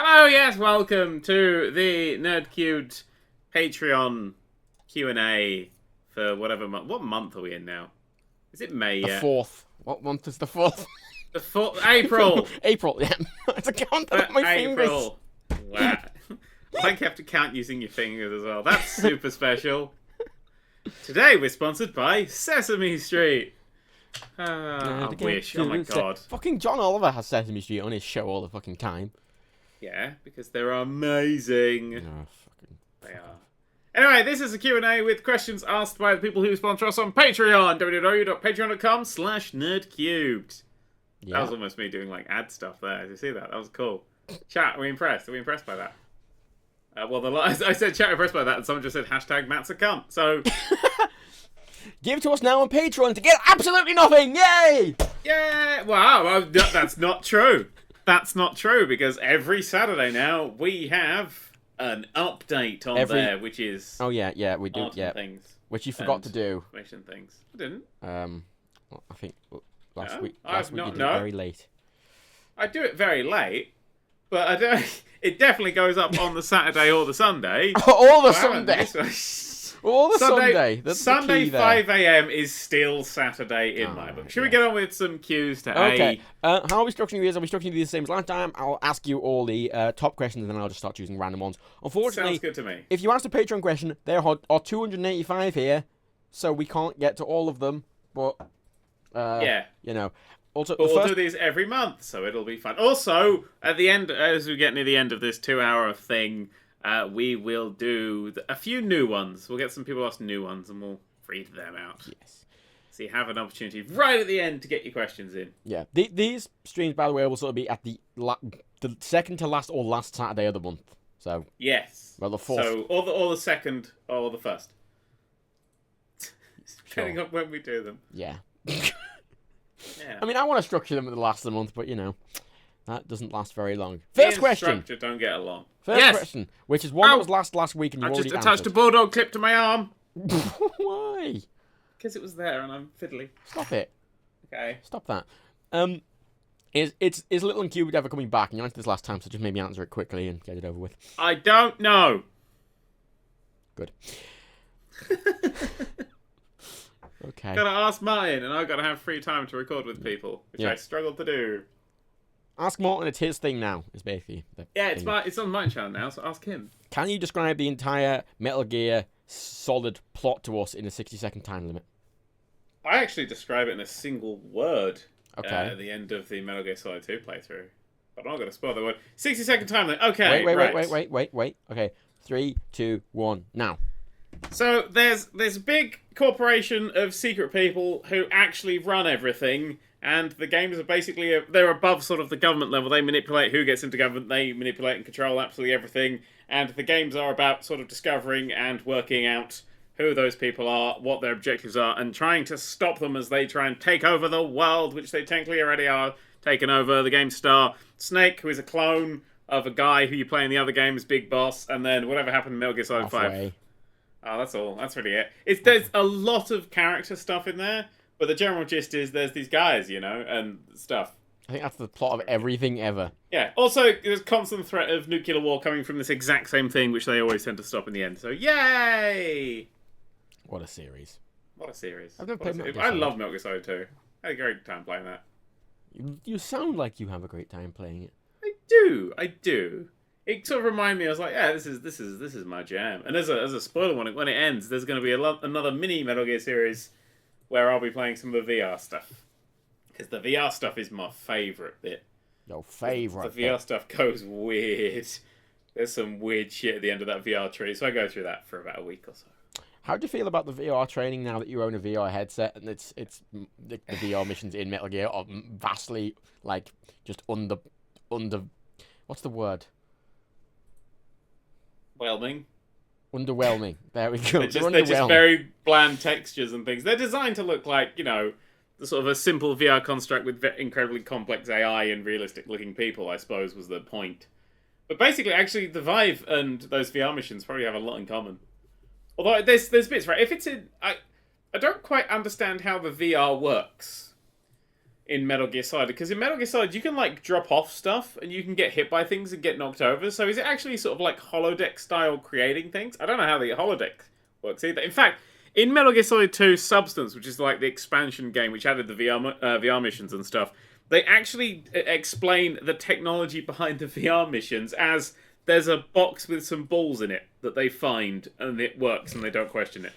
Hello, yes, welcome to the Nerd³ Patreon Q&A for whatever month. What month are we in now? Is it May yet? The 4th. What month is the 4th? The 4th, April! April, yeah. It's a count on my April. Fingers. Wow. I have to count using your fingers as well. That's super special. Today we're sponsored by Sesame Street. I wish. Oh my god. Fucking John Oliver has Sesame Street on his show all the fucking time. Yeah, because they're amazing. No, They are. Anyway, this is a Q&A with questions asked by the people who sponsor us on Patreon. www.patreon.com/nerd3. Yeah. That was almost me doing like ad stuff there. Did you see that? That was cool. Chat, are we impressed? Are we impressed by that? I said chat impressed by that, and someone just said hashtag Matt's a cunt. So give it to us now on Patreon to get absolutely nothing. Yay! Yeah. Wow. That's not true. That's not true, because every Saturday now we have an update on there, which is yeah, we do, yeah, things, which you forgot to do. Information things. I didn't. Well, I think last week you did it no. very late. I do it very late, but I don't. It definitely goes up on the Saturday or the Sunday. All the Sunday. All the Sunday. That's Sunday, the key 5 a.m. is still Saturday in my book. Should we get on with some cues to Okay. How are we structuring these? Are we structuring these the same as last time? I'll ask you all the top questions, and then I'll just start choosing random ones. Unfortunately, sounds good to me. If you ask a Patreon question, there are 285 here, so we can't get to all of them. But yeah, you know. Also, but we'll do these every month, so it'll be fun. Also, at the end, as we get near the end of this 2-hour thing, we will do a few new ones. We'll get some people ask new ones, and we'll read them out. Yes. So you have an opportunity right at the end to get your questions in. Yeah. These streams, by the way, will sort of be at the second to last or last Saturday of the month. So yes. Well, the 4th. So or the second or the first, depending on when we do them. Yeah. Yeah. I mean, I want to structure them at the last of the month, but you know, that doesn't last very long. First question. Structure don't get along. First question, which is one that was last week, and you already just attached answered. a bulldog clip to my arm. Why? Because it was there, and I'm fiddly. Stop it. Okay. Stop that. Is Little and Cubed ever coming back? And you answered this last time, so just maybe answer it quickly and get it over with. I don't know. Good. Okay. Gotta ask Martin, and I've got to have free time to record with people, which I struggle to do. Ask Martin, it's his thing now, is basically the thing. It's on my channel now, so ask him. Can you describe the entire Metal Gear Solid plot to us in a 60-second time limit? I actually describe it in a single word at the end of the Metal Gear Solid 2 playthrough. But I'm not going to spoil the word. 60-second time limit. Okay, Wait. Okay, 3, 2, 1, now. So there's this big corporation of secret people who actually run everything, and the games are basically they're above sort of the government level. They manipulate who gets into government. They manipulate and control absolutely everything, and the games are about sort of discovering and working out who those people are, what their objectives are, and trying to stop them as they try and take over the world, which they technically already are taken over. The games star Snake, who is a clone of a guy who you play in the other games, Big Boss, and then whatever happened in Metal Gear Solid 5. Oh, that's all. That's really it. There's a lot of character stuff in there, but the general gist is there's these guys, you know, and stuff. I think that's the plot of everything ever. Yeah. Also, there's constant threat of nuclear war coming from this exact same thing, which they always tend to stop in the end. So, yay! What a series. What a series. I've never played Metal Gear I Solid. love Metal Gear Solid 2. I had a great time playing that. You sound like you have a great time playing it. I do. It sort of reminded me. I was like, yeah, this is my jam. And as a spoiler, when it ends, there's going to be another mini Metal Gear series where I'll be playing some of the VR stuff, because the VR stuff is my favourite bit. Your favourite. The VR stuff goes weird. There's some weird shit at the end of that VR tree, so I go through that for about a week or so. How do you feel about the VR training now that you own a VR headset, and it's the VR missions in Metal Gear are vastly like just under what's the word? Underwhelming. There we go. They're just very bland textures and things. They're designed to look like, you know, the sort of a simple VR construct with incredibly complex AI and realistic-looking people, I suppose, was the point. But basically, actually, the Vive and those VR missions probably have a lot in common. Although there's bits, right? If it's in, I don't quite understand how the VR works in Metal Gear Solid, because in Metal Gear Solid you can like drop off stuff and you can get hit by things and get knocked over. So is it actually sort of like holodeck style creating things? I don't know how the holodeck works either. In fact, in Metal Gear Solid 2 Substance, which is like the expansion game which added the VR missions and stuff, they actually explain the technology behind the VR missions as there's a box with some balls in it that they find and it works and they don't question it.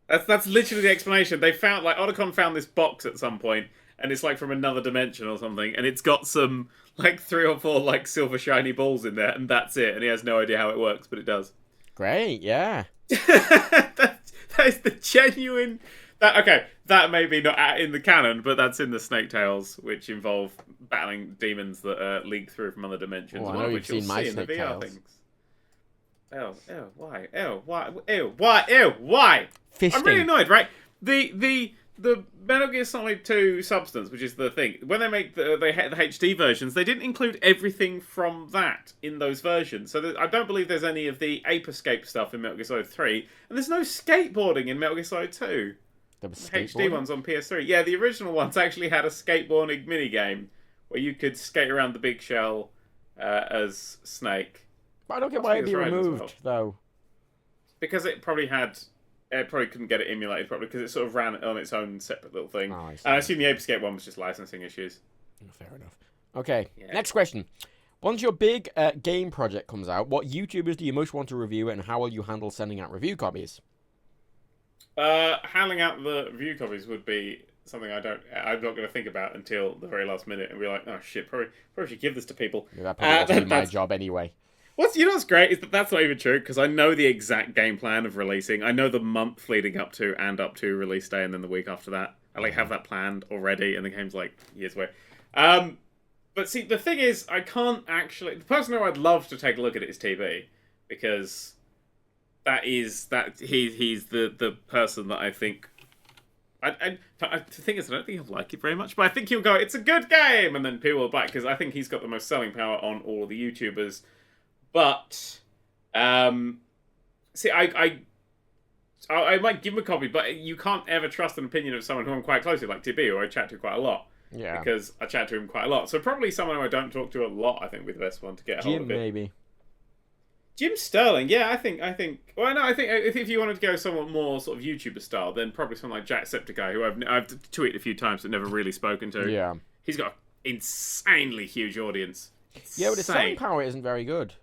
That's literally the explanation. They found, like, Otacon found this box at some point, and it's like from another dimension or something, and it's got some like 3 or 4 like silver shiny balls in there, and that's it. And he has no idea how it works, but it does. Great, yeah. that is the genuine. That may be not in the canon, but that's in the Snake Tales, which involve battling demons that leak through from other dimensions. Oh, I know you've seen my Snake Tales. Why? Fisting. I'm really annoyed, right? The Metal Gear Solid 2 Substance, which is the thing, when they make the HD versions, they didn't include everything from that in those versions. So I don't believe there's any of the Ape Escape stuff in Metal Gear Solid 3, and there's no skateboarding in Metal Gear Solid 2. There was HD ones on PS3. Yeah, the original ones actually had a skateboarding minigame where you could skate around the big shell as Snake. But I don't get why it'd be removed, though. Because it probably couldn't get it emulated properly, because it sort of ran on its own separate little thing. Oh, and I assume the Ape Escape one was just licensing issues. Fair enough. Okay, Next question. Once your big game project comes out, what YouTubers do you most want to review, and how will you handle sending out review copies? Handing out the review copies would be something I'm not going to think about until the very last minute and be like, oh shit, probably should give this to people. Yeah, that probably would be my job anyway. What's great is that's not even true, because I know the exact game plan of releasing. I know the month leading up to release day, and then the week after that. I have that planned already, and the game's like years away. But see, the thing is, I can't actually. The person who I'd love to take a look at it is TB, because he's the person that I think. The thing is, I don't think he'll like it very much, but I think he'll go, "It's a good game," and then people will back, because I think he's got the most selling power on all of the YouTubers. But, see, I might give him a copy, but you can't ever trust an opinion of someone who I'm quite close to, like TB, who I chat to quite a lot. Yeah. Because I chat to him quite a lot. So probably someone who I don't talk to a lot, I think, would be the best one to get a hold of it. Maybe. Jim Sterling, yeah, I think. Well, no, I think if you wanted to go somewhat more sort of YouTuber style, then probably someone like Jacksepticeye, who I've tweeted a few times but never really spoken to. Yeah. He's got an insanely huge audience. Yeah, but his selling power isn't very good.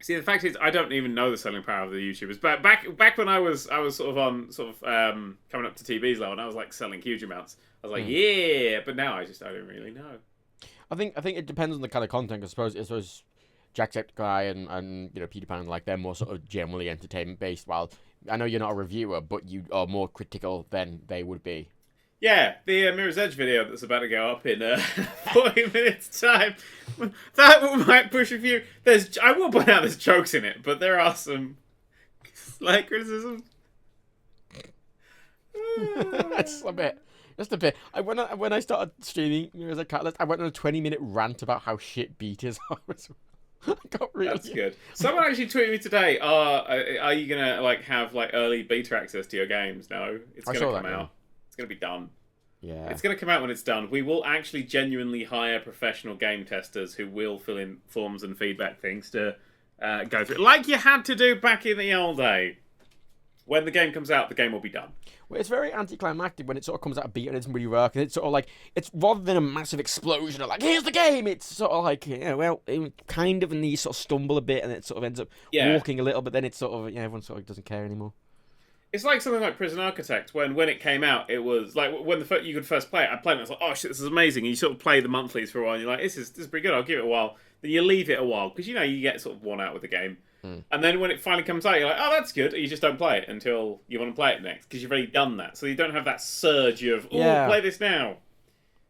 See, the fact is, I don't even know the selling power of the YouTubers. But back when I was sort of coming up to TB's level, and I was like selling huge amounts. I was like, yeah, but now I don't really know. I think it depends on the kind of content. I suppose Jacksepticeye and Peter Pan, like, they're more sort of generally entertainment based. While I know you're not a reviewer, but you are more critical than they would be. Yeah, the Mirror's Edge video that's about to go up in 40 minutes' time. That might push a few. I will point out there's jokes in it, but there are some slight criticisms. Just a bit. When I started streaming Mirror's Edge Catalyst, I went on a 20-minute rant about how shit beaters are. I got really. That's good. Someone actually tweeted me today. Are you gonna have early beta access to your games? No, it's gonna come out. It's going to be done. Yeah. It's going to come out when it's done. We will actually genuinely hire professional game testers who will fill in forms and feedback things to go through. Like you had to do back in the old day. When the game comes out, the game will be done. Well, it's very anticlimactic when it sort of comes out of beta and it doesn't really work. And it's sort of like, it's rather than a massive explosion of like, here's the game, it's sort of like, it kind of, and you sort of stumble a bit and it sort of ends up walking a little, but then it's sort of, everyone sort of doesn't care anymore. It's like something like Prison Architect, when it came out, it was like when you could first play it. I played it, I was like, oh shit, this is amazing. And you sort of play the monthlies for a while, and you're like, this is pretty good. I'll give it a while. Then you leave it a while because you get sort of worn out with the game. And then when it finally comes out, you're like, oh, that's good. And you just don't play it until you want to play it next because you've already done that. So you don't have that surge of play this now.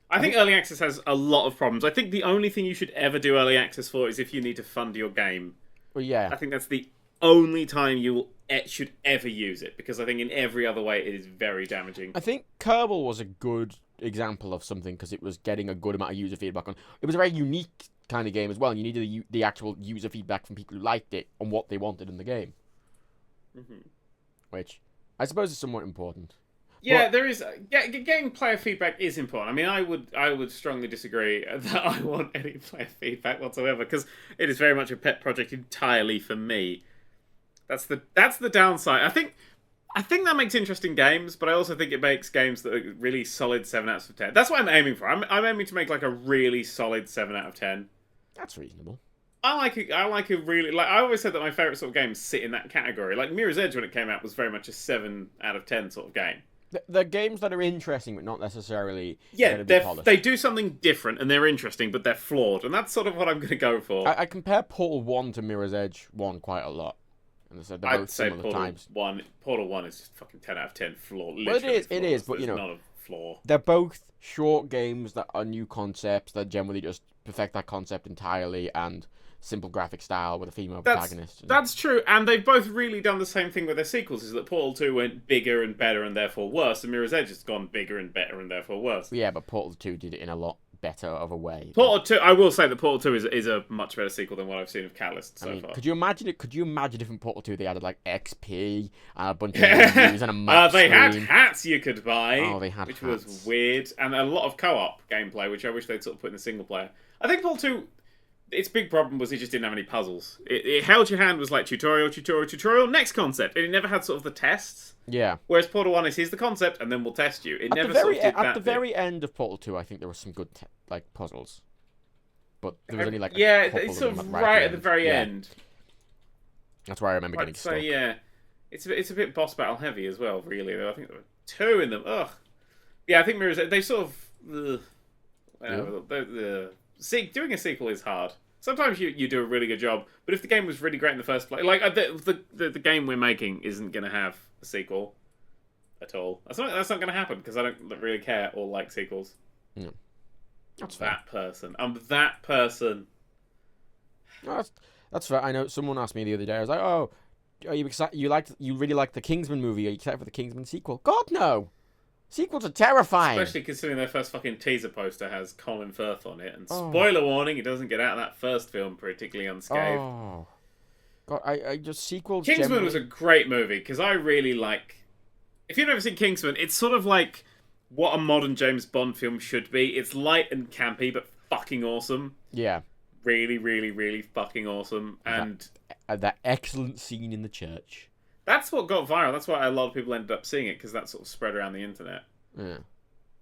I think early access has a lot of problems. I think the only thing you should ever do early access for is if you need to fund your game. Well, yeah. I think that's the only time you should ever use it, because I think in every other way it is very damaging. I think Kerbal was a good example of something because it was getting a good amount of user feedback on. It was a very unique kind of game as well, and you needed the actual user feedback from people who liked it on what they wanted in the game. Which I suppose is somewhat important. Yeah, there is. Getting player feedback is important. I mean, I would strongly disagree that I want any player feedback whatsoever, because it is very much a pet project entirely for me. That's the downside. I think that makes interesting games, but I also think it makes games that are really solid 7 out of 10. That's what I'm aiming for. I'm aiming to make like a really solid 7 out of 10. That's reasonable. I like a really, like, I always said that my favourite sort of games sit in that category. Like Mirror's Edge, when it came out, was very much a 7 out of 10 sort of game. They're games that are interesting, but not necessarily. Yeah, they do something different, and they're interesting, but they're flawed, and that's sort of what I'm going to go for. I compare Portal 1 to Mirror's Edge 1 quite a lot. And they're both I'd say similar times. Portal 1 is just fucking 10 out of 10 flaw. Well, it is, but, you know, not a flaw. They're both short games that are new concepts that generally just perfect that concept entirely, and simple graphic style with a female protagonist. That's true, and they've both really done the same thing with their sequels, is that Portal 2 went bigger and better and therefore worse, and Mirror's Edge has gone bigger and better and therefore worse. Yeah, but Portal 2 did it in a lot better of a way. Portal 2, I will say that Portal 2 is a much better sequel than what I've seen of Catalyst so far. Could you imagine it? Could you imagine if in Portal 2 they added like XP and a bunch of menus and a map They had screen? hats you could buy, which was weird, and a lot of co-op gameplay, which I wish they'd sort of put in the single player. I think Portal 2, its big problem was it just didn't have any puzzles. It held your hand, was like tutorial, next concept, and it never had sort of the tests. Yeah. Whereas Portal 1 is, here's the concept, and then we'll test you. It at the very end of Portal 2, I think there were some good puzzles, but there was only like it's sort of right at the very end. That's where I remember getting stuck. Yeah, it's a bit boss battle heavy as well. Really, I think there were 2 in them. Ugh. Yeah, I think Mirror's they sort of. Doing a sequel is hard. Sometimes you do a really good job, but if the game was really great in the first place, like the game we're making isn't going to have a sequel at all. That's not going to happen because I don't really care or like sequels. No, that's that person. I'm that person. No, that's fair. I know someone asked me the other day. I was like, "Oh, are you excited? You really like the Kingsman movie? Are you excited for the Kingsman sequel?" God, no. Sequels are terrifying. Especially considering their first fucking teaser poster has Colin Firth on it. And spoiler warning, it doesn't get out of that first film particularly unscathed. Oh. God, I just sequels... Kingsman was a great movie, because I really like... If you've never seen Kingsman, it's sort of like what a modern James Bond film should be. It's light and campy, but fucking awesome. Yeah. Really, really, really fucking awesome. And... That excellent scene in the church. That's what got viral. That's why a lot of people ended up seeing it, because that sort of spread around the internet. Yeah.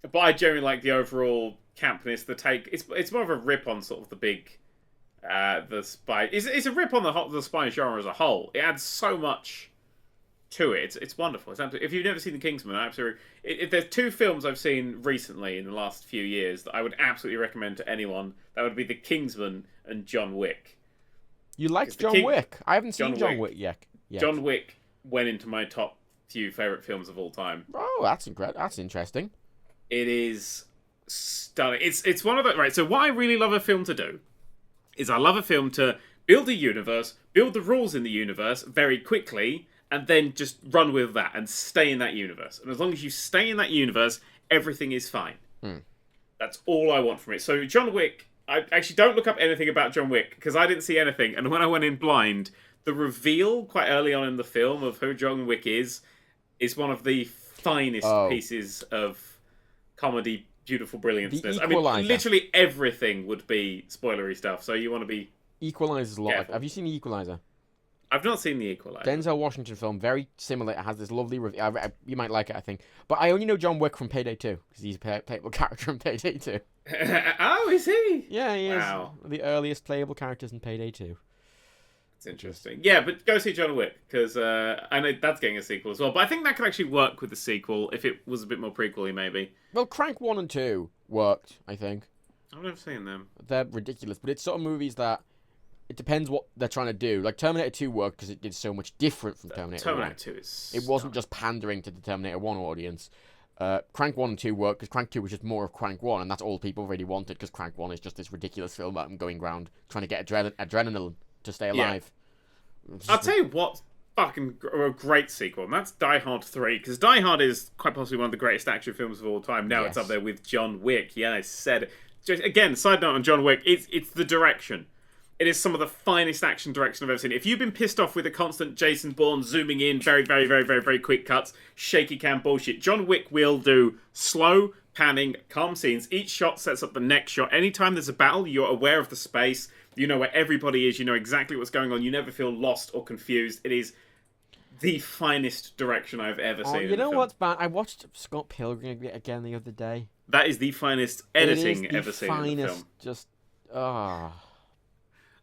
But I generally like the overall campness, the take. It's more of a rip on sort of the big, the spy. It's a rip on the spy genre as a whole. It adds so much to it. It's wonderful. If you've never seen The Kingsman, there's 2 films I've seen recently in the last few years that I would absolutely recommend to anyone. That would be The Kingsman and John Wick. You liked John Wick? I haven't seen John Wick yet. John Wick went into my top few favourite films of all time. Oh, that's interesting. It is stunning. It's one of the... Right, so what I really love a film to do is I love a film to build a universe, build the rules in the universe very quickly, and then just run with that and stay in that universe. And as long as you stay in that universe, everything is fine. That's all I want from it. So John Wick... I actually don't look up anything about John Wick, because I didn't see anything. And when I went in blind... The reveal quite early on in the film of who John Wick is one of the finest pieces of comedy, beautiful brilliance-ness. I mean, literally everything would be spoilery stuff, so you want to be Equalizer's a lot. careful. Have you seen The Equalizer? I've not seen The Equalizer. Denzel Washington film, very similar. It has this lovely review. You might like it, I think. But I only know John Wick from Payday 2, because he's a playable character in Payday 2. Oh, is he? Yeah, he is. The earliest playable characters in Payday 2. It's interesting. Yeah, but go see John Wick, because I know that's getting a sequel as well. But I think that could actually work with the sequel if it was a bit more prequel-y, maybe. Well, Crank 1 and 2 worked, I think. I've never seen them. They're ridiculous, but it's sort of movies that... It depends what they're trying to do. Like, Terminator 2 worked because it did so much different from Terminator 1. Terminator 2 is... It wasn't just pandering to the Terminator 1 audience. Crank 1 and 2 worked because Crank 2 was just more of Crank 1, and that's all people really wanted, because Crank 1 is just this ridiculous film about them going around trying to get adrenaline to stay alive. Yeah. I'll tell you what, fucking a great sequel, and that's Die Hard 3, because Die Hard is quite possibly one of the greatest action films of all time. Now It's up there with John Wick. Yeah, I said it. Just, again, side note on John Wick, it's the direction. It is some of the finest action direction I've ever seen. If you've been pissed off with the constant Jason Bourne zooming in, very, very, very, very, very quick cuts, shaky cam bullshit, John Wick will do slow, panning, calm scenes. Each shot sets up the next shot. Anytime there's a battle, you're aware of the space. You know where everybody is. You know exactly what's going on. You never feel lost or confused. It is the finest direction I've ever seen. You know what's bad? I watched Scott Pilgrim again the other day. That is the finest editing ever seen in a film. Just,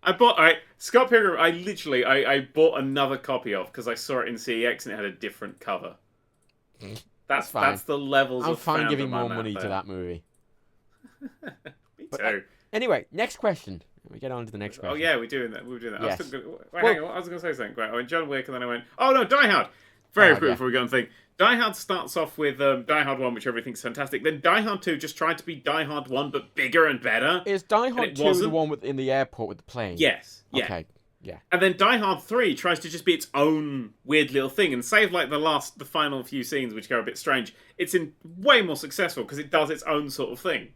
I bought Scott Pilgrim. I bought another copy of because I saw it in CEX and it had a different cover. That's fine. That's the levels. I'm of fine giving more fandom money out to that movie. Me too. Anyway, next question. We get on to the next question. Oh yeah, we're doing that. We're doing that. Yes. Hang on. I was going to say something. Right, I went John Wick, and then I went, oh no, Die Hard. Very quick before we go on thing. Die Hard starts off with Die Hard 1, which everything's fantastic. Then Die Hard 2 just tried to be Die Hard 1, but bigger and better. Is Die Hard 2 the one in the airport with the plane? Yes. Yeah. Okay. Yeah. And then Die Hard 3 tries to just be its own weird little thing, and save like the final few scenes, which go a bit strange. It's way more successful because it does its own sort of thing.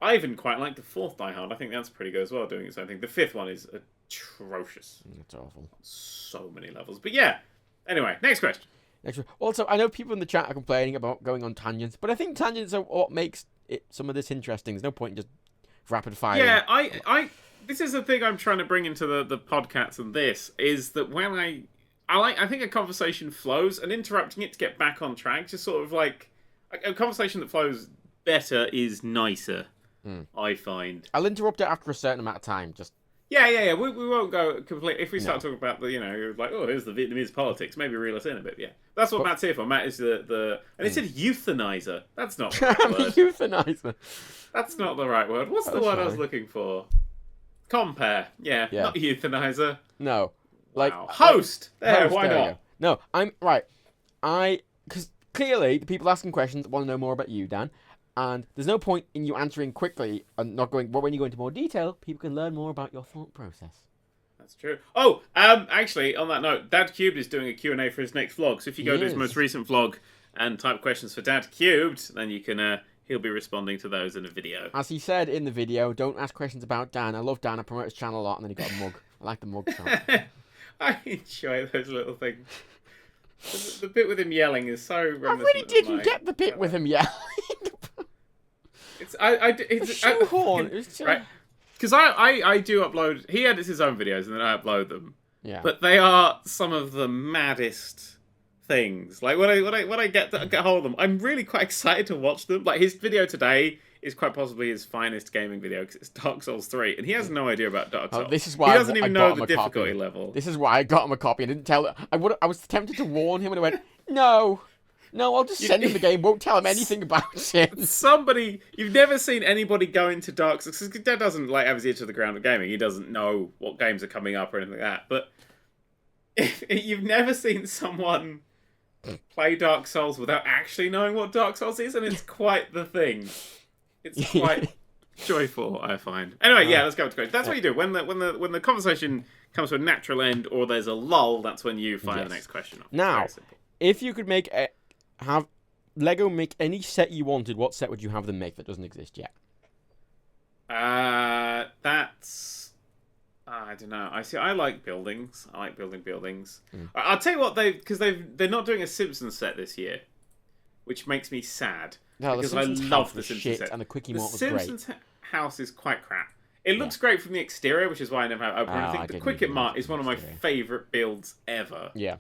I even quite like the fourth Die Hard. I think that's pretty good as well, doing its own thing. The fifth one is atrocious. It's awful. So many levels. But yeah. Anyway, next question. Also, I know people in the chat are complaining about going on tangents, but I think tangents are what makes some of this interesting. There's no point in just rapid fire. Yeah, I this is the thing I'm trying to bring into the podcast and this, is that when I think a conversation flows, and interrupting it to get back on track, just sort of like, a conversation that flows better is nicer, I find. I'll interrupt it after a certain amount of time, just... Yeah. We won't go completely. If we start talking about like, oh, here's the Vietnamese politics, maybe reel us in a bit. Yeah, that's what Matt's here for. Matt is the and it said euthanizer. That's not the right word. Euthanizer. That's not the right word. What's the word I was looking for? Compare. Yeah. Not euthanizer. No. Wow. Host. There. Why not? No, I'm right. Because clearly the people asking questions want to know more about you, Dan. And there's no point in you answering quickly and not going... But when you go into more detail, people can learn more about your thought process. That's true. Oh, actually, on that note, Dad Cubed is doing a Q&A for his next vlog. So if you go to his most recent vlog and type questions for Dad Cubed, then you can... he'll be responding to those in a video. As he said in the video, don't ask questions about Dan. I love Dan. I promote his channel a lot. And then he got a mug. I like the mug shot. I enjoy those little things. The bit with him yelling is so reminiscent. I really didn't get the bit with him yelling. It's shoehorn. It's just... Right. Because I do upload... He edits his own videos and then I upload them. Yeah. But they are some of the maddest things. Like, when I get hold of them, I'm really quite excited to watch them. Like, his video today is quite possibly his finest gaming video because it's Dark Souls 3. And he has no idea about Dark Souls. This is why he doesn't even know the difficulty level. This is why I got him a copy. I didn't tell... I was tempted to warn him and I went, no... No, I'll just send him the game. Won't tell him anything about it. You've never seen anybody go into Dark Souls. Because Dad doesn't have his ear to the ground of gaming. He doesn't know what games are coming up or anything like that. But you've never seen someone play Dark Souls without actually knowing what Dark Souls is, and it's quite the thing. It's quite joyful, I find. Anyway, let's go to questions. That's what you do when the conversation comes to a natural end or there's a lull. That's when you fire the next question off. Now, if you could have Lego make any set you wanted, what set would you have them make that doesn't exist yet? That's... I don't know. I like buildings. I like building buildings. I'll tell you what, they're not doing a Simpsons set this year, which makes me sad. No, because I love the Simpsons set. And the Quickie Mart was great. The Simpsons house is quite crap. It looks great from the exterior, which is why I never have opened. I think the Quickie Mart is one of my favourite builds ever. Yeah.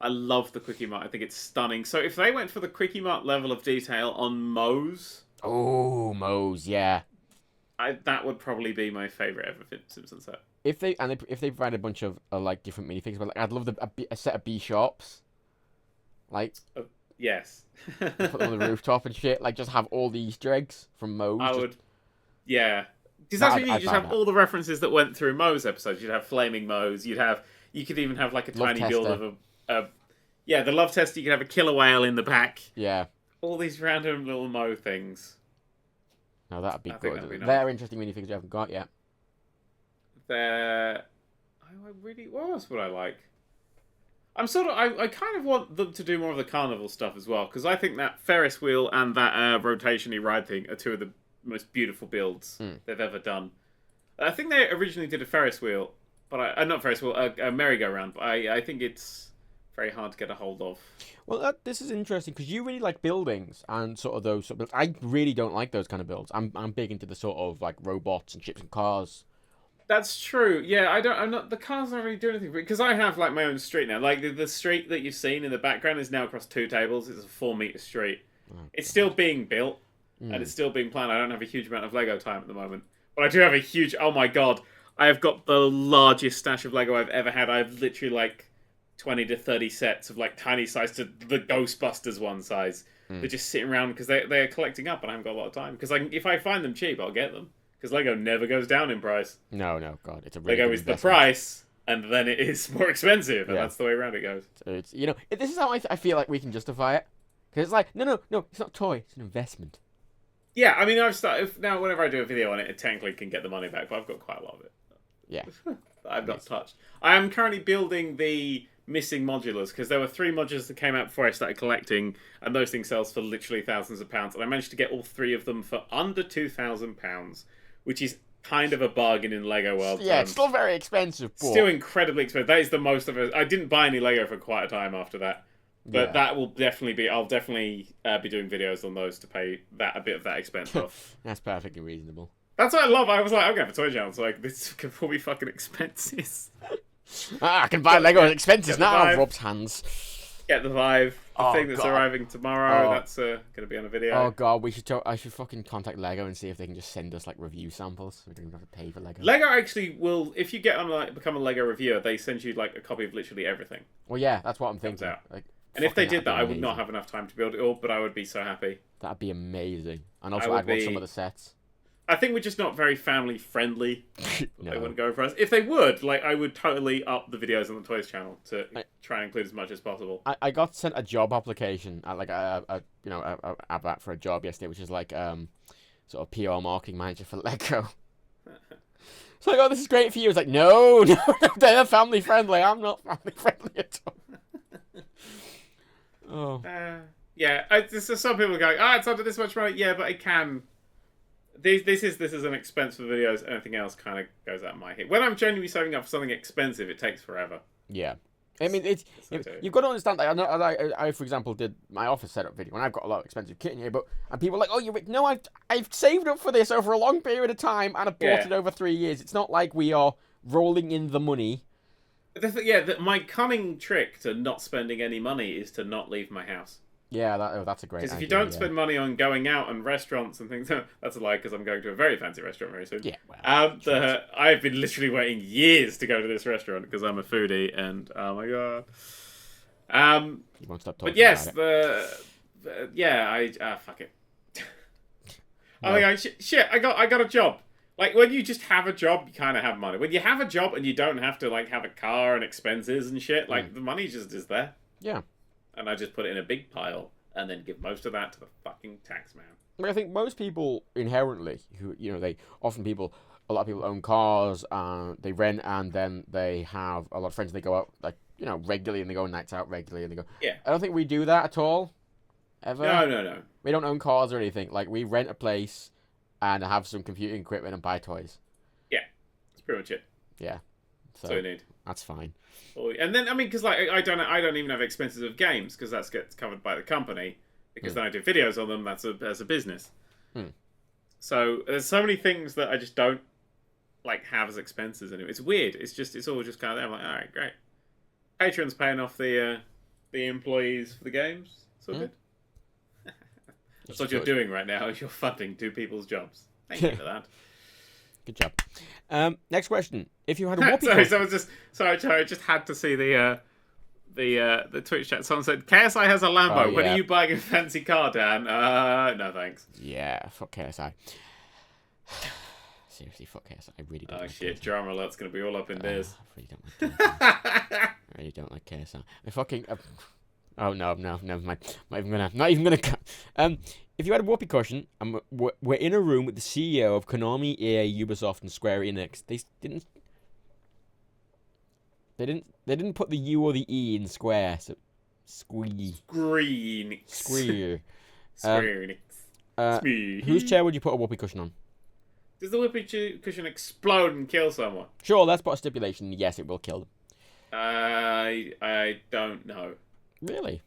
I love the Quickie Mart. I think it's stunning. So if they went for the Quickie Mart level of detail on Moe's... Oh, Moe's, yeah. That would probably be my favourite ever Simpsons set. If they provide a bunch of like different minifigs, but I'd love a set of B-shops. Like... yes. Put them on the rooftop and shit. Like, just have all the Easter eggs from Moe's. I would... Yeah. Because that's what you just have all the references that went through Moe's episodes. You'd have Flaming Moe's. You could even have like a tiny build of a... the love tester. You could have a killer whale in the back. Yeah. All these random little Moe things. No, that'd be good. That'd be nice. They're interesting minifigs you haven't got yet. What else would I like? I kind of want them to do more of the carnival stuff as well, because I think that Ferris wheel and that rotationary ride thing are two of the most beautiful builds they've ever done. I think they originally did a Ferris wheel, but not Ferris wheel, a merry-go-round. But I think it's very hard to get a hold of. Well, this is interesting because you really like buildings and sort of those sort of builds. I really don't like those kind of builds. I'm big into the sort of like robots and ships and cars. That's true. Yeah, I'm not. The cars don't really do anything because I have like my own street now. Like the street that you've seen in the background is now across 2 tables. It's a 4-meter street. It's still being built and it's still being planned. I don't have a huge amount of Lego time at the moment, but I do have a huge. Oh my god, I have got the largest stash of Lego I've ever had. I've literally like 20 to 30 sets of like tiny size to the Ghostbusters one size. They're just sitting around because they're collecting up and I haven't got a lot of time. Because if I find them cheap, I'll get them. Because Lego never goes down in price. No, God, it's a really Lego is the price, and then it is more expensive, and that's the way around it goes. So it's this is how I feel like we can justify it. Because it's like, no, it's not a toy, it's an investment. Yeah, I mean, I've started now. Whenever I do a video on it, it technically can get the money back, but I've got quite a lot of it. Yeah, I've not touched. I am currently building the missing modulars because there were 3 modulars that came out before I started collecting, and those things sell for literally thousands of pounds. And I managed to get all 3 of them for under £2,000, which is kind of a bargain in Lego world. Yeah, it's still very expensive. But... Still incredibly expensive. That is the most of it. I didn't buy any Lego for quite a time after that. But that will definitely be... I'll definitely be doing videos on those to pay a bit of that expense off. That's perfectly reasonable. That's what I love. I was like, I'm going to have a toy channel. So like, this can all be fucking expenses. I can buy Lego at expenses now. Rob's hands. Get the Vive. The thing that's arriving tomorrow. That's going to be on a video. Oh god, I should fucking contact Lego and see if they can just send us like review samples. We don't even have to pay for Lego. Lego actually will, if you get on like become a Lego reviewer, they send you like a copy of literally everything. Well, yeah, that's what I'm thinking. Like, and if they did that, I would not have enough time to build it all, but I would be so happy. That'd be amazing. And also, I'd want some of the sets. I think we're just not very family friendly. No. They wouldn't go for us. If they would, like, I would totally up the videos on the Toys channel to try and include as much as possible. I got sent a job application at like a advert for a job yesterday, which is like sort of PR marketing manager for Lego. So I go, this is great for you. It's like, no, they're family friendly. I'm not family friendly at all. Oh. Yeah, so some people are going, it's under this much money. Yeah, but it can. This is an expense for videos. Anything else kind of goes out of my head. When I'm genuinely saving up for something expensive, it takes forever. Yeah. I mean, you've got to understand that. I, for example, did my office setup video, and I've got a lot of expensive kit in here, and people are like, oh, you're no, I've saved up for this over a long period of time, and I've bought it over 3 years. It's not like we are rolling in the money. My cunning trick to not spending any money is to not leave my house. Yeah, that's a great idea. Because if you don't spend money on going out and restaurants and things, that's a lie, because I'm going to a very fancy restaurant very soon. Yeah, well, I've been literally waiting years to go to this restaurant because I'm a foodie, and oh my god. You won't stop talking but yes, about it. Fuck it. No. Oh my god, shit! I got a job. Like, when you just have a job, you kind of have money. When you have a job and you don't have to, like, have a car and expenses and shit, like, the money just is there. Yeah. And I just put it in a big pile and then give most of that to the fucking tax man. I mean, I think most people inherently, who, a lot of people own cars, they rent, and then they have a lot of friends, and they go out, like, regularly, and they go on nights out regularly, and they go... Yeah. I don't think we do that at all. Ever. No. We don't own cars or anything. Like, we rent a place and have some computing equipment and buy toys. Yeah, that's pretty much it. Yeah, so you need. That's fine. And then because like I don't even have expenses of games because that gets covered by the company because then I do videos on them. That's a business. So there's so many things that I just don't like have as expenses anyway. It's weird. It's all just kind of there. I'm like, all right, great. Patreon's paying off the employees for the games. It's all good. That's what you're doing right now. Is you're funding 2 people's jobs. Thank you for that. Good job. Next question. If you had a whoopee... Sorry, I just had to see the Twitch chat. Someone said, KSI has a Lambo. Oh, yeah. When are you buying a fancy car, Dan? No, thanks. Yeah, fuck KSI. Seriously, fuck KSI. I really don't like shit, KSI. Drama alert's going to be all up in this. I really don't like KSI. I fucking... Oh no, never mind. Not even gonna. If you had a whoopee cushion, and we're in a room with the CEO of Konami, EA, Ubisoft, and Square Enix. They didn't put the U or the E in Square. So Square. Whose chair would you put a whoopee cushion on? Does the whoopee cushion explode and kill someone? Sure, let's put a stipulation. Yes, it will kill them. I don't know. Really?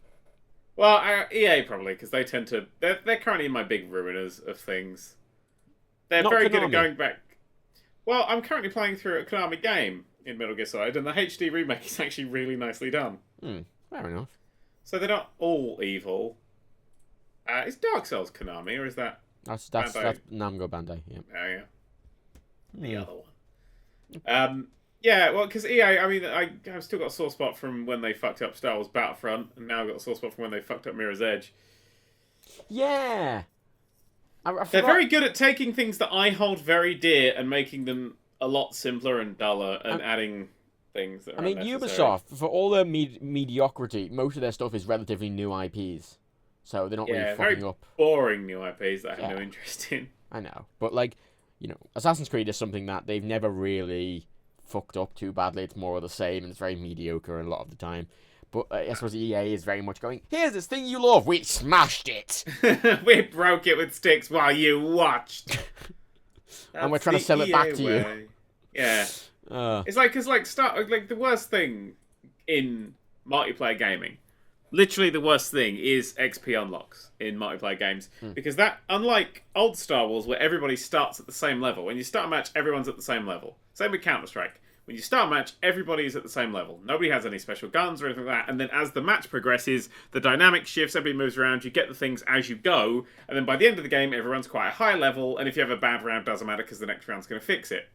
Well, EA probably, because they tend to... They're currently my big ruiners of things. They're very good at going back... Well, I'm currently playing through a Konami game in Metal Gear Solid, and the HD remake is actually really nicely done. Fair enough. So they're not all evil. Is Dark Souls Konami, or is that... That's Namco Bandai, yeah. Oh, yeah. The other one. Yeah, well, because EA, I mean, I've still got a sore spot from when they fucked up Star Wars Battlefront, and now I've got a sore spot from when they fucked up Mirror's Edge. Yeah! They're very good at taking things that I hold very dear and making them a lot simpler and duller, and adding things that are unnecessary. Ubisoft, for all their mediocrity, most of their stuff is relatively new IPs. So they're not really fucking up. Boring new IPs that I have no interest in. I know. But, like, you know, Assassin's Creed is something that they've never really fucked up too badly. It's more of the same, and it's very mediocre a lot of the time. But I suppose EA is very much going, here's this thing you love, we smashed it! We broke it with sticks while you watched! And we're trying to sell it back to you. Yeah. It's like, because, like, the worst thing in multiplayer gaming, literally the worst thing, is XP unlocks in multiplayer games. Because that, unlike old Star Wars, where everybody starts at the same level, when you start a match, everyone's at the same level. Same with Counter-Strike. When you start a match, everybody is at the same level. Nobody has any special guns or anything like that. And then as the match progresses, the dynamic shifts, everybody moves around, you get the things as you go. And then by the end of the game, everyone's quite a high level. And if you have a bad round, it doesn't matter because the next round's going to fix it.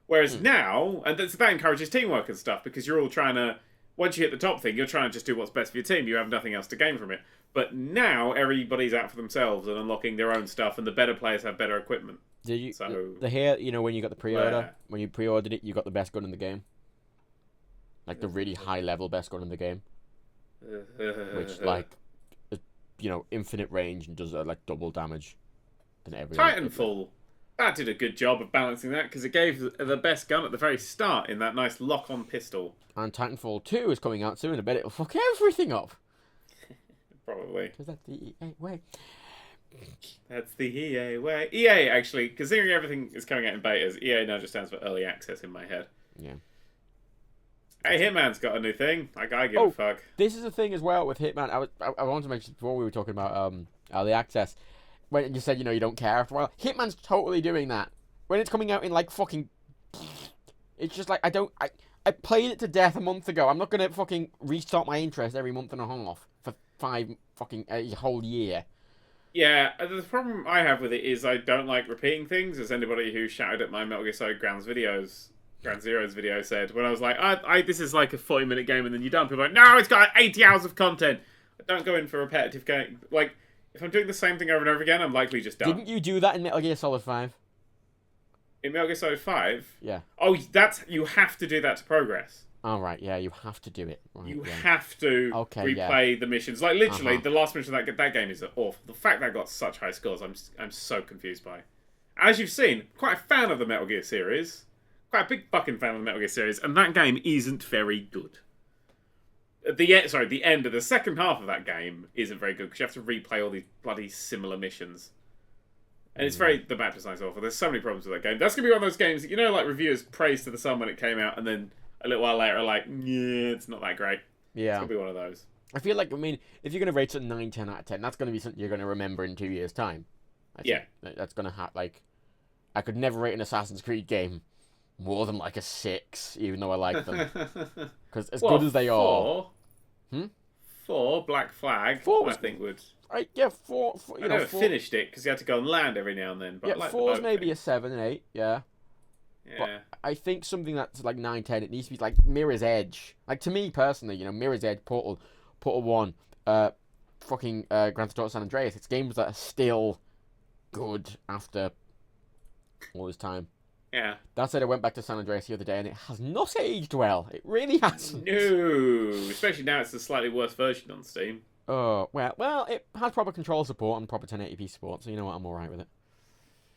Whereas now, and that encourages teamwork and stuff, because you're all trying to, once you hit the top thing, you're trying to just do what's best for your team. You have nothing else to gain from it. But now, everybody's out for themselves and unlocking their own stuff, and the better players have better equipment. Did you hear, you know, when you got the pre-order, when you pre-ordered it, you got the best gun in the game? Like the really high-level best gun in the game. Which, like, you know, infinite range and does, like, double damage than every Titanfall. That did a good job of balancing that, because it gave the best gun at the very start in that nice lock-on pistol. And Titanfall 2 is coming out soon. I bet it'll fuck everything up. Probably. Because that's the EA way. That's the EA way. EA, actually, considering everything is coming out in betas, EA now just stands for Early Access in my head. Yeah. Hey, Hitman's got a new thing. Like, I give a fuck. This is the thing as well with Hitman. I wanted to mention before we were talking about Early Access. When you said, you know, you don't care after a while. Hitman's totally doing that. When it's coming out in, like, fucking... It's just like, I played it to death a month ago. I'm not going to fucking restart my interest every month and a half for a whole year. Yeah, the problem I have with it is I don't like repeating things, as anybody who shouted at my Metal Gear Solid Ground Zero's video said, when I was like, this is like a 40-minute game and then you're done. People are like, no, it's got 80 hours of content. I don't go in for repetitive game. Like, if I'm doing the same thing over and over again, I'm likely just done. Didn't you do that in Metal Gear Solid 5? In Metal Gear Solid 5? Yeah. Oh, you have to do that to progress. Oh, right, yeah, you have to do it. Right, you have to replay the missions. Like, literally, the last mission of that game is awful. The fact that I got such high scores, I'm so confused by. As you've seen, quite a fan of the Metal Gear series. Quite a big fucking fan of the Metal Gear series, and that game isn't very good. The end of the second half of that game isn't very good, because you have to replay all these bloody similar missions. And it's the map design's awful. There's so many problems with that game. That's going to be one of those games that, you know, like, reviewers praised to the sun when it came out, and then a little while later are like, yeah, it's not that great. Yeah. It's going to be one of those. I feel like, I mean, if you're going to rate it 9, 10 out of 10, that's going to be something you're going to remember in 2 years' time. Yeah. That's going to have, like... I could never rate an Assassin's Creed game more than, like, a 6, even though I like them. Because as good as they are... 4, Black Flag, 4 I think would... Right, yeah, 4 I never finished it, because you had to go and land every now and then. But yeah, like 4's maybe a 7, 8, yeah. Yeah. But I think something that's like 9, 10, it needs to be like Mirror's Edge. Like, to me personally, you know, Mirror's Edge, Portal 1, Grand Theft Auto San Andreas. It's games that are still good after all this time. Yeah. That said, I went back to San Andreas the other day and it has not aged well. It really hasn't. No, especially now it's a slightly worse version on Steam. Oh, well, it has proper control support and proper 1080p support, so you know what, I'm alright with it.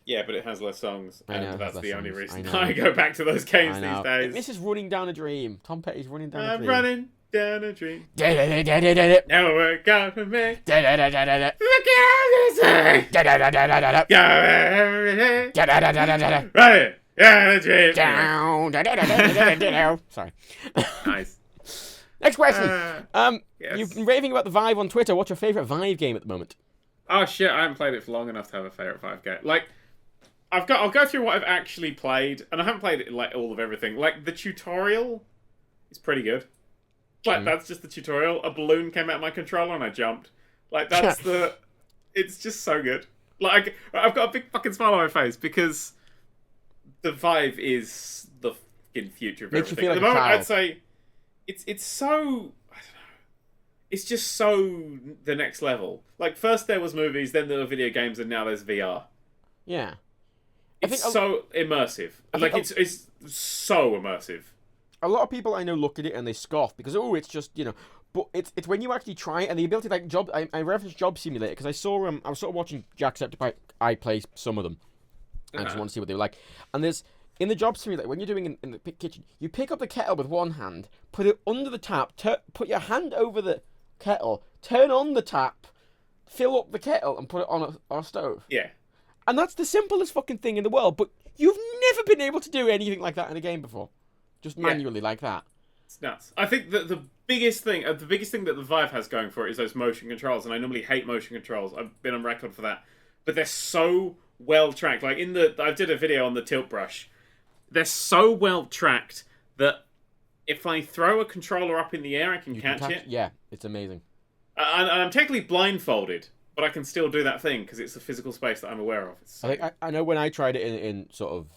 Yeah, but it has less songs, and that's the only reason I go back to those games these days. This is running down a dream. Tom Petty's running down a dream. I'm running down a dream. Da-da-da-da-da-da. Now we're gonna make Da-da-da-da-da-da. Da-da-da-da-da. Da-da-da-da-da-da. Go every day. Da-da-da-da-da-da. Right. Yeah, a dream. Down. Da-da-da-da-da-da-da. Sorry. Nice. Next question. Yes. You've been raving about the Vive on Twitter. What's your favourite Vive game at the moment? Oh shit, I haven't played it for long enough to have a favourite 5 game. Like, I'll go through what I've actually played, and I haven't played it like all of everything. Like, the tutorial is pretty good. Like, that's just the tutorial. A balloon came out of my controller and I jumped. Like, that's the... It's just so good. Like, I've got a big fucking smile on my face because the Vive is the fucking future of Makes everything. you feel At like the a moment, child. I'd say it's so... It's just so the next level. Like, first there was movies, then there were video games, and now there's VR. Yeah. It's so immersive. Like, it's so immersive. A lot of people I know look at it and they scoff because, oh, it's just, you know... But it's when you actually try it, and the ability, like, job... I referenced Job Simulator because I saw... I was sort of watching Jacksepticeye. I play some of them. I just want to see what they were like. And there's... In the Job Simulator, when you're doing in the kitchen, you pick up the kettle with one hand, put it under the tap, put your hand over the kettle, turn on the tap, fill up the kettle, and put it on a stove. Yeah. And that's the simplest fucking thing in the world, but you've never been able to do anything like that in a game before. Just manually like that. It's nuts. I think that the biggest thing that the Vive has going for it is those motion controls, and I normally hate motion controls. I've been on record for that. But they're so well tracked. Like, I did a video on the tilt brush. They're so well tracked that if I throw a controller up in the air, I can catch it. Yeah, it's amazing. And I'm technically blindfolded, but I can still do that thing because it's a physical space that I'm aware of. I know when I tried it in sort of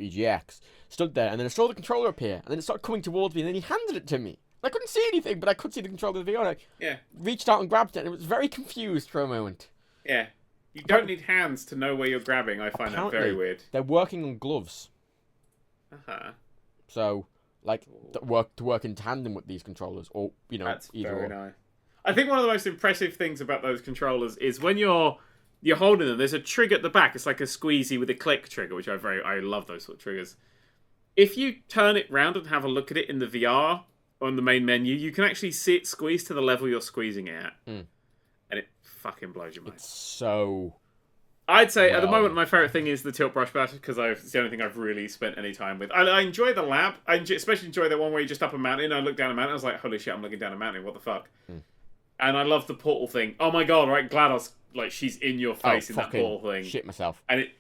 EGX, stood there, and then I saw the controller appear, and then it started coming towards me, and then he handed it to me. I couldn't see anything, but I could see the controller of the VR. I reached out and grabbed it, and it was very confused for a moment. Yeah. You don't need hands to know where you're grabbing. I find that very weird. They're working on gloves. Uh-huh. So, like, to work in tandem with these controllers, or, you know, that's either very or. nice. I think one of the most impressive things about those controllers is when you're holding them, there's a trigger at the back. It's like a squeezy with a click trigger, which I love those sort of triggers. If you turn it round and have a look at it in the VR on the main menu, you can actually see it squeeze to the level you're squeezing it at. And it fucking blows your mind. It's so... I'd say at the moment my favourite thing is the tilt brush bash because it's the only thing I've really spent any time with. I enjoy the lab. I especially enjoy the one where you're just up a mountain. I look down a mountain. I was like, holy shit, I'm looking down a mountain. What the fuck? And I love the portal thing. Oh my god, right? GLaDOS, like, she's in your face in that portal thing. Shit myself. And it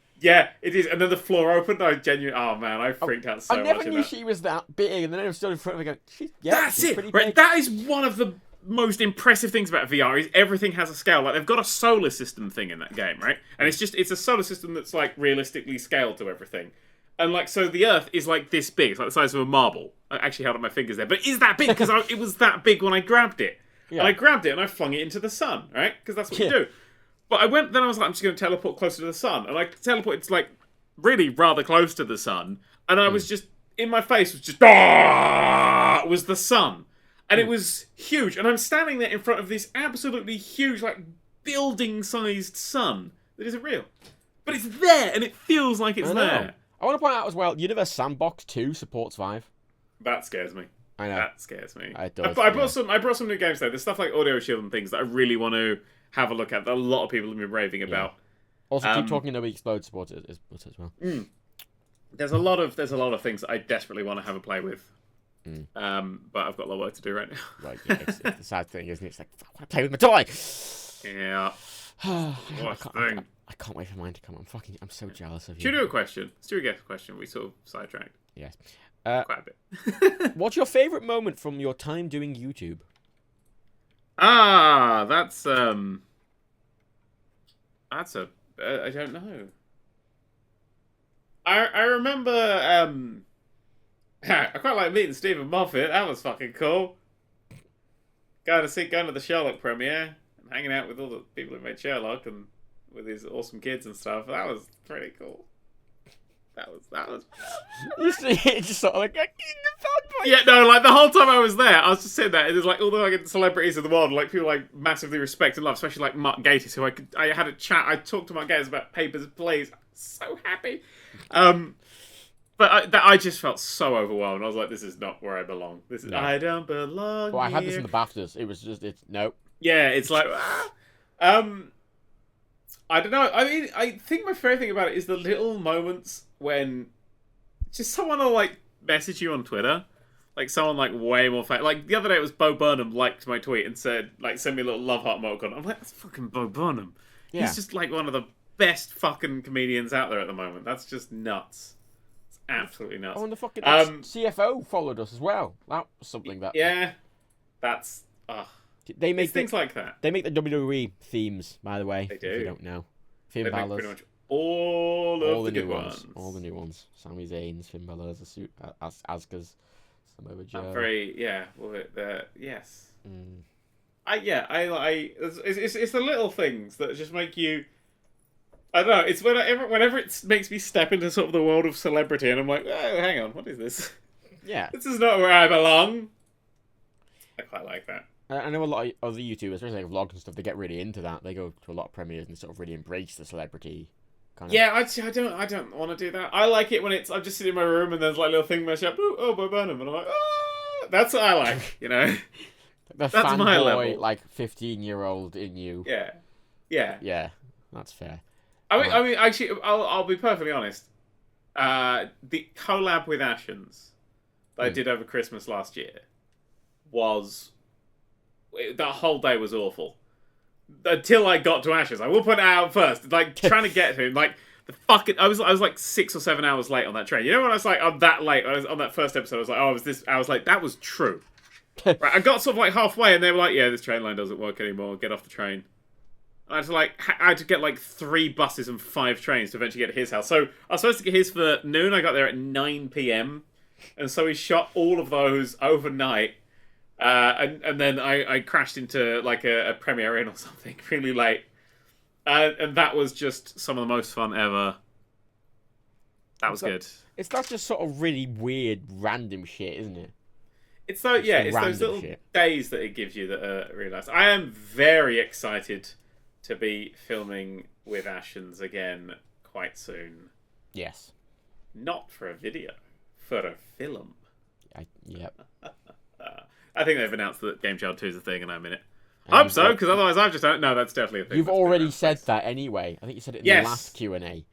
is. And then the floor opened. I freaked out so much. I never knew she was that big, and then I was stood in front of her going, that's it. Pretty right? big. That is one of the most impressive things about VR is everything has a scale. Like, they've got a solar system thing in that game, right? And it's a solar system that's, like, realistically scaled to everything. And, like, so the Earth is, like, this big. It's like the size of a marble. I actually held up my fingers there. But it is that big because it was that big when I grabbed it. Yeah. And I grabbed it and I flung it into the sun, right? Because that's what you do. But I was like, I'm just going to teleport closer to the sun. And I teleported, like, really rather close to the sun. And I was just, in my face was just, was the sun. And it was huge. And I'm standing there in front of this absolutely huge, like, building-sized sun that isn't real. But it's there, and it feels like it's there. I want to point out as well, Universe Sandbox 2 supports Vive. That scares me. I know. That scares me. It does, I brought some new games though. There's stuff like Audio Shield and things that I really want to have a look at that a lot of people have been raving about. Also, Keep Talking Nobody Explodes supports it as well. There's a lot of things that I desperately want to have a play with. But I've got a lot of work to do right now. Right, yeah, it's the sad thing, isn't it? It's like, fuck, I want to play with my toy! Yeah. I can't wait for mine to come. I'm so jealous of you. Should we do a question? Let's do a guess question. We sort of sidetracked. Yes. Quite a bit. What's your favourite moment from your time doing YouTube? That's I don't know. I remember I quite like meeting Stephen Moffat. That was fucking cool. Going to the Sherlock premiere and hanging out with all the people who made Sherlock and with his awesome kids and stuff. That was pretty cool. That was. You see, it's just sort of like, yeah, no, like the whole time I was there, I was just sitting there. And there's like all the like celebrities in the world, like people like massively respect and love, especially like Mark Gatiss, who I had a chat. I talked to Mark Gatiss about Papers, Please. So happy. But I just felt so overwhelmed. I was like, this is not where I belong. This is I don't belong. Well, I had this here. in the BAFTAs. It was just nope. Yeah, it's like I don't know. I mean, I think my favorite thing about it is the little moments when just someone will like message you on Twitter, like someone like way more like the other day it was Bo Burnham liked my tweet and said like send me a little love heart emoticon. I'm like, that's fucking Bo Burnham. Yeah. He's just like one of the best fucking comedians out there at the moment. That's just nuts. It's absolutely nuts. Oh, and the fucking CFO followed us as well. That was something that that's they make things like that. They make the WWE themes, by the way. They do. If you don't know. Finn Balor's. Pretty much all the new ones. All the new ones. Sami Zayn's, Finn Balor's, Asuka's, Samoa Joe. Yes. It's the little things that just make you. I don't know. It's whenever it makes me step into sort of the world of celebrity, and I'm like, oh, hang on, what is this? Yeah. This is not where I belong. I quite like that. I know a lot of other YouTubers, especially like vlogs and stuff, they get really into that. They go to a lot of premieres and sort of really embrace the celebrity kind of. Yeah, I don't want to do that. I like it when I'm just sitting in my room and there's like a little thing mesh up. Oh, Bo Burnham, and I'm like, oh, that's what I like, you know. That's my level. Like 15-year-old in you. Yeah. That's fair. I mean, actually, I'll be perfectly honest. The collab with Ashens that I did over Christmas last year was. That whole day was awful. Until I got to Ashes. I will point it out first. Like, trying to get to him. Like, I was like 6 or 7 hours late on that train. You know when I was like, I'm that late? I was on that first episode. I was like, I was like, that was true. Right, I got sort of like halfway and they were like, yeah, this train line doesn't work anymore. Get off the train. And I had to get like 3 buses and 5 trains to eventually get to his house. So I was supposed to get his for noon. I got there at 9 p.m. And so we shot all of those overnight. And then I crashed into like a Premiere Inn or something really late, and that was just some of the most fun ever. That was good. It's not just sort of really weird random shit, isn't it? It's those little days that it gives you that are really nice. I am very excited to be filming with Ashens again quite soon. Yes. Not for a video, for a film. Yep. I think they've announced that Game Child 2 is a thing, and I'm in it. I hope so, because otherwise I've just don't. No, that's definitely a thing. You've already said that anyway. I think you said it in the last Q&A.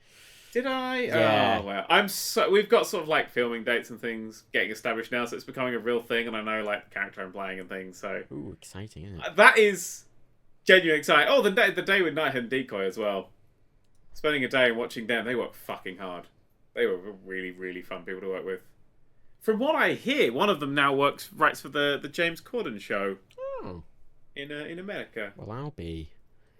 Did I? Yeah. Oh, well. We've got sort of like filming dates and things getting established now, so it's becoming a real thing, and I know like the character I'm playing and things. So. Ooh, exciting! Isn't it? That is genuinely exciting. Oh, the day with Nighthead and Decoy as well. Spending a day and watching them, they work fucking hard. They were really, really fun people to work with. From what I hear, one of them now writes for the James Corden show. Oh. In America. Well, I'll be.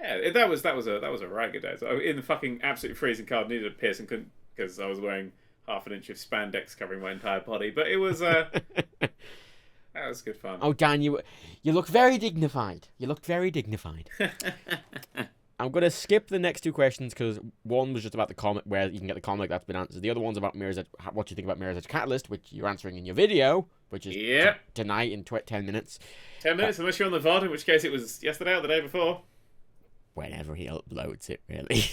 Yeah, that was a right good day. So in the fucking absolutely freezing cold, needed a piss and couldn't because I was wearing half an inch of spandex covering my entire body. But it was that was good fun. Oh, Dan, you look very dignified. I'm going to skip the next 2 questions because one was just about the comic, where you can get the comic, that's been answered. The other one's about Mirror's Edge, what you think about Mirror's Edge Catalyst, which you're answering in your video, which is tonight in 10 minutes. 10 minutes, unless you're on the VOD, in which case it was yesterday or the day before. Whenever he uploads it, really.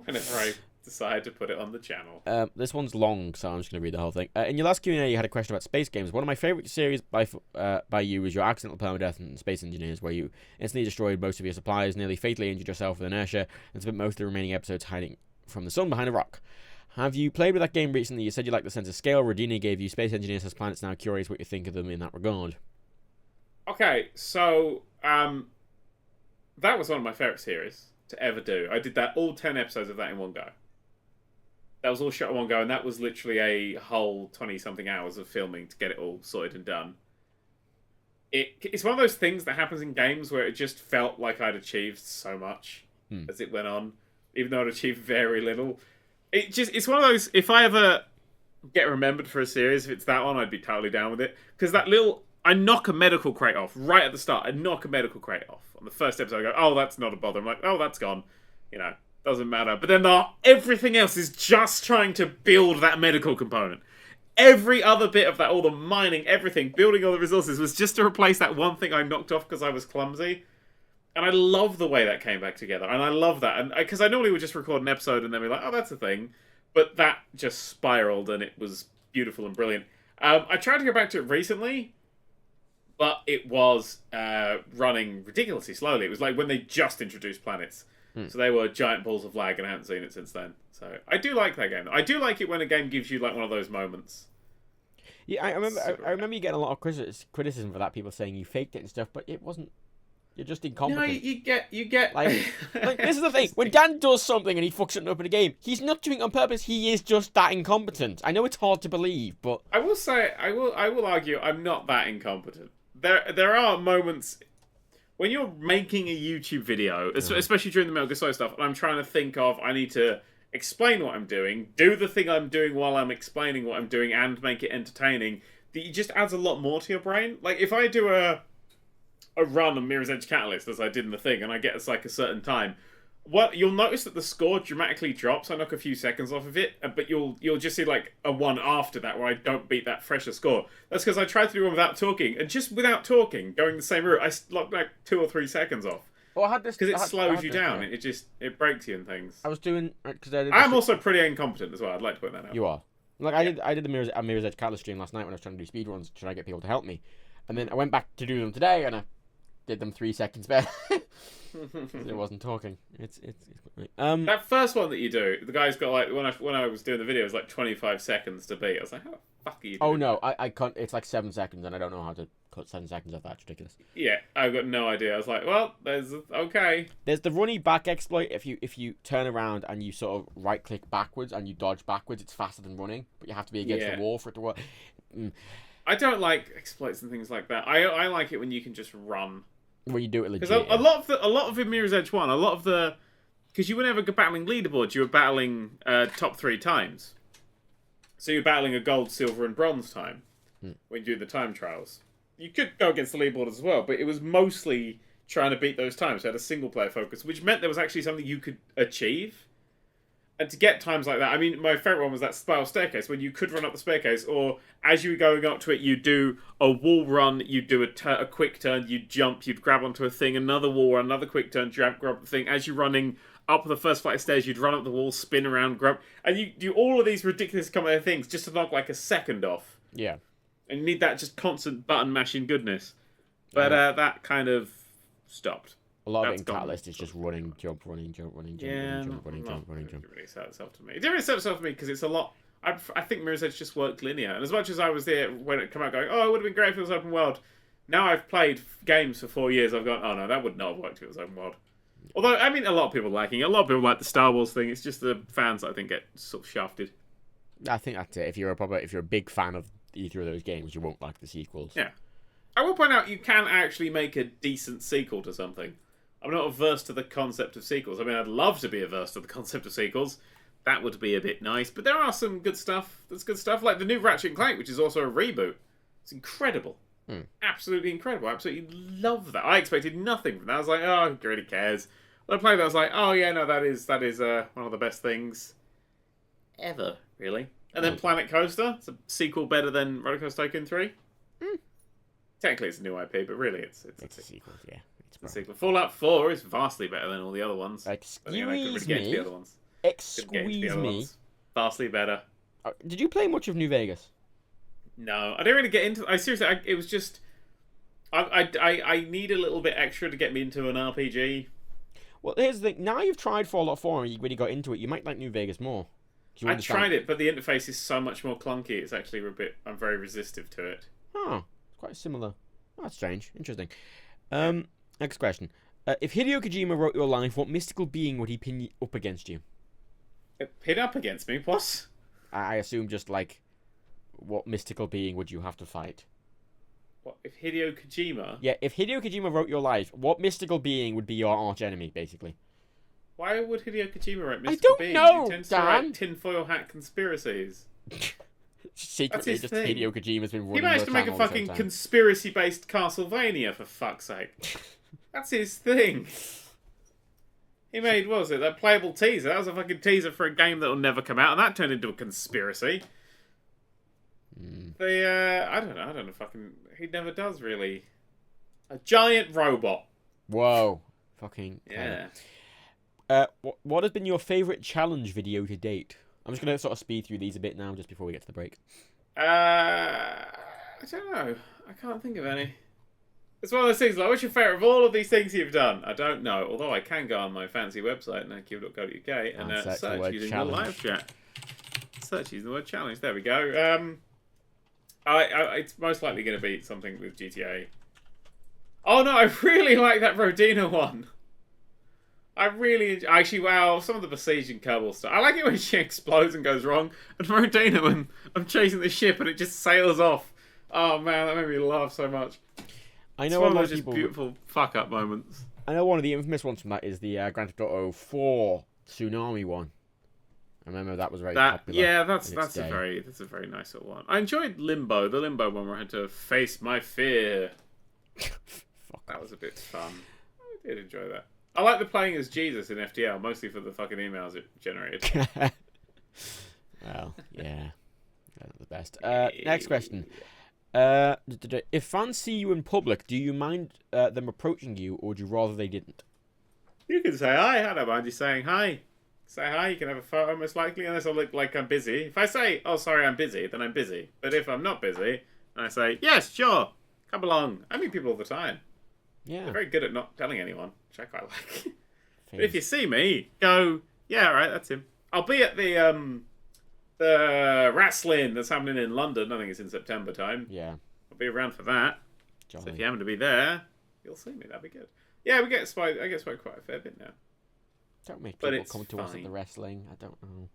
Whenever I decide to put it on the channel. This one's long, so I'm just going to read the whole thing. In your last Q&A, you had a question about space games. One of my favourite series by you was your accidental permadeath in Space Engineers, where you instantly destroyed most of your supplies, nearly fatally injured yourself with inertia, and spent most of the remaining episodes hiding from the sun behind a rock. Have you played with that game recently? You said you liked the sense of scale Rodini gave you. Space Engineers has planets now. Curious what you think of them in that regard. Okay, so that was one of my favourite series to ever do. I did that all 10 episodes of that in one go. That was all shot in one go, and that was literally a whole 20-something hours of filming to get it all sorted and done. It's one of those things that happens in games where it just felt like I'd achieved so much as it went on, even though I'd achieved very little. It's one of those, if I ever get remembered for a series, if it's that one, I'd be totally down with it. Because I knock a medical crate off right at the start. I knock a medical crate off. On the first episode, I go, oh, that's not a bother. I'm like, oh, that's gone. You know. Doesn't matter. But then everything else is just trying to build that medical component. Every other bit of that, all the mining, everything, building all the resources, was just to replace that one thing I knocked off because I was clumsy. And I love the way that came back together. And I love that. And because I normally would just record an episode and then be like, oh, that's a thing. But that just spiraled, and it was beautiful and brilliant. I tried to go back to it recently, but it was running ridiculously slowly. It was like when they just introduced planets. So they were giant balls of lag, and I haven't seen it since then. So I do like that game. I do like it when a game gives you like one of those moments. Yeah, I remember you getting a lot of criticism for that. People saying you faked it and stuff, but it wasn't. You're just incompetent. No, you get like this is the thing. When Dan does something and he fucks it up in a game, he's not doing it on purpose. He is just that incompetent. I know it's hard to believe, but I will say I will argue I'm not that incompetent. There are moments when you're making a YouTube video, especially during the Metal Gear Solid stuff, and I'm trying to think of I need to explain what I'm doing, do the thing I'm doing while I'm explaining what I'm doing, and make it entertaining. That just adds a lot more to your brain. Like if I do a run on Mirror's Edge Catalyst as I did in the thing, and I get like a certain time, what you'll notice that the score dramatically drops. I knock a few seconds off of it, but you'll just see like a one after that where I don't beat that fresher score. That's because I tried to do one without talking, and just without talking, going the same route, I locked like 2 or 3 seconds off. Well, I had this because it slows you down. Yeah. It breaks you and things. I was doing because I'm also pretty incompetent as well. I'd like to point that out. You are. Like I did the Mirror's Edge Catalyst stream last night when I was trying to do speedruns, trying to get people to help me, and then I went back to do them today, and I did them 3 seconds better. It wasn't talking. It's that first one that you do, the guy's got like when I was doing the video, it was like 25 seconds to beat. I was like, how the fuck are you doing? Oh no, I can't. It's like 7 seconds, and I don't know how to cut 7 seconds off that. It's ridiculous. Yeah, I've got no idea. I was like, well, there's the running back exploit. If you turn around and you sort of right click backwards and you dodge backwards, it's faster than running, but you have to be against the wall for it to work. I don't like exploits and things like that. I like it when you can just run. When you do it legit. Because a lot of in Mirror's Edge 1, because you were never battling leaderboards, you were battling top 3 times. So you're battling a gold, silver, and bronze time when you do the time trials. You could go against the leaderboard as well, but it was mostly trying to beat those times. So it had a single player focus, which meant there was actually something you could achieve. And to get times like that, I mean, my favourite one was that spiral staircase, when you could run up the staircase, or as you were going up to it, you'd do a wall run, you'd do a quick turn, you'd jump, you'd grab onto a thing, another wall run, another quick turn, grab the thing. As you're running up the first flight of stairs, you'd run up the wall, spin around, grab, and you do all of these ridiculous kind of things just to knock like a second off. Yeah. And you need that just constant button mashing goodness. But that kind of stopped. A lot of it in Catalyst is just running, jump, running, jump, running, jump, running, jump, running, jump, running, jump. It didn't really sell itself to me. It didn't really sell itself to me because it's a lot. I think Mirror's Edge just worked linear. And as much as I was there when it came out going, oh, it would have been great if it was open world. Now I've played games for 4 years, I've gone, oh no, that would not have worked if it was open world. Although, I mean, a lot of people are liking it. A lot of people like the Star Wars thing. It's just the fans that I think get sort of shafted. I think that's it. If you're a big fan of either of those games, you won't like the sequels. Yeah. I will point out you can actually make a decent sequel to something. I'm not averse to the concept of sequels. I mean, I'd love to be averse to the concept of sequels. That would be a bit nice. But there are some good stuff. There's good stuff. Like the new Ratchet and Clank, which is also a reboot. It's incredible. Absolutely incredible. I absolutely love that. I expected nothing from that. I was like, oh, who really cares? When I played that, I was like, oh yeah, no, that is one of the best things ever, really. And then Planet Coaster. It's a sequel better than Roller Coaster Tycoon 3. Technically, it's a new IP, but really, it's a sequel. Yeah. The sequel. Fallout 4 is vastly better than all the other ones. Excuse me. Vastly better. Did you play much of New Vegas? No, I didn't really get into. It was just. I need a little bit extra to get me into an RPG. Well, here's the thing. Now you've tried Fallout 4 when you got into it, you might like New Vegas more. I tried it, but the interface is so much more clunky. It's actually I'm very resistive to it. Oh, it's quite similar. Oh, that's strange. Interesting. Next question. If Hideo Kojima wrote your life, what mystical being would he pin up against you? Pin up against me? What? I assume just like, what mystical being would you have to fight? What, if Hideo Kojima? Yeah, if Hideo Kojima wrote your life, what mystical being would be your arch enemy, basically? Why would Hideo Kojima write mystical beings? I don't know, He tends to write tinfoil hat conspiracies. Secretly, just thing. Hideo Kojima's been running. He managed to make a fucking conspiracy-based Castlevania, for fuck's sake. That's his thing. He made, what was it, that playable teaser? That was a fucking teaser for a game that will never come out, and that turned into a conspiracy. I don't know, fucking, he never does, really. A giant robot. Whoa. Fucking... Yeah. What has been your favourite challenge video to date? I'm just gonna sort of speed through these a bit now, just before we get to the break. I don't know. I can't think of any. It's one of those things like, what's your favourite of all of these things you've done? I don't know. Although I can go on my fancy website, nerd3.co.uk, and search using the live chat. Search using the word challenge. There we go. It's most likely going to be something with GTA. Oh no, I really like that Rodina one. I really actually, wow, some of the besieging Kerbal stuff. I like it when she explodes and goes wrong, and Rodina when I'm chasing the ship and it just sails off. Oh man, that made me laugh so much. I know it's one of those just beautiful fuck up moments. I know one of the infamous ones from that is the Grand Theft Auto 4 Tsunami one. I remember that was very popular. Yeah, that's a very nice little one. I enjoyed Limbo, the Limbo one where I had to face my fear. That was a bit fun. I did enjoy that. I like the playing as Jesus in FTL, mostly for the fucking emails it generated. Well, yeah. That's the best. Next question. If fans see you in public, do you mind them approaching you, or would you rather they didn't? You can say hi. I don't mind you saying hi. Say hi. You can have a photo, most likely, unless I look like I'm busy. If I say, "Oh, sorry, I'm busy," then I'm busy. But if I'm not busy, and I say, "Yes, sure, come along," I meet people all the time. Yeah. They're very good at not telling anyone, which I quite like. But if you see me, go, "Yeah, all right, that's him." I'll be at the wrestling that's happening in London. I think it's in September time. Yeah. I'll be around for that. Jolly. So if you happen to be there, you'll see me. That'd be good. Yeah, I get spied quite a fair bit now. Don't make people come to us at the wrestling. I don't know.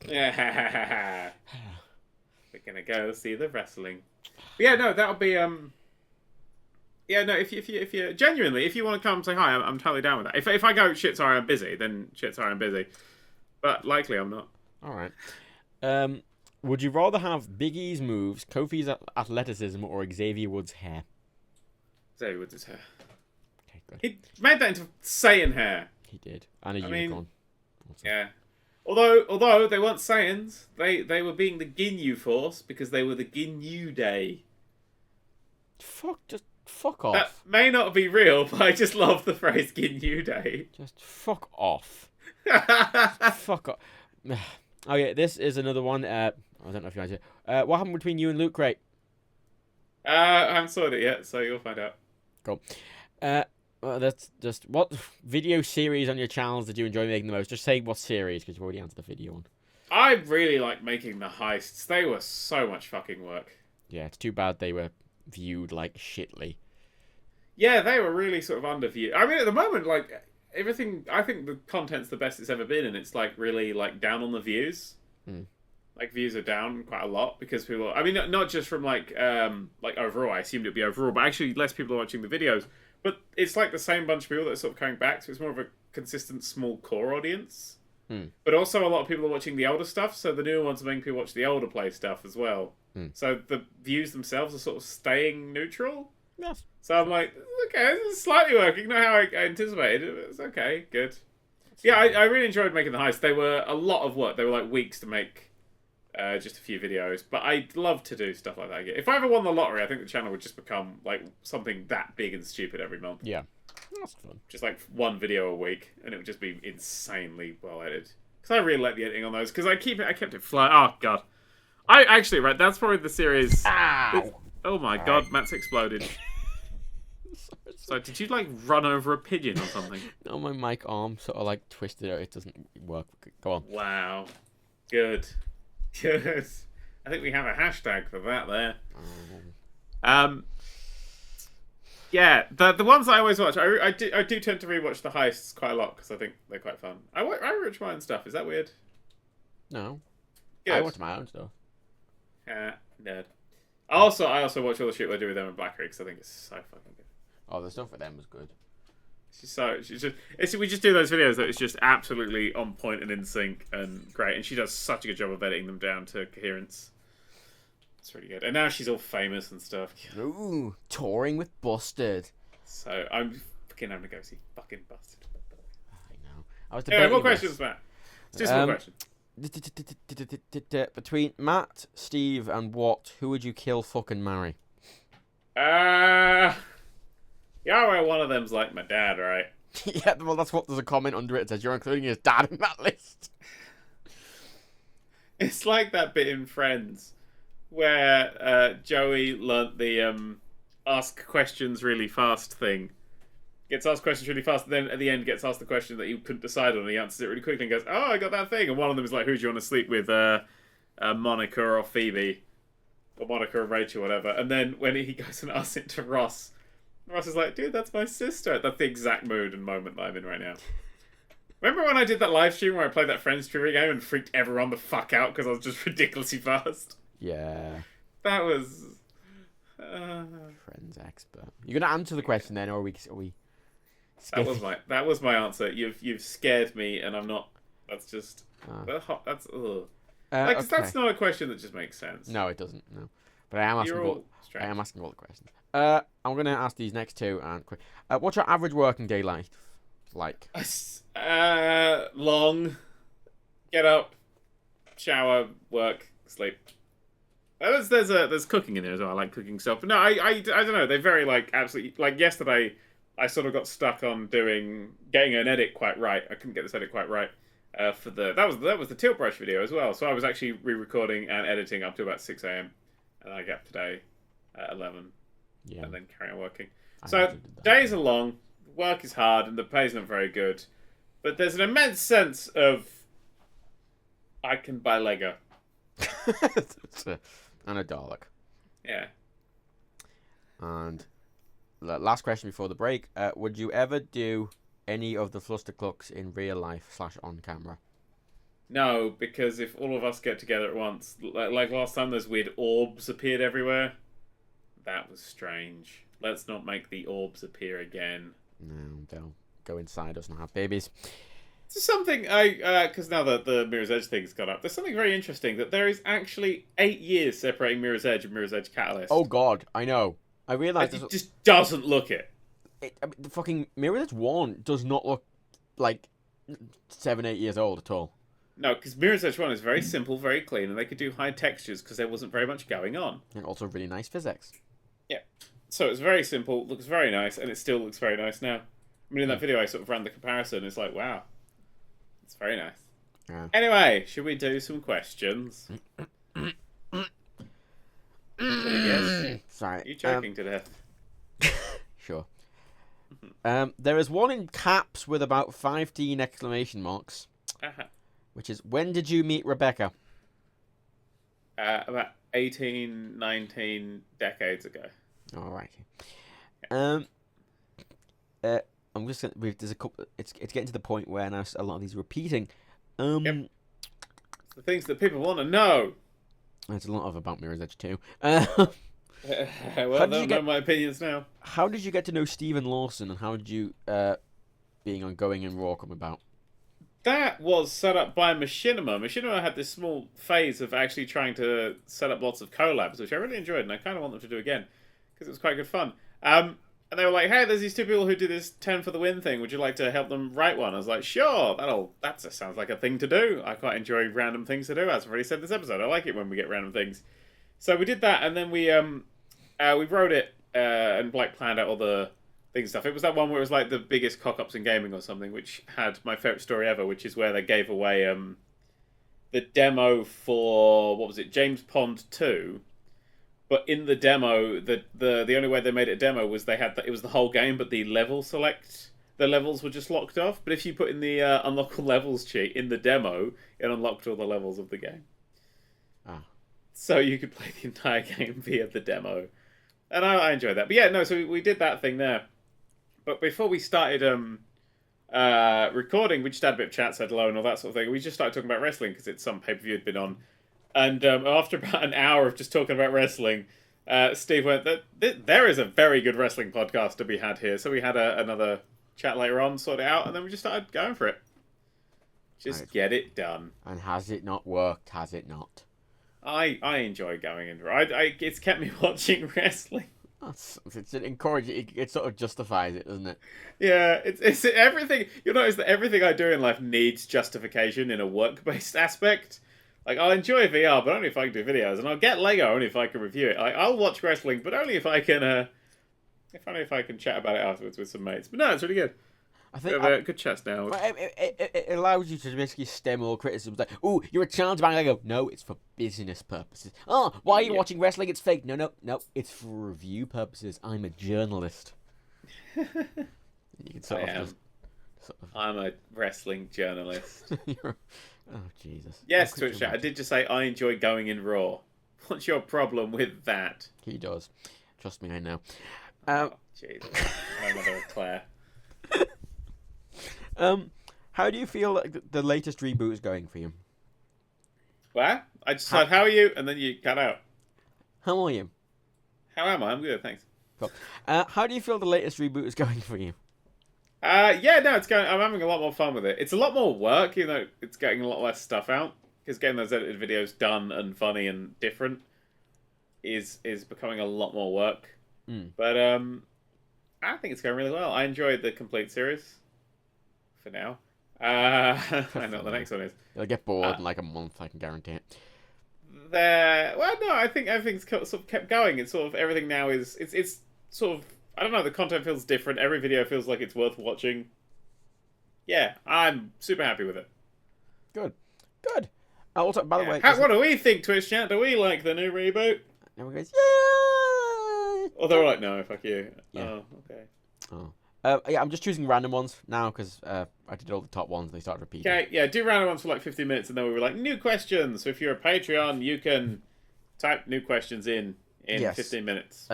Yeah. We're gonna go see the wrestling. But yeah, no, that'll be yeah, no. If you genuinely, if you want to come and say hi, I'm totally down with that. If I go, shit, sorry, I'm busy, then shit, sorry, I'm busy. But likely, I'm not. All right. Would you rather have Big E's moves, Kofi's athleticism, or Xavier Woods' hair? Xavier Woods' hair. Okay, good. He made that into Saiyan hair. He did, and a unicorn. Yeah. Although they weren't Saiyans, they were being the Ginyu Force because they were the Ginyu Day. Just fuck off. That may not be real, but I just love the phrase Ginyu Day. Just fuck off. Fuck off. Okay, this is another one. I don't know if you like it. What happened between you and Loot Crate? I haven't sorted it yet, so you'll find out. Cool. Well, that's just what video series on your channels did you enjoy making the most? Just say what series, because you've already answered the video one. I really like making the heists. They were so much fucking work. Yeah, it's too bad they were viewed like shitly. Yeah, they were really sort of underviewed. I mean, at the moment, like everything, I think the content's the best it's ever been, and it's like really like down on the views. Like views are down quite a lot because people. I mean, not just from like overall. I assumed it'd be overall, but actually less people are watching the videos. But it's like the same bunch of people that are sort of coming back, so it's more of a consistent small core audience. But also a lot of people are watching the older stuff, so the newer ones are making people watch the older play stuff as well. So the views themselves are sort of staying neutral. Yes. So I'm like, okay, this is slightly working, not how I anticipated. It's okay, good. Yeah, I really enjoyed making the heist. They were a lot of work. They were like weeks to make just a few videos. But I'd love to do stuff like that again. If I ever won the lottery, I think the channel would just become like something that big and stupid every month. Yeah. That's fun. Just like one video a week, and it would just be insanely well edited. Because I really like the editing on those. Because I kept it flying. Oh god, I actually that's probably the series. Ow! Oh my god, Matt's exploded. So did you like run over a pigeon or something? No, my mic arm sort of like twisted out. It doesn't work. Go on. Wow, good. I think we have a hashtag for that there. Yeah, the ones I always watch, I do tend to rewatch the heists quite a lot because I think they're quite fun. I watch my own stuff. Is that weird? No. Good. I watch my own stuff. Nerd. I also watch all the shit they do with them in Blackberry because I think it's so fucking good. Oh, the stuff with them was good. We just do those videos that it's just absolutely on point and in sync and great, and she does such a good job of editing them down to coherence. It's really good. And now she's all famous and stuff. Ooh, touring with Busted. So I'm fucking having to go see fucking Busted. I know. I was debating. What questions, Matt? Let's do some more questions. Between Matt, Steve, and Watt, who would you kill, fucking marry? Yeah, well, one of them's like my dad, right? Yeah, well, that's what there's a comment under it that says you're including his dad in that list. It's like that bit in Friends where Joey learnt the ask questions really fast thing. Gets asked questions really fast, and then at the end gets asked the question that he couldn't decide on, and he answers it really quickly and goes, "Oh, I got that thing." And one of them is like, "Who do you want to sleep with, Monica or Phoebe? Or Monica and Rachel, whatever." And then when he goes and asks it to Ross, Ross is like, "Dude, that's my sister." That's the exact mood and moment that I'm in right now. Remember when I did that live stream where I played that Friends trivia game and freaked everyone the fuck out because I was just ridiculously fast? Yeah. That was... Friends expert. You're going to answer the question then, or are we That was my answer. You've scared me, and I'm not... That's just... That's... Ugh. Okay. That's not a question that just makes sense. No, it doesn't. No. But I am asking all the questions. I'm going to ask these next two and quick. What's your average working day like? Long. Get up, shower, work, sleep. There's cooking in there as well. I like cooking stuff. But no, I don't know. They vary absolutely. Like yesterday, I sort of got stuck on getting an edit quite right. I couldn't get this edit quite right. For that was the tilt brush video as well. So I was actually re-recording and editing up to about 6 a.m. and I get up today at 11. Yeah. And then carry on working. So days are long, work is hard, and the pay's not very good. But there's an immense sense of I can buy Lego. And a Dalek. Yeah. And last question before the break. Would you ever do any of the Flusterclucks in real life / on camera? No, because if all of us get together at once, like last time those weird orbs appeared everywhere, that was strange. Let's not make the orbs appear again. No, they'll go inside us and have babies. There's something because now that the Mirror's Edge thing's gone up, there's something very interesting that there is actually 8 years separating Mirror's Edge and Mirror's Edge Catalyst. Oh God, I know. I realised it just doesn't look it. The fucking Mirror's Edge 1 does not look like 7-8 years old at all. No, because Mirror's Edge 1 is very simple, very clean, and they could do high textures because there wasn't very much going on. And also really nice physics. Yeah. So it's very simple, looks very nice, and it still looks very nice now. I mean, in that video I sort of ran the comparison, it's like, wow. It's very nice. Yeah. Anyway, should we do some questions? Yes. Sorry. Are you joking to death? Sure. There is one in caps with about 15 exclamation marks. Which is, when did you meet Rebecca? About 18, 19 decades ago. Alright. I'm just gonna. There's a couple. It's getting to the point where now a lot of these are repeating. Yep. The things that people want to know. There's a lot of about Mirror's Edge 2. Well, don't know my opinions now. How did you get to know Stephen Lawson, and how did you being on Going in Raw come about? That was set up by Machinima. Machinima had this small phase of actually trying to set up lots of collabs, which I really enjoyed, and I kind of want them to do again because it was quite good fun. And they were like, "Hey, there's these two people who do this 10 for the win thing. Would you like to help them write one?" I was like, "Sure, that sounds like a thing to do. I quite enjoy random things to do. As I've already said this episode, I like it when we get random things." So we did that, and then we wrote it and planned out all the things and stuff. It was that one where it was like the biggest cock-ups in gaming or something, which had my favourite story ever, which is where they gave away the demo for, what was it, James Pond 2. But in the demo, the only way they made it a demo was it was the whole game, but the levels were just locked off. But if you put in the unlockable levels cheat in the demo, it unlocked all the levels of the game. Ah. So you could play the entire game via the demo. And I enjoyed that. But yeah, no, so we did that thing there. But before we started recording, we just had a bit of chat, said hello and all that sort of thing. We just started talking about wrestling because it's some pay-per-view had been on. And after about an hour of just talking about wrestling, Steve went, there is a very good wrestling podcast to be had here. So we had another chat later on, sort it out, and then we just started going for it. Just get it done. And has it not worked? Has it not? I enjoy going into it. It's kept me watching wrestling. It's encouraging. It sort of justifies it, doesn't it? Yeah, it's everything. You'll notice that everything I do in life needs justification in a work-based aspect. Like, I'll enjoy VR, but only if I can do videos, and I'll get Lego only if I can review it. Like, I'll watch wrestling, but only if I can, chat about it afterwards with some mates. But no, it's really good. I think good chats now. it allows you to basically stem all criticisms. Like, oh, you're a challenge man. I go, no, it's for business purposes. Oh, why are you watching wrestling? It's fake. No, it's for review purposes. I'm a journalist. You can I'm a wrestling journalist. Oh, Jesus. Yes, Twitch chat. I did just say I enjoy going in Raw. What's your problem with that? He does. Trust me, I know. Jesus. My mother of Claire. How do you feel like the latest reboot is going for you? What? I just said, how are you? And then you cut out. How are you? How am I? I'm good, thanks. Cool. How do you feel the latest reboot is going for you? It's going. I'm having a lot more fun with it. It's a lot more work, you know. It's getting a lot less stuff out because getting those edited videos done and funny and different is becoming a lot more work. But I think it's going really well. I enjoyed the complete series. For now, I know what the next one is. You'll get bored in like a month. I can guarantee it. I think everything's sort of kept going. It's sort of everything now is it's sort of. I don't know, the content feels different. Every video feels like it's worth watching. Yeah, I'm super happy with it. Good. Also, by the way... what do we think, Twitch chat? Do we like the new reboot? Everyone goes, yeah! Or they're like, no, fuck you. Yeah. Oh, okay. Oh. I'm just choosing random ones now, because I did all the top ones, and they started repeating. Okay, yeah, do random ones for like 15 minutes, and then we were like, new questions! So if you're a Patreon, you can type new questions in 15 minutes.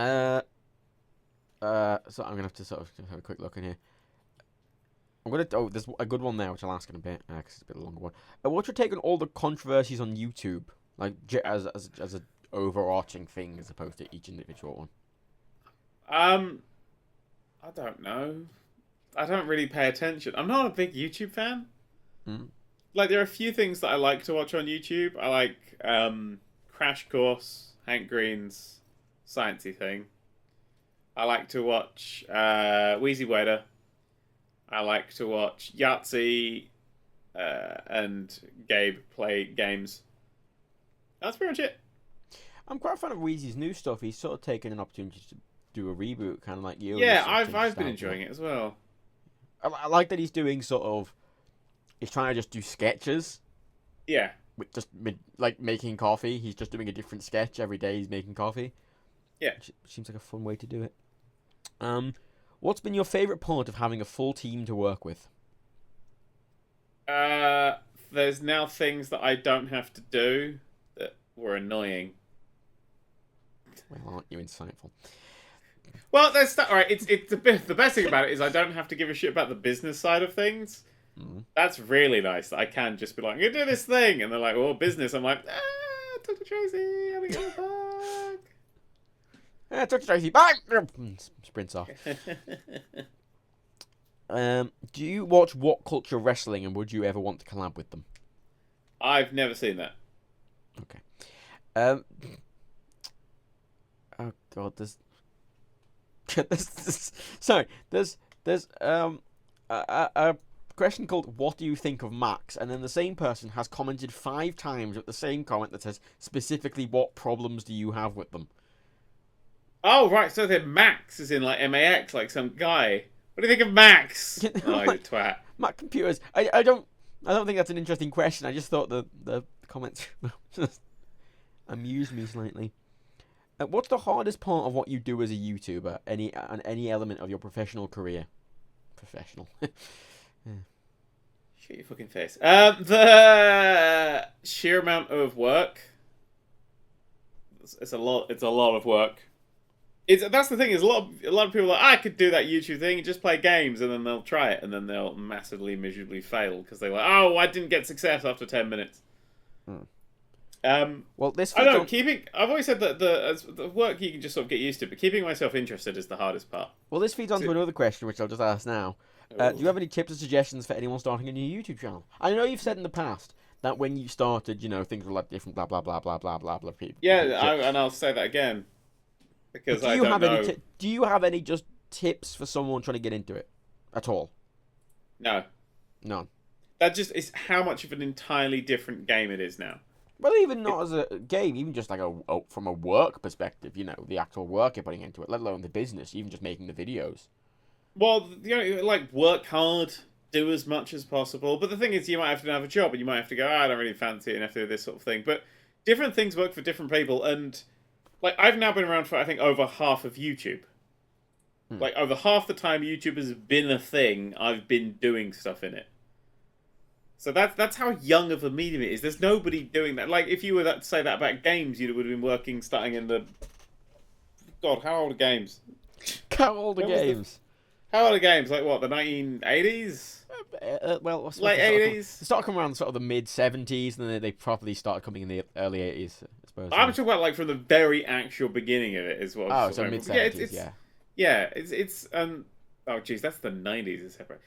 So I'm gonna have to sort of have a quick look in here. There's a good one there which I'll ask in a bit because it's a bit longer one. What's your take on all the controversies on YouTube, like as an overarching thing as opposed to each individual one? I don't know. I don't really pay attention. I'm not a big YouTube fan. Like there are a few things that I like to watch on YouTube. I like Crash Course, Hank Green's sciencey thing. I like to watch Wheezy Wader. I like to watch Yahtzee and Gabe play games. That's pretty much it. I'm quite a fan of Wheezy's new stuff. He's sort of taken an opportunity to do a reboot, kind of like you. Yeah, I've been enjoying it as well. I like that he's doing sort of... He's trying to just do sketches. Yeah. With just like making coffee. He's just doing a different sketch every day. He's making coffee. Yeah. Which seems like a fun way to do it. What's been your favourite part of having a full team to work with? There's now things that I don't have to do that were annoying. Well, aren't you insightful? Well, that's all right. It's the best thing about it is I don't have to give a shit about the business side of things. That's really nice. That I can just be like, I'm gonna do this thing, and they're like, "Well, business." I'm like, talk to Tracy. I don't give a fuck. Talk to Tracy. Bye. Sprints off. Do you watch What Culture Wrestling, and would you ever want to collab with them? I've never seen that. Okay. Oh God, there's a question called "What do you think of Max?" and then the same person has commented 5 times with the same comment that says specifically, "What problems do you have with them?" Oh right, so then Max is in like MAX, like some guy. What do you think of Max? Oh, you twat. Mac computers. I don't think that's an interesting question. I just thought the comments just amused me slightly. What's the hardest part of what you do as a YouTuber? Any element of your professional career? Professional. Yeah. Shut your fucking face. The sheer amount of work. It's a lot. It's a lot of work. That's the thing. Is a lot of people are like, I could do that YouTube thing and just play games, and then they'll try it, and then they'll massively, miserably fail because they're like, oh, I didn't get success after 10 minutes. Well, this I don't know. I've always said that the work you can just sort of get used to, but keeping myself interested is the hardest part. Well, this feeds on to another question, which I'll just ask now. Do you have any tips or suggestions for anyone starting a new YouTube channel? I know you've said in the past that when you started, things were like different, blah blah blah blah blah blah blah. Yeah, and I'll say that again because I don't know. Do you have any just tips for someone trying to get into it at all? No. None. That just is how much of an entirely different game it is now. Well, even not as a game, even just like from a work perspective, the actual work you're putting into it, let alone the business, even just making the videos. Well, like work hard, do as much as possible. But the thing is, you might have to have a job, and you might have to go, I don't really fancy it, and have to do this sort of thing. But different things work for different people, and like I've now been around for I think over half of YouTube. Like over half the time YouTube has been a thing, I've been doing stuff in it. So that's how young of a medium it is. There's nobody doing that. Like if you were to say that about games, you would have been working starting in the God, how old are games? How old are games? How old are games? Like what, the 1980s? Well, late 80s? They started coming around sort of the mid 70s, and then they properly started coming in the early 80s, I suppose. I'm talking about like from the very actual beginning of it, is what. Oh, so mid 70s, it's oh geez, that's the 90s. Is separate.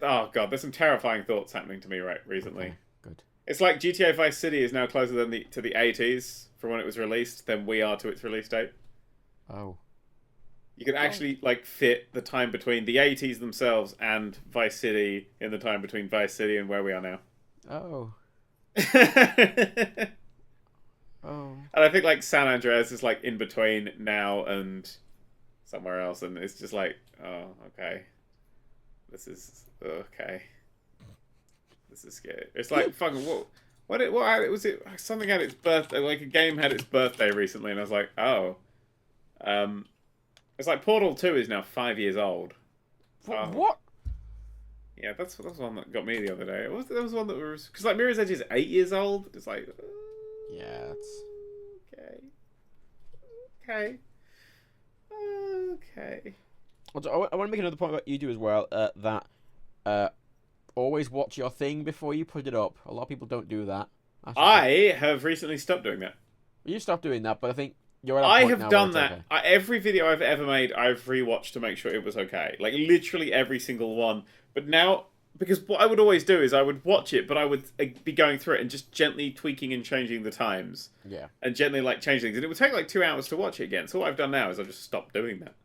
Oh god, there's some terrifying thoughts happening to me recently. Okay, good. It's like GTA Vice City is now closer to the 80s from when it was released than we are to its release date. Oh. You can actually like fit the time between the 80s themselves and Vice City in the time between Vice City and where we are now. Oh. Oh. And I think like San Andreas is like in between now and somewhere else, and it's just like, oh, okay. This is okay. This is scary. It's like fucking what was it? Something had its birthday. Like a game had its birthday recently, and I was like, oh. It's like Portal 2 is now 5 years old. What? Yeah, that's one that got me the other day. There was one that was because like Mirror's Edge is 8 years old. It's like, yeah, it's okay. I want to make another point about YouTube as well. That always watch your thing before you put it up. A lot of people don't do that. I have recently stopped doing that. You stopped doing that, but I think you're at a I point have now done where it's that. okay. Every video I've ever made, I've rewatched to make sure it was okay. Like literally every single one. But now, because what I would always do is I would watch it, but I would be going through it and just gently tweaking and changing the times. Yeah. And gently like change things, and it would take like 2 hours to watch it again. So what I've done now is I've just stopped doing that.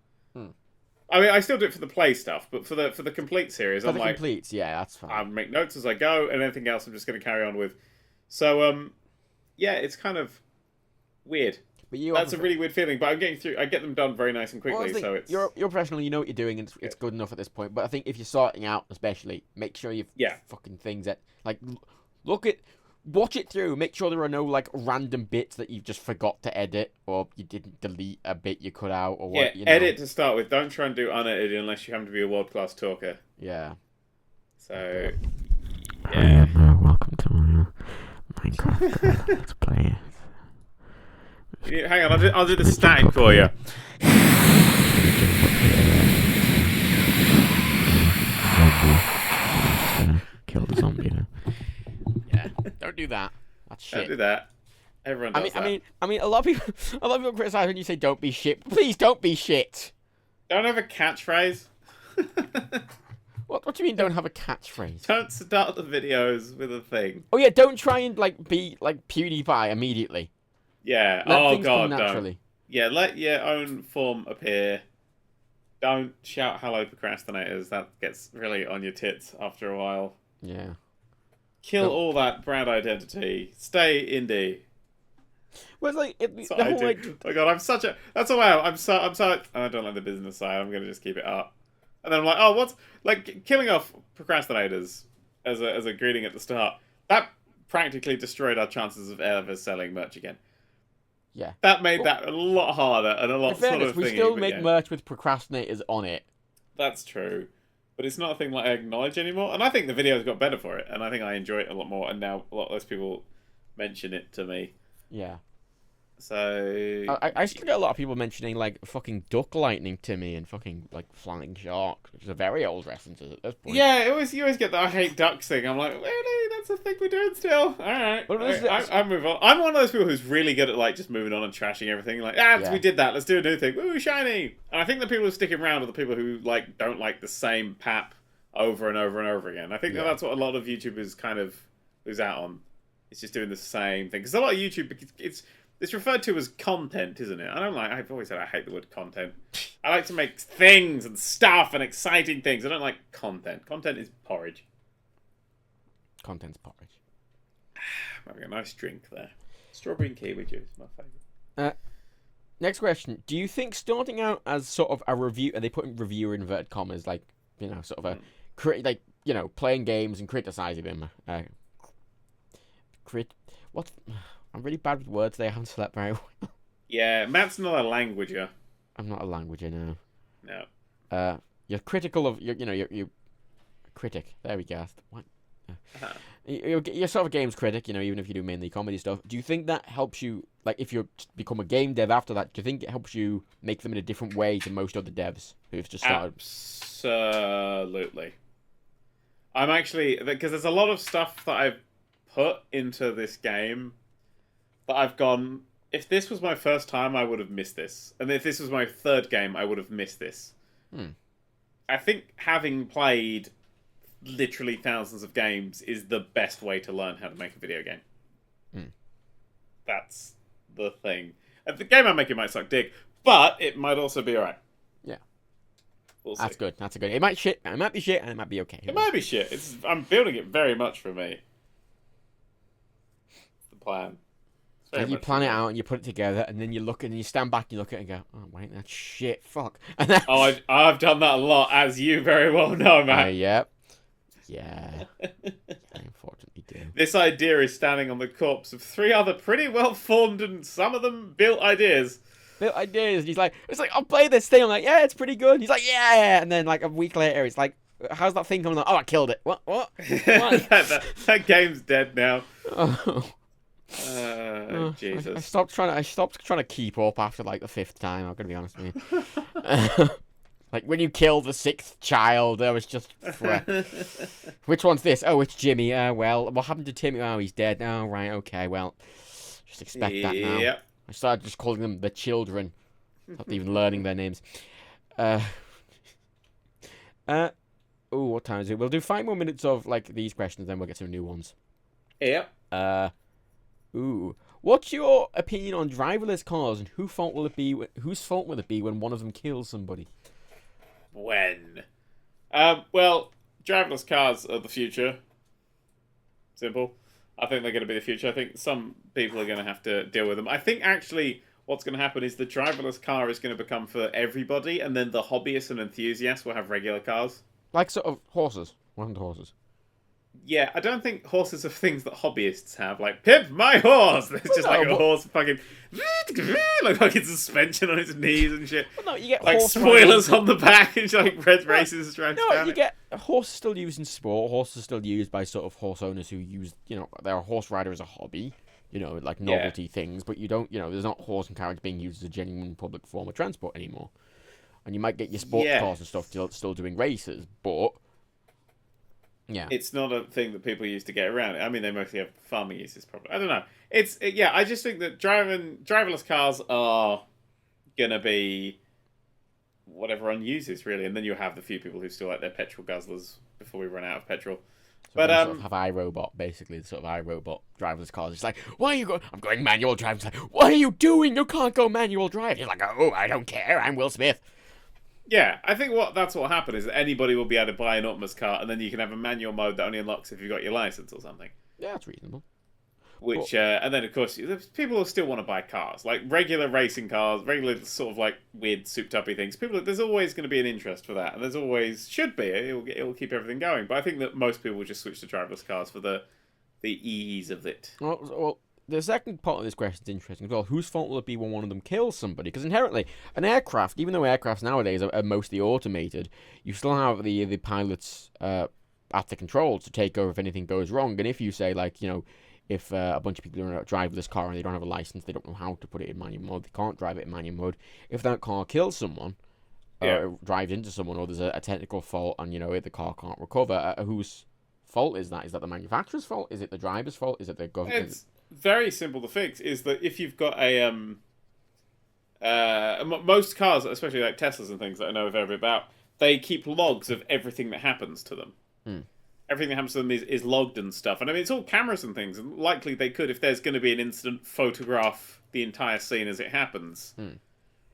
I mean, I still do it for the play stuff, but for the complete series, For I'm the like, completes, yeah, that's fine. I make notes as I go, and anything else I'm just going to carry on with. So, yeah, it's kind of weird. But that's a really weird feeling, but I'm getting through. I get them done very nice and quickly, well, so it's you're professional. You know what you're doing, and it's good enough at this point. But I think if you're starting out, especially, make sure you've fucking things that like watch it through. Make sure there are no like random bits that you've just forgot to edit, or you didn't delete a bit you cut out, or what. Edit to start with. Don't try and do unedited unless you happen to be a world-class talker. Yeah. So, yeah. Welcome to my Minecraft. Let's play it. Hang on, I'll do the static for you. Kill the zombie. Yeah, don't do that. That's shit. Don't do that. Everyone does that. I mean, a lot of people criticize when you say "don't be shit." Please don't be shit. Don't have a catchphrase. What do you mean? Don't have a catchphrase? Don't start the videos with a thing. Oh yeah, don't try and like be like PewDiePie immediately. Yeah. Let God, don't. Yeah, let your own form appear. Don't shout "hello, procrastinators." That gets really on your tits after a while. Yeah. Kill all that brand identity. Stay indie. Well, it's like oh god, I'm such a. That's why I'm so. I don't like the business side. I'm gonna just keep it up. And then I'm like, oh, what's like killing off procrastinators as a greeting at the start? That practically destroyed our chances of ever selling merch again. Yeah. That made that a lot harder and a lot sort of thingy. We still make merch with procrastinators on it. That's true. But it's not a thing like I acknowledge anymore. And I think the videos got better for it. And I think I enjoy it a lot more. And now a lot less people mention it to me. Yeah. So I still get a lot of people mentioning like fucking duck lightning to me and fucking like flying sharks, which is a very old reference at this point. Yeah, you always get the I hate ducks thing. I'm like, really? That's a thing we're doing still? Alright. I move on. I'm one of those people who's really good at like just moving on and trashing everything. Like, we did that, let's do a new thing. Ooh, shiny. And I think the people who stick around are the people who like don't like the same pap over and over and over again. I think that's what a lot of YouTubers kind of lose out on. It's just doing the same thing. Because a lot of YouTube, it's referred to as content, isn't it? I've always said I hate the word content. I like to make things and stuff and exciting things. I don't like content. Content is porridge. Content's porridge. I'm having a nice drink there. Strawberry and kiwi juice, my favourite. Next question. Do you think starting out as sort of a review, and they put in reviewer in inverted commas, like, sort of like, playing games and criticizing them. What? I'm really bad with words. They haven't slept very well. Yeah, Matt's not a languager. I'm not a languager, no. No. You're critical of, you're critic. There we go. What? Uh-huh. You're sort of a games critic, even if you do mainly comedy stuff. Do you think that helps you, like, if you become a game dev after that, do you think it helps you make them in a different way to most other devs who've just started? Absolutely. I'm actually, because there's a lot of stuff that I've put into this game that I've gone, if this was my first time, I would have missed this. And if this was my third game, I would have missed this. I think having played literally thousands of games is the best way to learn how to make a video game. That's the thing. The game I'm making might suck dick, but it might also be alright. Yeah. We'll see. That's good. That's a good. It might be shit, and it might be okay. It might be shit. I'm building it very much for me. It's the plan. And you plan it out and you put it together, and then you look and you stand back and you look at it and go, "Oh wait, that's shit, fuck." And then... Oh, I've done that a lot, as you very well know, man. Yep. Yeah. I unfortunately do. This idea is standing on the corpse of 3 other pretty well formed and some of them built ideas. He's like, I'll play this thing. I'm like, yeah, it's pretty good. He's like, yeah. And then like a week later, it's like, how's that thing coming on? Oh, I killed it. What? that game's dead now. Oh, Jesus. I stopped trying to keep up after like the 5th time. I'm gonna be honest with you. Like when you killed the 6th child, I was just, which one's this? Oh, it's Jimmy. Well, what happened to Timmy? Oh, he's dead. Oh, right, okay. Well, just expect that now. Yep. I started just calling them the children, not even learning their names. What time is it? We'll do 5 more minutes of like these questions, then we'll get some new ones. Yep. What's your opinion on driverless cars, and whose fault will it be when one of them kills somebody? When? Well, driverless cars are the future. Simple. I think they're going to be the future. I think some people are going to have to deal with them. I think actually what's going to happen is the driverless car is going to become for everybody, and then the hobbyists and enthusiasts will have regular cars. Like sort of horses. One of the horses. Yeah, I don't think horses are things that hobbyists have. Like, pimp my horse! There's just like a horse fucking... like fucking suspension on its knees and shit. Well, no, you get like spoilers on the back and like red races around town. No, you get horses still used in sport. Horses still used by sort of horse owners who use, they're a horse rider as a hobby. Like novelty things. But you don't, there's not horse and carriage being used as a genuine public form of transport anymore. And you might get your sports cars and stuff still doing races, but... Yeah, it's not a thing that people use to get around. I mean, they mostly have farming uses, probably. I don't know. I just think that driverless cars are gonna be what everyone uses, really, and then you have the few people who still like their petrol guzzlers before we run out of petrol. So but sort of have iRobot, basically, the sort of iRobot driverless cars. It's like, why are you going? I'm going manual drive. It's like, what are you doing? You can't go manual drive. You're like, oh, I don't care. I'm Will Smith. Yeah, I think that's what happened is that anybody will be able to buy an Optimus car, and then you can have a manual mode that only unlocks if you've got your license or something. Yeah, that's reasonable. Which, and then of course, people will still want to buy cars, like regular racing cars, regular sort of like weird souped-uppy things. There's always going to be an interest for that, and there's always should be. It'll keep everything going. But I think that most people will just switch to driverless cars for the ease of it. Well, the second part of this question is interesting as well. Whose fault will it be when one of them kills somebody? Because inherently, an aircraft, even though aircrafts nowadays are mostly automated, you still have the pilots at the controls to take over if anything goes wrong. And if you say, like, if a bunch of people are in a driverless car and they don't have a license, they don't know how to put it in manual mode, they can't drive it in manual mode. If that car kills someone, drives into someone, or there's a technical fault and, the car can't recover, whose fault is that? Is that the manufacturer's fault? Is it the driver's fault? Is it the government? It's very simple to fix. Is that if you've got a most cars, especially like Teslas and things that I know a fair bit about, they keep logs of everything that happens to them. Everything that happens to them is logged and stuff. And I mean, it's all cameras and things. And likely they could, if there's going to be an incident, photograph the entire scene as it happens.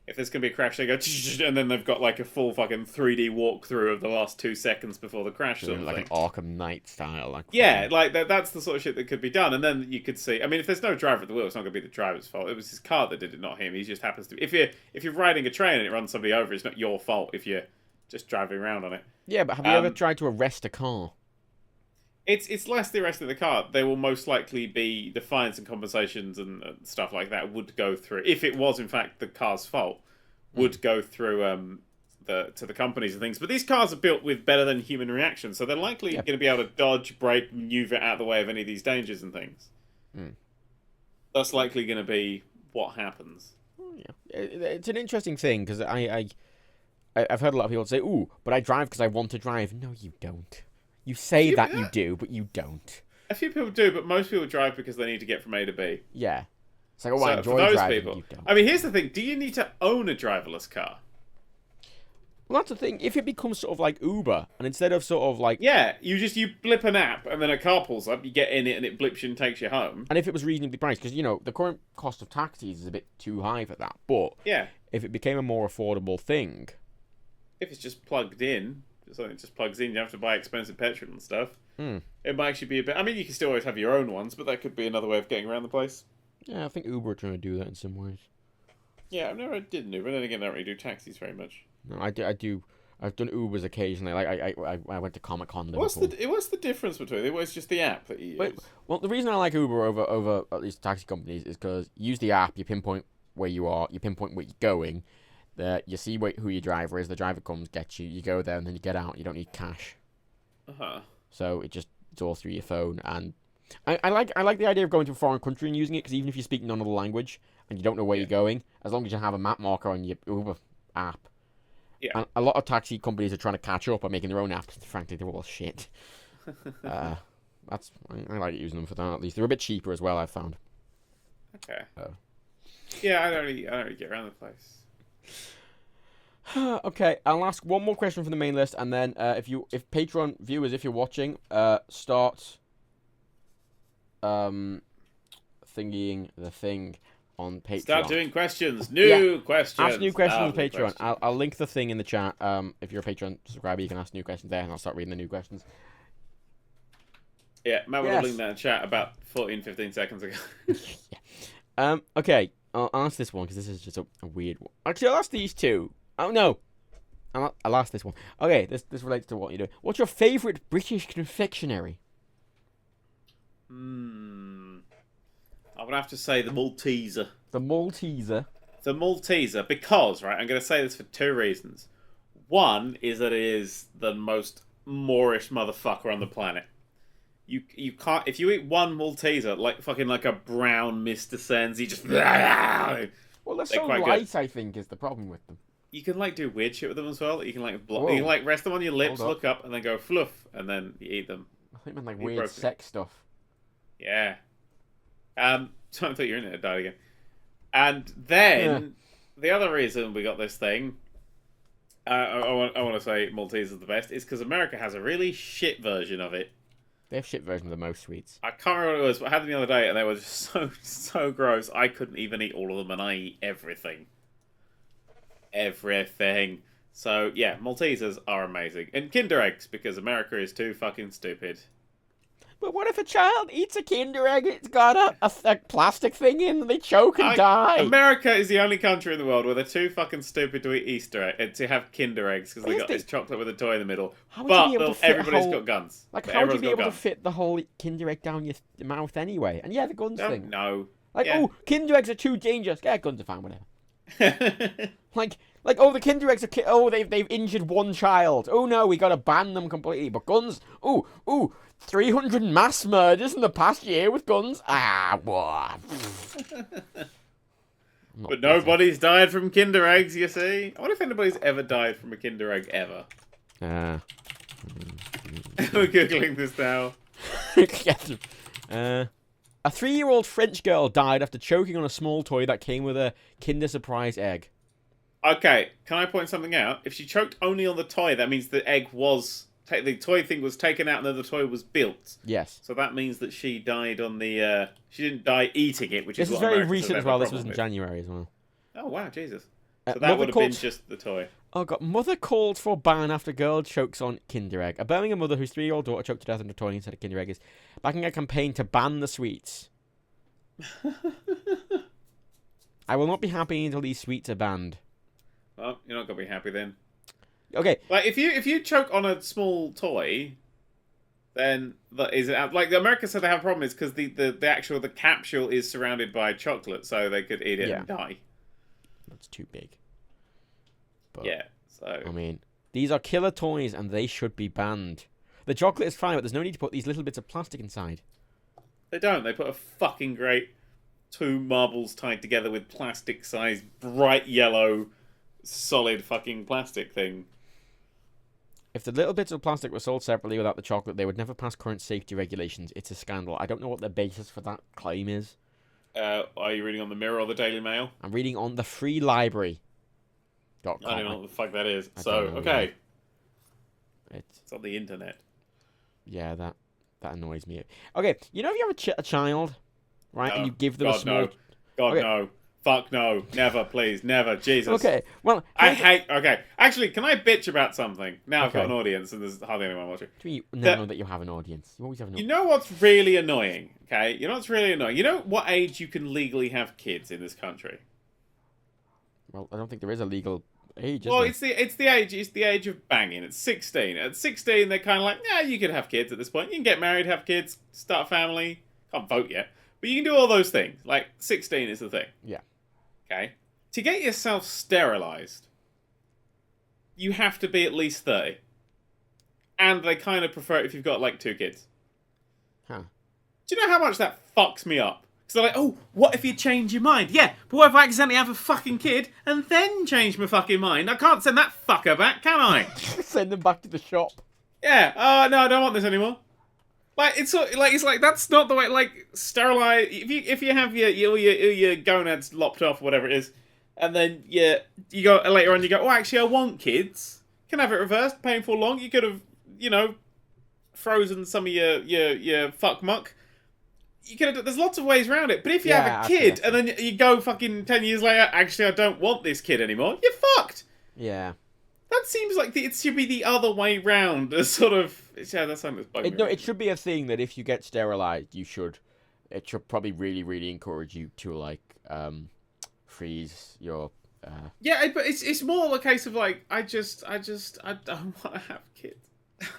if there's going to be a crash, they go, and then they've got like a full fucking 3D walkthrough of the last 2 seconds before the crash. Sort of like thing. An Arkham Knight style. Like yeah, like that's the sort of shit that could be done. And then you could see. I mean, if there's no driver at the wheel, it's not going to be the driver's fault. It was his car that did it, not him. He just happens to. If you're riding a train and it runs somebody over, it's not your fault if you're just driving around on it. Yeah, but have you ever tried to arrest a car? It's less the arrest of the car. There will most likely be the fines and compensations and stuff like that would go through, if it was in fact the car's fault, would go through to the companies and things. But these cars are built with better than human reaction, so they're likely going to be able to dodge, brake, maneuver out of the way of any of these dangers and things. That's likely going to be what happens. Yeah, it's an interesting thing because I've heard a lot of people say, "Ooh, but I drive because I want to drive." No, you don't. You say that you do, but you don't. A few people do, but most people drive because they need to get from A to B. Yeah. It's like, oh, I enjoy driving. People, you don't. I mean, here's the thing. Do you need to own a driverless car? Well, that's the thing. If it becomes sort of like Uber, and instead of sort of like... Yeah, you blip an app, and then a car pulls up, you get in it, and it blips you and takes you home. And if it was reasonably priced, because, you know, the current cost of taxis is a bit too high for that, but yeah, if it became a more affordable thing... If it's just plugged in... Something just plugs in, you have to buy expensive petrol and stuff. It might actually be a bit... I mean, you can still always have your own ones, but that could be another way of getting around the place. Yeah, I think Uber are trying to do that in some ways. Yeah, I've never did Uber, but then again, I don't really do taxis very much. No, I do. I've done Ubers occasionally. Like I went to Comic-Con. What's the difference between it? Well, it's just the app that you use. Well, the reason I like Uber over at least taxi companies is because you use the app, you pinpoint where you are, you pinpoint where you're going. You see who your driver is. The driver comes, gets you. You go there, and then you get out. You don't need cash. So it's all through your phone. And I like the idea of going to a foreign country and using it, because even if you speak none of the language and you don't know where you're going, as long as you have a map marker on your Uber app. Yeah. And a lot of taxi companies are trying to catch up by making their own apps. Frankly, they're all shit. I like using them for that. At least they're a bit cheaper as well, I've found. Okay. Yeah, I don't really get around the place. Okay, I'll ask one more question from the main list, and then if Patreon viewers, if you're watching, start thingying the thing on Patreon. Start doing questions. New questions. Ask new questions on Patreon. I'll link the thing in the chat. If you're a Patreon subscriber, you can ask new questions there, and I'll start reading the new questions. Yeah, Matt would have linked that in chat about 15 seconds ago. Yeah. Okay, I'll ask this one, because this is just a weird one. Actually, I'll ask these two. Oh, no. I'll ask this one. Okay, this relates to what you're doing. What's your favourite British confectionery? I would have to say the Malteser. The Malteser? The Malteser, because, right, I'm going to say this for 2 reasons. One is that it is the most Moorish motherfucker on the planet. You can't... If you eat one Malteser, like a brown mist descends, you just... Well, they're so light, I think, is the problem with them. You can, do weird shit with them as well. You can, you can, rest them on your lips, look up, and then go fluff, and then you eat them. I think meant, weird sex stuff. Yeah. So I thought your internet died again. And then, the other reason we got this thing, I want to say Maltese is the best, is because America has a really shit version of it. They have shit version of the most sweets. I can't remember what it was, but I had them the other day, and they were just so gross. I couldn't even eat all of them, and I eat everything. Everything. So, yeah, Maltesers are amazing. And Kinder Eggs, because America is too fucking stupid. But what if a child eats a Kinder Egg, it's got a plastic thing in, and they choke and die? America is the only country in the world where they're too fucking stupid to eat to have Kinder Eggs, because they got this chocolate with a toy in the middle. But everybody's got guns. Like, how would you be able to fit the whole Kinder Egg down your mouth anyway? And yeah, the guns thing. No. Like, Kinder Eggs are too dangerous. Yeah, guns are fine, whatever. the Kinder Eggs are they've injured one child. Oh no, we gotta ban them completely. But guns, 300 mass murders in the past year with guns. What? But nobody's died from Kinder Eggs, you see. I wonder if anybody's ever died from a Kinder Egg ever. We're googling this now. A 3-year-old French girl died after choking on a small toy that came with a Kinder Surprise egg. Okay, can I point something out? If she choked only on the toy, that means the egg was... The toy thing was taken out and then the toy was built. Yes. So that means that she died on she didn't die eating it, which is what very Americans recent have as well. This was with. in January as well. Oh, wow, Jesus. So that would have been just the toy. Oh god, mother called for ban after girl chokes on Kinder Egg. A Birmingham mother whose 3-year-old daughter choked to death on a toy inside a Kinder Egg is backing a campaign to ban the sweets. I will not be happy until these sweets are banned. Well, you're not gonna be happy then. Okay. Like if you choke on a small toy, then like America said they have a problem is because the capsule is surrounded by chocolate, so they could eat it and die. That's too big. But, yeah. So I mean, these are killer toys and they should be banned. The chocolate is fine, but there's no need to put these little bits of plastic inside. They don't. They put a fucking great 2 marbles tied together with plastic-sized, bright yellow, solid fucking plastic thing. If the little bits of plastic were sold separately without the chocolate, they would never pass current safety regulations. It's a scandal. I don't know what the basis for that claim is. Are you reading on the Mirror or the Daily Mail? I'm reading on the Free Library. I don't know what the fuck that is. Okay. It's on the internet. Yeah, that annoys me. Okay, you know if you have a child, right, No. and you give them God, a small... No. God, okay. no. Fuck no. Never, please. Never. Jesus. Okay, well... Okay. Actually, can I bitch about something? Now I've got an audience and there's hardly anyone watching. Do you never know that you have an audience? You always have an audience. You know what's really annoying, okay? You know what's really annoying? You know what age you can legally have kids in this country? Well, I don't think there is a legal age, Well, it's the age of banging. It's 16. At 16, they're kind of like, yeah, you can have kids at this point. You can get married, have kids, start a family. Can't vote yet. But you can do all those things. Like, 16 is the thing. Yeah. Okay? To get yourself sterilized, you have to be at least 30. And they kind of prefer it if you've got, like, 2 kids. Huh. Do you know how much that fucks me up? Because they're like, oh, what if you change your mind? Yeah, but what if I accidentally have a fucking kid and then change my fucking mind? I can't send that fucker back, can I? Send them back to the shop. Yeah, no, I don't want this anymore. Like, it's like that's not the way, like, sterilize, if you have your gonads lopped off, whatever it is, and then you go, later on you go, oh, actually, I want kids. Can have it reversed, painful long. You could have, frozen some of your fuck muck. You could have, there's lots of ways around it. But if you have a kid, and then you go fucking 10 years later, actually, I don't want this kid anymore, you're fucked. Yeah. That seems like it should be the other way round, as sort of... Yeah, that's something that's bugging me. No, it should be a thing that if you get sterilized, it should probably really, really encourage you to, like, freeze your... Yeah, but it's more a case of, like, I don't want to have kids.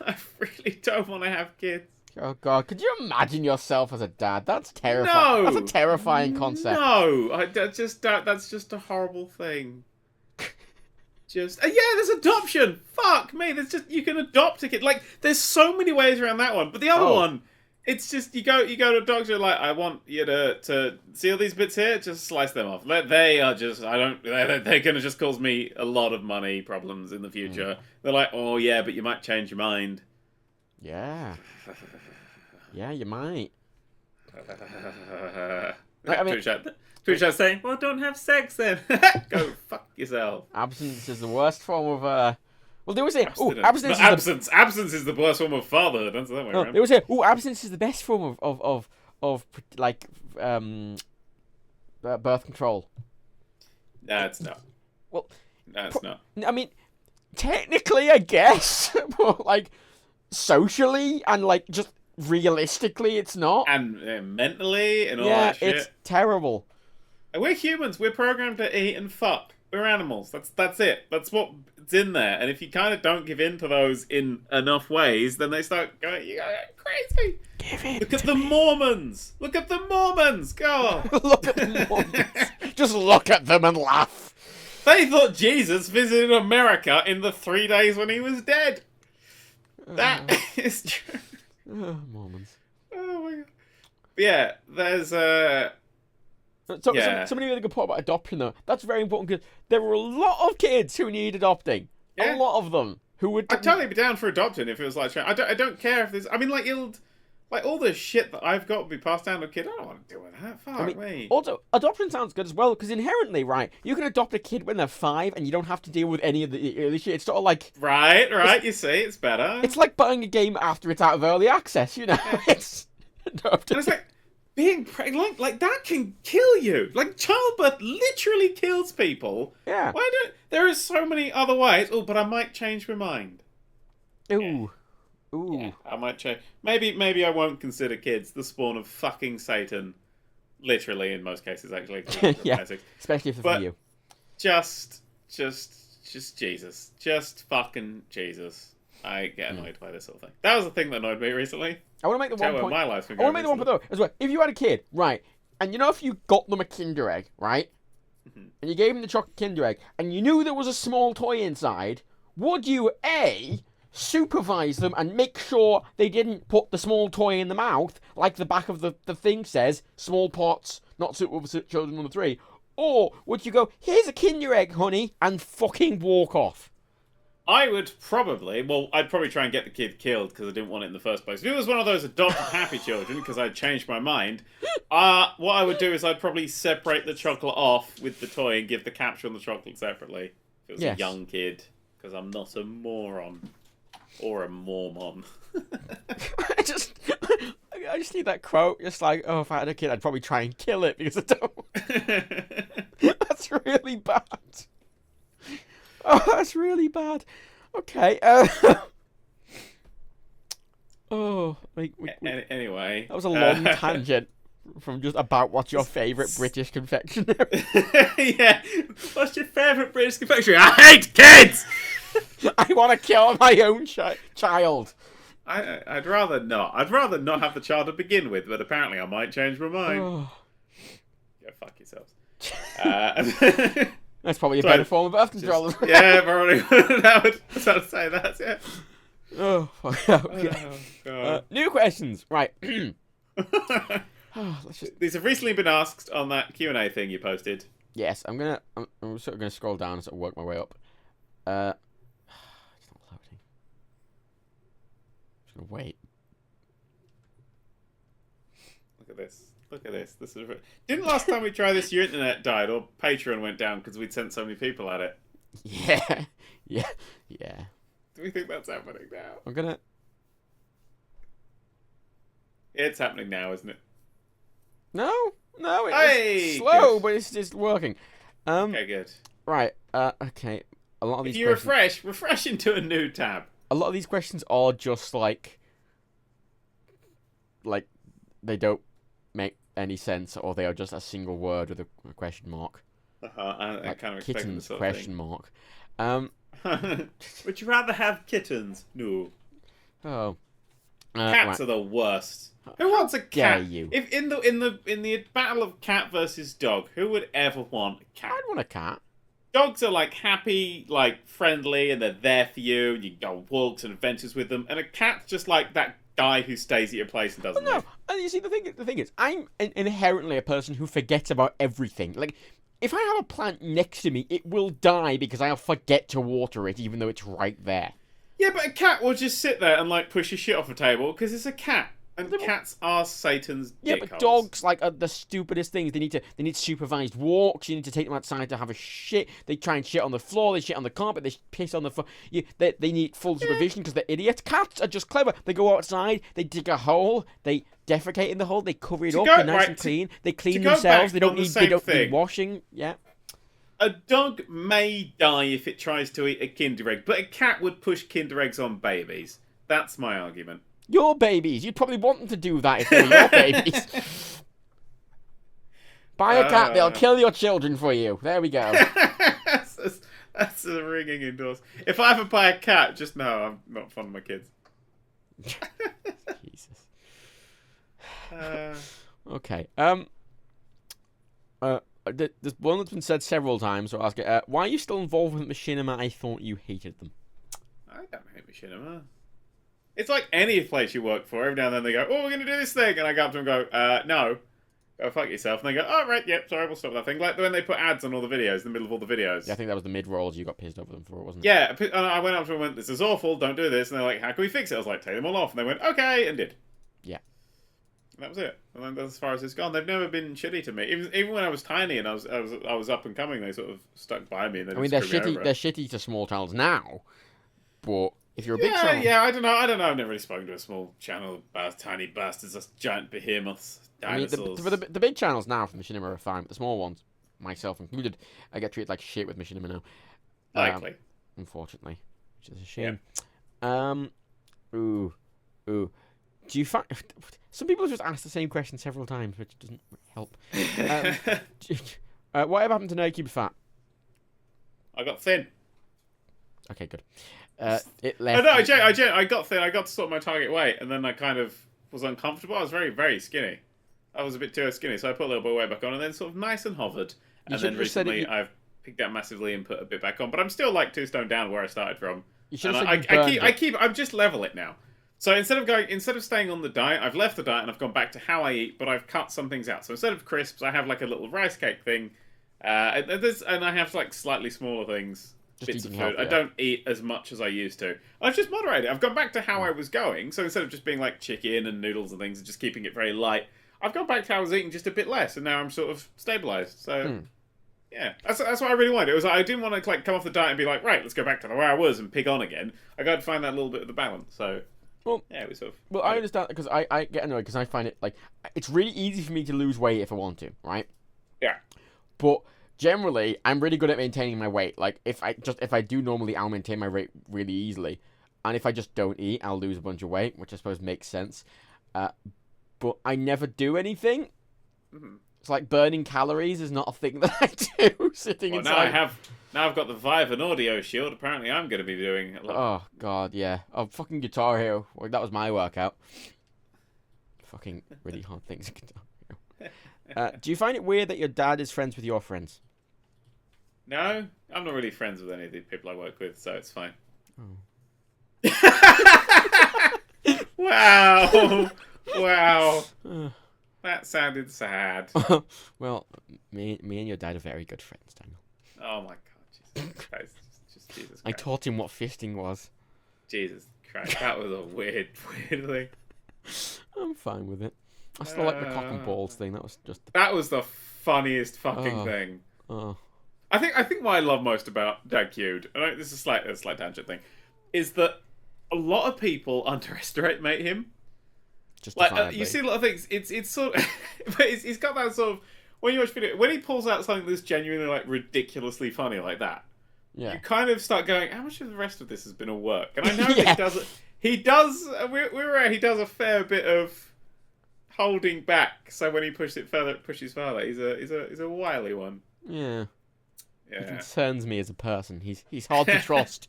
I really don't want to have kids. Oh, God. Could you imagine yourself as a dad? That's terrifying. No! That's a terrifying concept. No! That's just a horrible thing. There's adoption. Fuck me. There's just, you can adopt a kid. Like, there's so many ways around that one. But the other one, it's just you go to a doctor like, I want you to see all these bits here. Just slice them off. They are just they're gonna just cause me a lot of money problems in the future. They're like, oh yeah, but you might change your mind. Yeah. Yeah, you might. I mean. Twitch is saying, well, don't have sex then. Go fuck yourself. Absence is the worst form of... Well, they always say, absence is the worst form of fatherhood. That's that way around. They always say, absence is the best form of birth control. No, it's not. Well, no, it's not. I mean, technically, I guess, but like socially and like just realistically, it's not. And mentally and all that shit. Yeah, it's terrible. We're humans. We're programmed to eat and fuck. We're animals. That's it. That's what's in there. And if you kind of don't give in to those in enough ways, then they start going, you go crazy. Look at the Mormons. Look at the Mormons. Go on. Look at the Mormons. Just look at them and laugh. They thought Jesus visited America in the 3 days when he was dead. That is true. Mormons. Oh my god. Yeah, there's somebody made a good point about adoption, though. That's very important because there were a lot of kids who need adopting. Yeah. A lot of them who would. I'd totally be down for adopting if it was like. I don't care if there's. I mean, like all the shit that I've got to be passed down to a kid. I don't want to deal with that. Fuck me. Also, adoption sounds good as well because inherently, right, you can adopt a kid when they're 5 and you don't have to deal with any of the early shit. It's sort of like right. You see, it's better. It's like buying a game after it's out of early access. You know, yeah. it's like. being pregnant, like that can kill you. Like childbirth literally kills people. Yeah. Why don't there is so many other ways? Oh, but I might change my mind. Ooh. Yeah. Ooh. Yeah, I might change. Maybe I won't consider kids the spawn of fucking Satan. Literally, in most cases, actually. Yeah. Especially if they're for you. Just Jesus. Just fucking Jesus. I get annoyed by this whole thing. That was the thing that annoyed me recently. I want to make the one point. My life's been I want to make the one point though as well. If you had a kid, right, and you know if you got them a Kinder Egg, right, and you gave them the chocolate Kinder Egg, and you knew there was a small toy inside, would you A, supervise them and make sure they didn't put the small toy in the mouth, like the back of the thing says, small pots, not suitable for children under 3, or would you go, here's a Kinder Egg, honey, and fucking walk off? I'd probably try and get the kid killed because I didn't want it in the first place. If it was one of those adopted happy children, because I'd changed my mind, what I would do is I'd probably separate the chocolate off with the toy and give the capture on the chocolate separately. If it was a young kid, because I'm not a moron. Or a mormon. I just need that quote. Just like, oh, if I had a kid, I'd probably try and kill it because I don't. That's really bad. Oh, that's really bad. Okay. Anyway, that was a long tangent from just about what's your favourite British confectionery. Yeah. What's your favourite British confectionery? I hate kids. I want to kill my own child. I'd rather not. I'd rather not have the child to begin with, but apparently I might change my mind. Oh. Go fuck yourselves. That's probably a better form of birth control. Yeah, probably. I would say that, yeah. Oh, fuck. Okay. Oh, God. New questions. Right. These have recently been asked on that Q&A thing you posted. Yes, I'm sort of gonna scroll down and sort of work my way up. It's not loading. I'm just gonna wait. Look at this. Look at this. This is. Didn't last time we tried this, your internet died or Patreon went down because we'd sent so many people at it? Yeah. Do we think that's happening now? I'm gonna. It's happening now, isn't it? No, it's slow, good. but it's just working. Okay, good. Right. Okay. A lot of these. If you refresh into a new tab. A lot of these questions are just like they don't make any sense, or they are just a single word with a question mark. I kind of expected this sort question of mark. Would you rather have kittens? No. Oh. Cats are the worst. Who wants a cat? Dare you? If in the battle of cat versus dog, who would ever want a cat? I'd want a cat. Dogs are like happy, like friendly, and they're there for you. You can go on walks and adventures with them. And a cat's just like that guy who stays at your place and doesn't. No, and you see the thing is, I'm inherently a person who forgets about everything. Like, if I have a plant next to me, it will die because I'll forget to water it, even though it's right there. Yeah, but a cat will just sit there and like push your shit off a table because it's a cat. And cats are Satan's dickholes. But dogs are the stupidest things. They need supervised walks. You need to take them outside to have a shit. They try and shit on the floor. They shit on the carpet. They piss on the floor. They need full supervision because they're idiots. Cats are just clever. They go outside. They dig a hole. They defecate in the hole. They cover it up. They're nice and clean. They clean themselves. They don't need washing. Yeah. A dog may die if it tries to eat a Kinder Egg, but a cat would push Kinder Eggs on babies. That's my argument. Your babies. You'd probably want them to do that if they were your babies. Buy a cat, they'll kill your children for you. There we go. That's a ringing endorse. If I ever buy a cat, just know I'm not fond of my kids. Jesus. Okay. There's one that's been said several times, so I'll ask it. Why are you still involved with Machinima? I thought you hated them. I don't hate Machinima. It's like any place you work for. Every now and then they go, oh, we're going to do this thing. And I go up to them and go, no. Go fuck yourself. And they go, oh, right, yep, sorry, we'll stop that thing. Like when they put ads on all the videos, in the middle of all the videos. Yeah, I think that was the mid-rolls you got pissed over them for, wasn't it? Yeah, and I went up to them and went, this is awful, don't do this. And they're like, how can we fix it? I was like, take them all off. And they went, okay, and did. Yeah. And that was it. And then that's as far as it's gone. They've never been shitty to me. Even when I was tiny and I was up and coming, they sort of stuck by me. And they're shitty to small towns now, but If you're a big channel, I don't know. I've never really spoken to a small channel about tiny bastards, that's giant behemoths, dinosaurs. I mean, the big channels now from Machinima are fine, but the small ones, myself included, I get treated like shit with Machinima now. Likely. Unfortunately, which is a shame. Yeah. Ooh. Do you find some people have just asked the same question several times, which doesn't help. What happened to Nerd3 fat? I got thin. Okay, good. It left. I got thin. I got to sort of my target weight, and then I kind of was uncomfortable. I was very, very skinny. I was a bit too skinny, so I put a little bit of weight back on, and then sort of nice and hovered. And then recently, I've picked that massively and put a bit back on, but I'm still like 2 stone down where I started from. You should have said I'm just level it now. So instead of staying on the diet, I've left the diet and I've gone back to how I eat, but I've cut some things out. So instead of crisps, I have like a little rice cake thing, and I have like slightly smaller things. Just bits of food. healthy, I don't eat as much as I used to. I've just moderated. I've gone back to how I was going. So instead of just being like chicken and noodles and things and just keeping it very light, I've gone back to how I was eating just a bit less, and now I'm sort of stabilized. So yeah, that's what I really wanted. It was like, I didn't want to like come off the diet and be like, right, let's go back to the way I was and pig on again. I got to find that little bit of the balance. So yeah, it was sort of. Well, I understand because I get annoyed because I find it like it's really easy for me to lose weight if I want to, right? Yeah. But generally, I'm really good at maintaining my weight. Like if I do normally, I'll maintain my weight really easily, and if I just don't eat, I'll lose a bunch of weight, which I suppose makes sense. But I never do anything. Mm-hmm. It's like burning calories is not a thing that I do. Sitting inside. Now I've got the Vive and Audio Shield. Apparently, I'm going to be doing. Oh God, yeah. Oh, fucking Guitar Hero. Well, that was my workout. Fucking really hard things. Do you find it weird that your dad is friends with your friends? No, I'm not really friends with any of the people I work with, so it's fine. Oh. Wow. That sounded sad. Well, me and your dad are very good friends, Daniel. Oh my God, Jesus Christ. Just Jesus Christ. I taught him what fisting was. Jesus Christ, that was a weird thing. I'm fine with it. I still like the cock and balls thing. That was the funniest fucking thing. Oh. I think what I love most about Dad Cubed, and this is a slight tangent thing, is that a lot of people underestimate him. Like you see a lot of things. It's sort of, but he's got that sort of when you watch video when he pulls out something that's genuinely like ridiculously funny like that. Yeah. You kind of start going, how much of the rest of this has been a work? And I know that he does. We're right. He does a fair bit of holding back. So when he pushes further, he's a wily one. Yeah. Yeah. He concerns me as a person. He's hard to trust.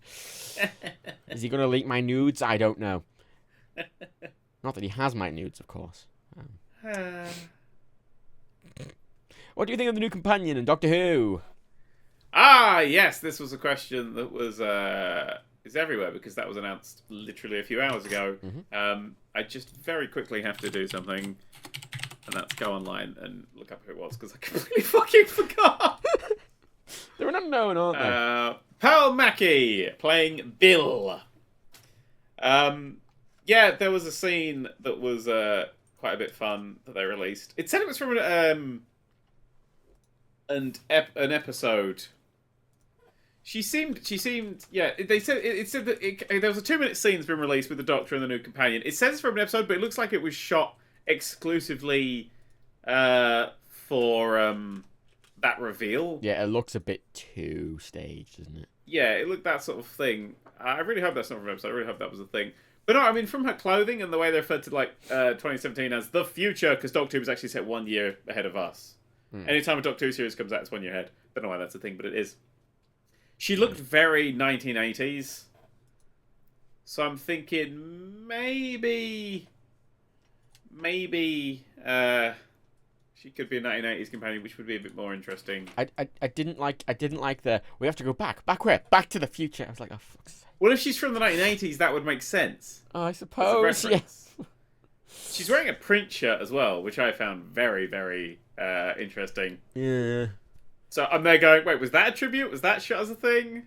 Is he going to leak my nudes? I don't know. Not that he has my nudes, of course. What do you think of the new companion in Doctor Who? Ah, yes, this was a question that was is everywhere because that was announced literally a few hours ago. Mm-hmm. I just very quickly have to do something, and that's go online and look up who it was because I completely fucking forgot. They're an unknown, aren't they? Pearl Mackie playing Bill. Yeah, there was a scene that was quite a bit fun that they released. It said it was from an episode. She seemed. Yeah, they said it said that there was a 2-minute scene that's been released with the Doctor and the new companion. It says it's from an episode, but it looks like it was shot exclusively for that reveal. Yeah, it looks a bit too staged, doesn't it? Yeah, it looked that sort of thing. I really hope that's not from an episode. I really hope that was a thing. But no, I mean, from her clothing and the way they referred to like 2017 as the future, because Doctor Who was actually set 1 year ahead of us. Anytime a Doctor Who series comes out, it's 1 year ahead. Don't know why that's a thing, but it is. She looked very 1980s. So I'm thinking maybe she could be a 1980s companion, which would be a bit more interesting. I didn't like the we have to go back where? Back to the future. I was like, oh fuck's sake. Well, if she's from the 1980s, that would make sense. Oh, I suppose. Yes. She's wearing a print shirt as well, which I found very, very interesting. Yeah. So I'm there going, wait, was that a tribute? Was that shot as a thing?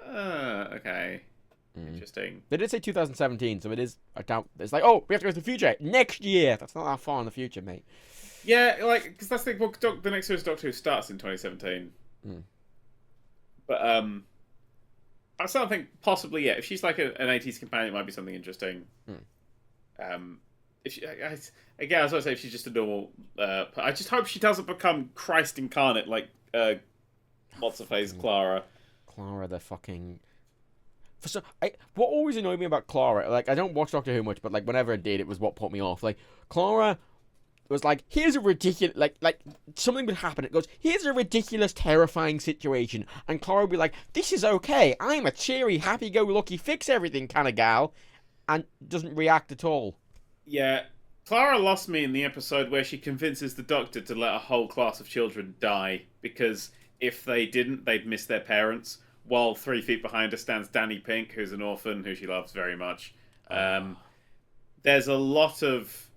Okay. Interesting. They did say 2017, so it is. I doubt it's like, oh, we have to go to the future next year. That's not that far in the future, mate. Yeah, like because that's the thing. Well, the next series of Doctor Who starts in 2017. But I still think possibly, yeah. If she's like an 80s companion, it might be something interesting. If she, again, as I say, if she's just a normal, I just hope she doesn't become Christ incarnate like what's her face, Clara. Clara, the fucking. What always annoyed me about Clara, like I don't watch Doctor Who much, but like whenever I did, it was what put me off. Like Clara was like, here's a ridiculous, like something would happen. It goes, here's a ridiculous, terrifying situation, and Clara would be like, this is okay. I'm a cheery, happy-go-lucky, fix everything kind of gal, and doesn't react at all. Yeah, Clara lost me in the episode where she convinces the Doctor to let a whole class of children die because if they didn't, they'd miss their parents. While 3 feet behind her stands Danny Pink, who's an orphan who she loves very much. There's a lot of.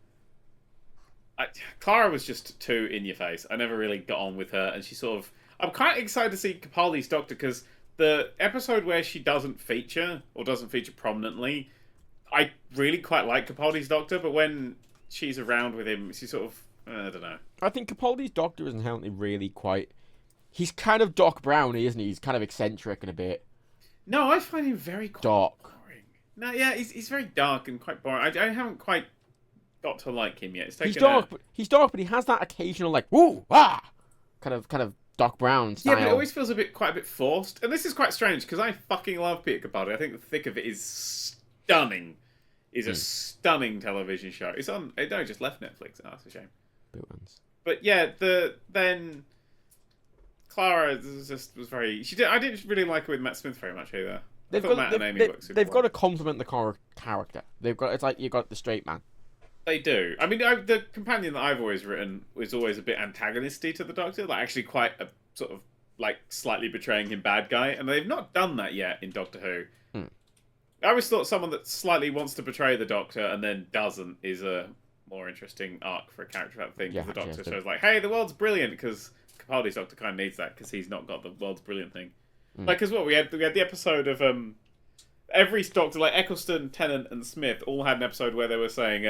Clara was just too in your face. I never really got on with her, and she sort of. I'm quite excited to see Capaldi's Doctor because the episode where she doesn't feature prominently, I really quite like Capaldi's Doctor, but when she's around with him, she sort of. I don't know. I think Capaldi's Doctor is inherently really quite. He's kind of Doc Brownie, isn't he? He's kind of eccentric and a bit. No, I find him very dark. Boring. No, yeah, he's very dark and quite boring. I haven't quite got to like him yet. He's dark, but he has that occasional like woo kind of Doc Brown style. Yeah, but it always feels quite a bit forced. And this is quite strange because I fucking love Peter Capaldi. I think the thick of it is stunning. Is a stunning television show. It's on. It just left Netflix. Oh, that's a shame. But yeah, then. Clara was very. I didn't really like her with Matt Smith very much either. They've got to compliment the character. It's like you got the straight man. They do. I mean, the companion that I've always written was always a bit antagonisty to the Doctor, like actually quite a sort of like slightly betraying him bad guy, and they've not done that yet in Doctor Who. I always thought someone that slightly wants to betray the Doctor and then doesn't is a more interesting arc for a character. That thing, the Doctor shows like, hey, the world's brilliant because. Capaldi's Doctor kind of needs that because he's not got the world's brilliant thing. Like, because we had the episode of every Doctor, like Eccleston, Tennant, and Smith, all had an episode where they were saying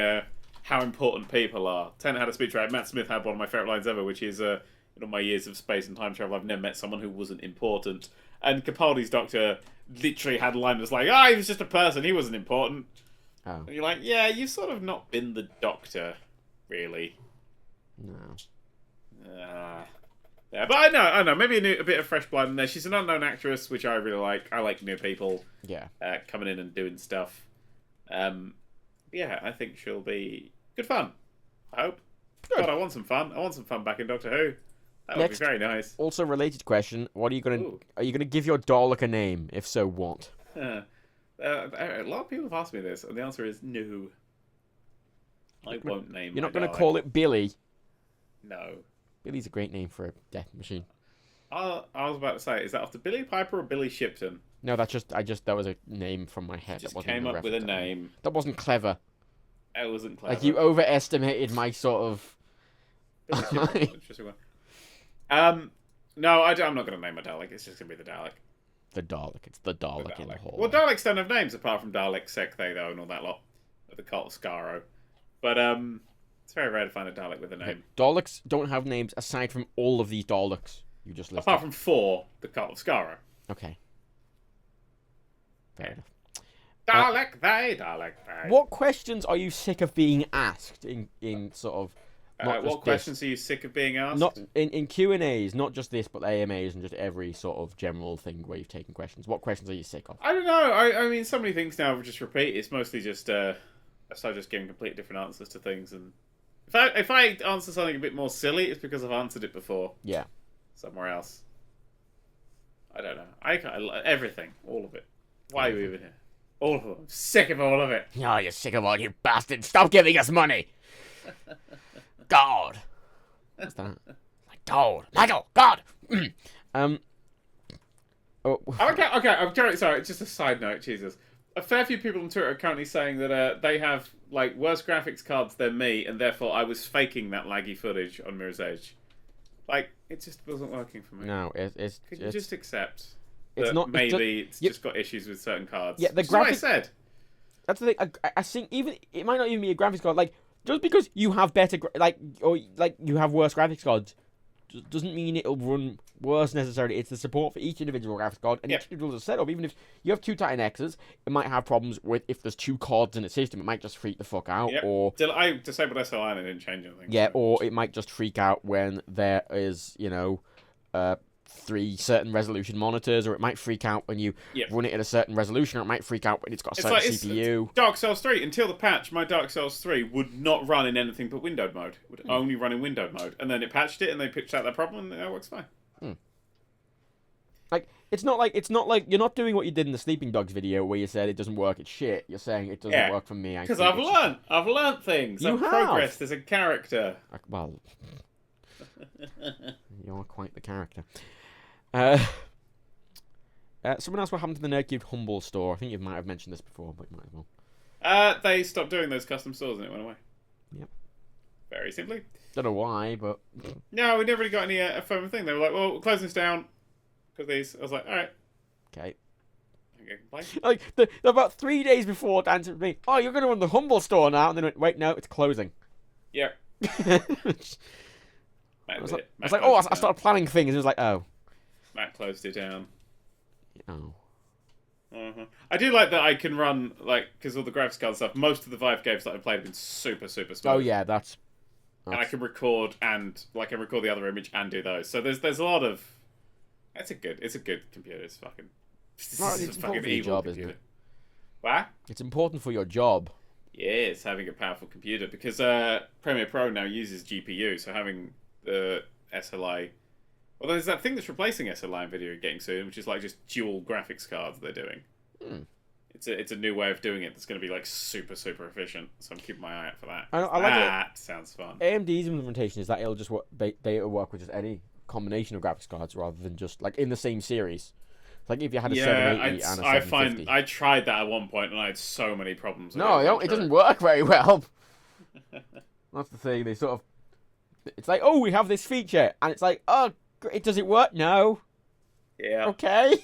how important people are. Tennant had a speech right. Matt Smith had one of my favourite lines ever, which is in all my years of space and time travel, I've never met someone who wasn't important. And Capaldi's Doctor literally had a line that's like, he was just a person, he wasn't important. Oh. And you're like, yeah, you've sort of not been the Doctor, really. No. Yeah, but I know. Maybe a bit of fresh blood in there. She's an unknown actress, which I really like. I like new people. Yeah. Coming in and doing stuff. Yeah, I think she'll be good fun. I hope. Good. God, I want some fun. I want some fun back in Doctor Who. That would be very nice. Also, related question: What are you gonna give your Dalek a name? If so, what? A lot of people have asked me this, and the answer is no. I won't name. You're not going to call it Billy. No. Billy's a great name for a death machine. I was about to say, is that after Billy Piper or Billy Shipton? No, that was a name from my head. Just came up with a name. That wasn't clever. It wasn't clever. Like, you overestimated my sort of... Billy Shipton, interesting one. No, I'm not going to name my Dalek. It's just going to be the Dalek. The Dalek. It's the Dalek in the hall. Well, Daleks don't have names apart from Dalek, Sekthe, though, and all that lot. The cult of Skaro. But, it's very rare to find a Dalek with a name. Daleks don't have names aside from all of these Daleks you just listed. Apart from 4, the cult of Skaro. Okay. Fair enough. Dalek they. What questions are you sick of being asked in sort of... what questions are you sick of being asked? Not in Q&As, not just this, but AMAs and just every sort of general thing where you've taken questions. What questions are you sick of? I don't know. I mean, so many things now just repeat. It's mostly just... I start just giving completely different answers to things, and if I answer something a bit more silly, it's because I've answered it before. Yeah. Somewhere else. I don't know. I everything, all of it. Why are you even here? All of them. I'm sick of all of it. Oh, you're sick of all you bastards. Stop giving us money. God. What's that? Michael. God. Oh. Okay. I'm sorry. Just a side note. Jesus. A fair few people on Twitter are currently saying that they have like worse graphics cards than me, and therefore I was faking that laggy footage on Mirror's Edge. Like, it just wasn't working for me. No, it's. Could you just accept it's that not, maybe it's just got issues with certain cards? Yeah, the graphics. What I said. That's the thing. I think even it might not even be a graphics card. Like, just because you have better, or you have worse graphics cards, doesn't mean it'll run worse necessarily. It's the support for each individual graphics card, and each individual setup. Even if you have 2 Titan X's, it might have problems with if there's 2 cards in a system. It might just freak the fuck out. Or I disabled SLI and it didn't change anything. Yeah, or it might just freak out when there is, 3 certain resolution monitors, or it might freak out when you run it at a certain resolution, or it might freak out when it's got a certain CPU. It's Dark Souls 3, until the patch, my Dark Souls 3 would not run in anything but windowed mode. It would only run in windowed mode. And then it patched it, and they pitched out that problem, and it works fine. Like, it's not like you're not doing what you did in the Sleeping Dogs video where you said it doesn't work, it's shit. You're saying it doesn't work for me. Because I've learned things. I've progressed as a character. Well, you're quite the character. Someone else, what happened to the Nerd³ Humble store? I think you might have mentioned this before, but you might as well. They stopped doing those custom stores and it went away. Yep. Very simply. Don't know why, but... No, we never really got any affirmative thing. They were like, well, we're closing this down because these. I was like, alright. Okay. Like, about 3 days before, Dan said to me, oh, you're going to run the Humble store now? And then went, wait, no, it's closing. Yeah. I was like, oh, I started planning things. And it was like, oh. Matt closed it down. Oh. I do like that I can run, because all the graphics card stuff, most of the Vive games that I've played have been super, super smooth. Oh, yeah, that's... And I can record record the other image and do those. So there's a lot of... It's a good computer. It's fucking... It's fucking for your job, computer. Isn't it? What? It's important for your job. Yes, having a powerful computer. Because Premiere Pro now uses GPU, so having the SLI... Well, there's that thing that's replacing SLI in video getting soon, which is like just dual graphics cards they're doing. It's a new way of doing it that's going to be super, super efficient. So I'm keeping my eye out for that. I like that sounds fun. AMD's implementation is that it'll just work with just any combination of graphics cards rather than just in the same series. Like if you had a 780 and a 750. I tried that at one point and I had so many problems. No, it doesn't work very well. That's the thing. They sort of... It's like, oh, we have this feature. And it's like, oh, does it work? No. Yeah. Okay.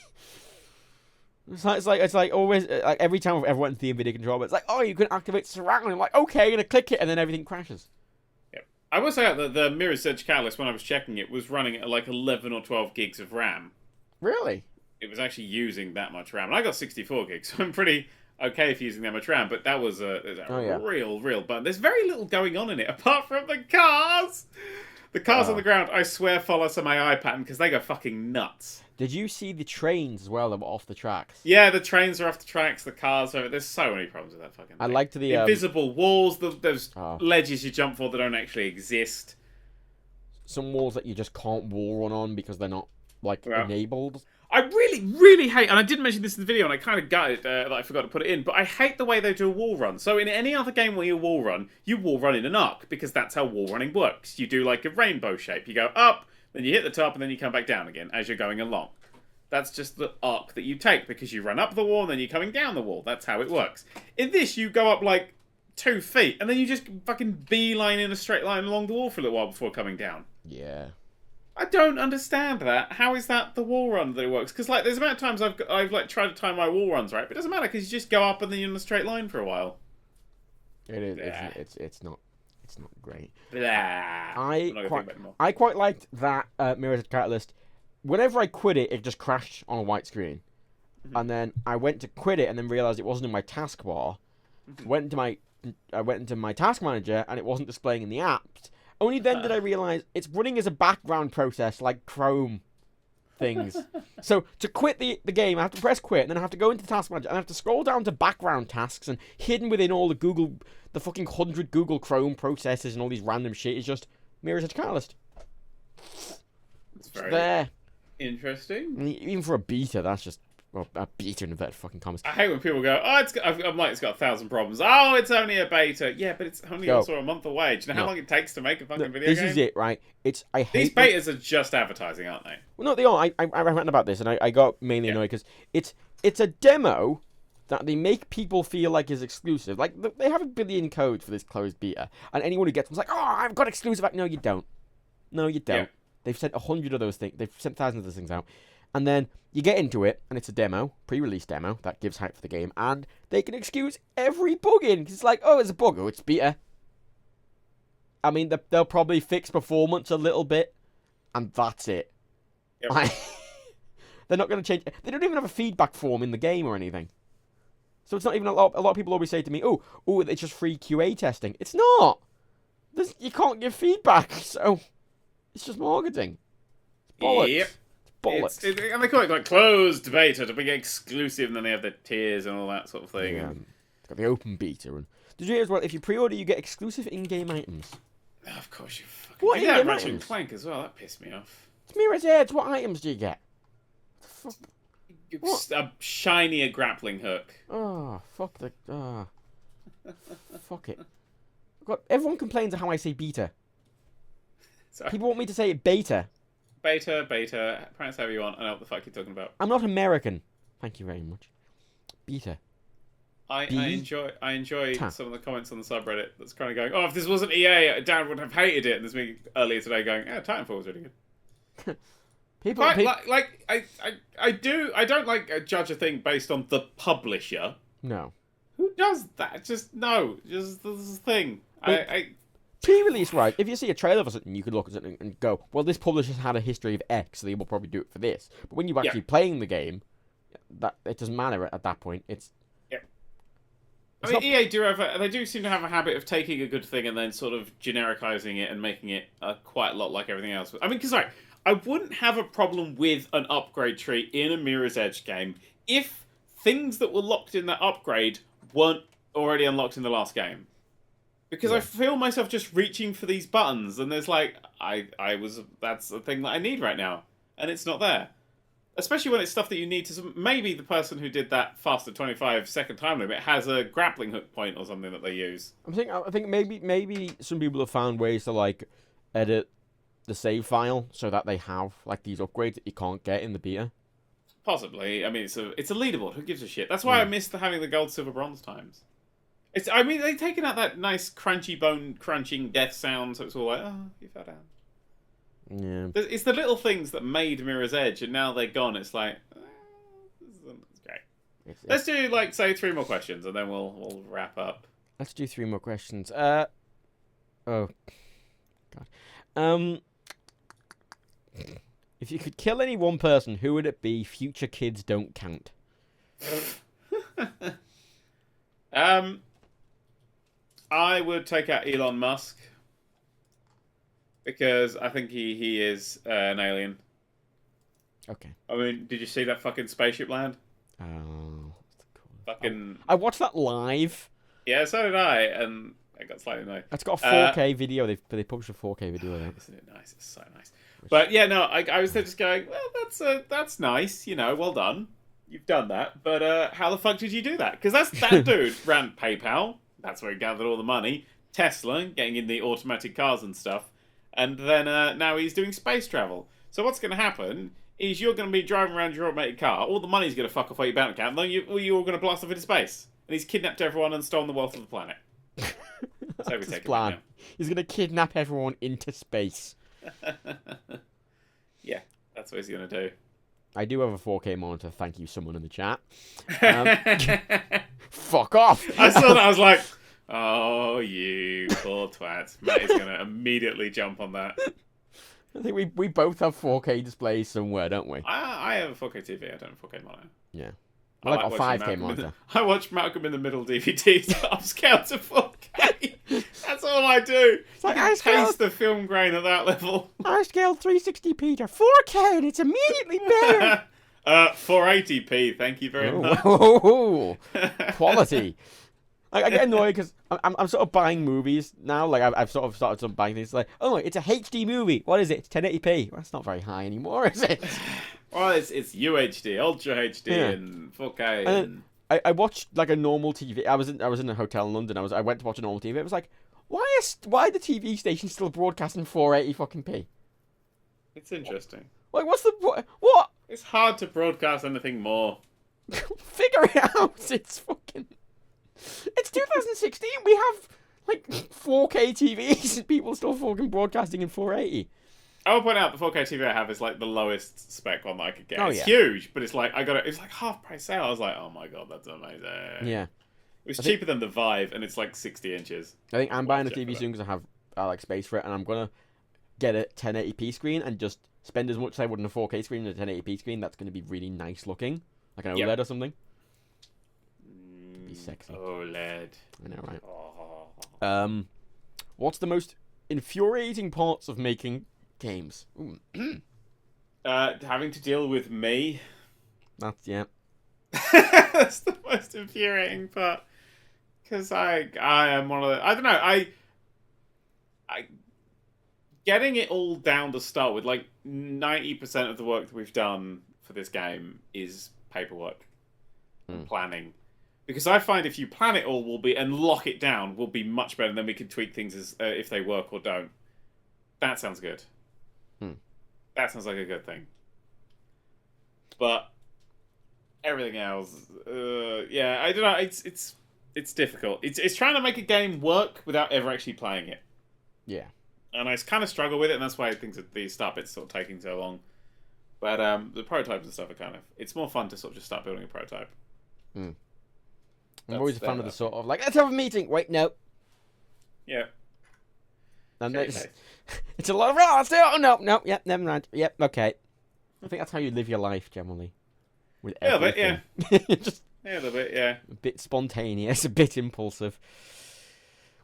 It's like always, every time I've ever went into the NVIDIA controller, it's like, oh, you can activate surround. I'm like, okay, I'm going to click it, and then everything crashes. Yep. I will say that the Mirror's Edge Catalyst, when I was checking it, was running at 11 or 12 gigs of RAM. Really? It was actually using that much RAM. And I got 64 gigs, so I'm pretty okay for using that much RAM, but that was a real button. There's very little going on in it, apart from the cars! The cars on the ground, I swear, follow some AI pattern, because they go fucking nuts. Did you see the trains as well that were off the tracks? Yeah, the trains are off the tracks, the cars are... There's so many problems with that fucking thing. I liked the... invisible walls, those ledges you jump for that don't actually exist. Some walls that you just can't wall run on because they're not, enabled. I really, really hate, and I did mention this in the video, and I kind of got it, that I forgot to put it in, but I hate the way they do a wall run. So in any other game where you wall run in an arc, because that's how wall running works. You do a rainbow shape. You go up, then you hit the top, and then you come back down again as you're going along. That's just the arc that you take, because you run up the wall, and then you're coming down the wall. That's how it works. In this, you go up 2 feet, and then you just fucking beeline in a straight line along the wall for a little while before coming down. Yeah. I don't understand that. How is that the wall run that it works? Because there's amount of times I've tried to time my wall runs right, but it doesn't matter because you just go up and then you're in a straight line for a while. It is. It's not great. Blah. I quite liked that Mirror's Edge Catalyst. Whenever I quit it, it just crashed on a white screen, and then I went to quit it and then realized it wasn't in my taskbar. I went into my task manager and it wasn't displaying in the apps. Only then did I realise it's running as a background process like Chrome things. So to quit the game, I have to press quit, and then I have to go into the task manager, and I have to scroll down to background tasks, and hidden within all the fucking 100 Google Chrome processes and all these random shit is just Mirror's Edge Catalyst. It's very there. Interesting. I mean, even for a beta, that's just... Well, a beta in inverted fucking commas. I hate when people go, oh, it's got 1,000 problems. Oh, it's only a beta. Yeah, but it's only also a month away. Do you know how long it takes to make a fucking video game? This is it, right? These betas are just advertising, aren't they? Well, no, they are. I read about this, and I got mainly annoyed because it's a demo that they make people feel like is exclusive. They have 1 billion codes for this closed beta, and anyone who gets one's like, oh, I've got exclusive. No, you don't. No, you don't. Yeah. They've sent 100 of those things. They've sent thousands of those things out. And then you get into it, and it's a demo, pre-release demo, that gives hype for the game, and they can excuse every bug in, because it's like, oh, it's a bug, oh, it's beta. I mean, they'll probably fix performance a little bit, and that's it. Yep. They're not going to change. They don't even have a feedback form in the game or anything. So it's not even a lot of people always say to me, "Oh, it's just free QA testing." It's not. You can't give feedback, so it's just marketing. It's bollocks. Yep. It's bollocks. And they call it like closed beta to be exclusive, and then they have the tiers and all that sort of thing. Yeah. It's got the open beta. And did you hear as well? If you pre-order, you get exclusive in-game items. Oh, of course you fucking What do that. in-game Ratchet items? and Clank as well. That pissed me off. It's Mirror's Edge. What items do you get? Fuck. What? A shinier grappling hook. Oh, fuck the. Fuck it. God, everyone complains of how I say beta. Sorry. People want me to say beta. Beta, pronounce however you want. I know what the fuck you're talking about. I'm not American. Thank you very much. Beta. I enjoy some of the comments on the subreddit that's kind of going, oh, if this wasn't EA, Dad would have hated it. And there's me earlier today going, yeah, Titanfall was really good. I don't like judge a thing based on the publisher. No. Who does that? Just this is the thing. Pre-release, right? If you see a trailer for something, you could look at it and go, well, this publisher's had a history of X, so they will probably do it for this. But when you're actually playing the game, that it doesn't matter at that point. It's I mean, EA do seem to have a habit of taking a good thing and then sort of genericizing it and making it quite a lot like everything else. I mean, because I wouldn't have a problem with an upgrade tree in a Mirror's Edge game if things that were locked in that upgrade weren't already unlocked in the last game. Because I feel myself just reaching for these buttons, and there's like, that's the thing that I need right now, and it's not there. Especially when it's stuff that you need to... Maybe the person who did that faster 25-second time limit has a grappling hook point or something that they use. I think maybe some people have found ways to, like, edit the save file so that they have, like, these upgrades that you can't get in the beta. Possibly. I mean, it's a leaderboard. Who gives a shit? That's why I missed having the gold, silver, bronze times. They've taken out that nice crunchy bone crunching death sound, so it's all like, oh, you fell down. Yeah. It's the little things that made Mirror's Edge, and now they're gone. It's like, this is great. Let's do, like, say 3 more questions, and then we'll wrap up. Let's do 3 more questions. Oh, God. If you could kill any one person, who would it be? Future kids don't count. I would take out Elon Musk. Because I think he is an alien. Okay. I mean, did you see that fucking spaceship land? Oh. Fucking... I watched that live. Yeah, so did I, and I got slightly annoyed. It's got a 4K video. They published a 4K video of it. Isn't it nice? It's so nice. But yeah, no, I was there just going, well, that's nice, you know, well done. You've done that. But how the fuck did you do that? Because that dude ran PayPal. That's where he gathered all the money. Tesla, getting in the automatic cars and stuff. And then now he's doing space travel. So what's going to happen is you're going to be driving around your automated car. All the money's going to fuck off your bank account. Then you're all going to blast off into space. And he's kidnapped everyone and stolen the wealth of the planet. That's his plan. He's going to kidnap everyone into space. Yeah, that's what he's going to do. I do have a 4K monitor. Thank you, someone in the chat. Fuck off. I saw that. I was like... Oh, you poor twat. Matt is going to immediately jump on that. I think we both have 4K displays somewhere, don't we? I have a 4K TV. I don't have a 4K monitor. Yeah. I like a 5K monitor. I watch Malcolm in the Middle DVDs upscale to 4K. That's all I do. It's like I taste the film grain at that level. I scaled 360p to 4K and it's immediately better. 480p. Thank you very much. Quality. I get annoyed because I'm sort of buying movies now. Like I've sort of started some buying things. Like, oh, it's a HD movie. What is it? It's 1080p. Well, that's not very high anymore, is it? Well, it's UHD, Ultra HD, and 4K. And I watched like a normal TV. I was in a hotel in London. I went to watch a normal TV. It was like, why are the TV stations still broadcasting 480 fucking p? It's interesting. Like, what's the what? It's hard to broadcast anything more. Figure it out. It's fucking. It's 2016. We have like 4K TVs and people still fucking broadcasting in 480. I will point out the 4K TV I have is like the lowest spec one that I could get. It's yeah. huge, but it's like it's like half price sale. I was like, oh my god, that's amazing. Yeah. It was cheaper than the Vive, and it's like 60 inches. I think I'm buying a TV soon because I have like space for it, and I'm gonna get a 1080p screen and just spend as much as I would on a 4K screen and a 1080p screen, that's going to be really nice looking. Like an OLED or something. It'd be sexy. OLED. I know, right? Oh. What's the most infuriating parts of making games? Having to deal with me. That's, yeah. That's the most infuriating part. Because I am one of the... I don't know, I getting it all down to start with, like, 90% of the work that we've done for this game is paperwork and planning. Because I find if you plan it all and lock it down, will be much better, and then we can tweak things as if they work or don't. That sounds good. That sounds like a good thing. But everything else, yeah, I don't know. It's difficult. It's trying to make a game work without ever actually playing it. Yeah. And I kind of struggle with it, and that's why I think that the start bit's sort of taking so long. But the prototypes and stuff are kind of... It's more fun to sort of just start building a prototype. I'm always a fan of the sort of, like, let's have a meeting. Wait, no. Yeah. And it's a lot of... Oh, no, yep, never mind. Yep, okay. I think that's how you live your life, generally. With everything. Yeah, a bit, yeah. Just... Yeah, a little bit, yeah. A bit spontaneous, a bit impulsive.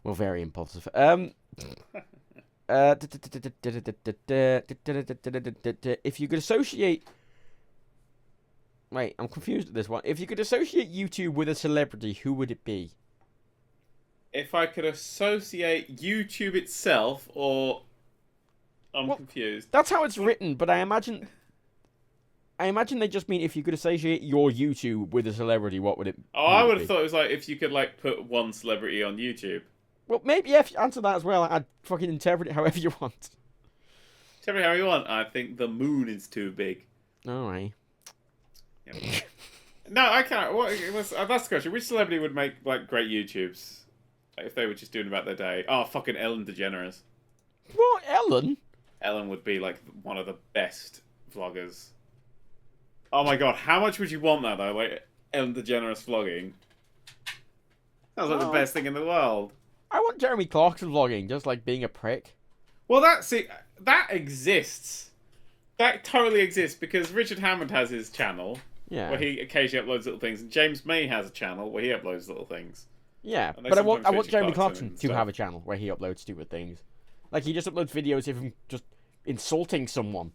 Well, very impulsive. If you could associate... Wait, I'm confused at this one. If you could associate YouTube with a celebrity, who would it be? If I could associate YouTube itself, or... I'm confused. That's how it's written, but I imagine they just mean if you could associate your YouTube with a celebrity, what would it be? Oh, I would have thought it was like if you could, like, put one celebrity on YouTube. Well, maybe, yeah, if you answer that as well, I'd fucking interpret it however you want. Interpret it however you want. I think the moon is too big. Alright. Yeah. No, I can't. That's the question. Which celebrity would make, like, great YouTubes? Like, if they were just doing about their day. Oh, fucking Ellen DeGeneres. What, Ellen? Ellen would be, like, one of the best vloggers. Oh my god, how much would you want that, though? Like, Ellen DeGeneres vlogging. Sounds like the best thing in the world. I want Jeremy Clarkson vlogging, just like being a prick. Well, that exists. That totally exists, because Richard Hammond has his channel, where he occasionally uploads little things, and James May has a channel where he uploads little things. Yeah, but I want Jeremy Clarkson to have a channel where he uploads stupid things. Like, he just uploads videos of him just insulting someone.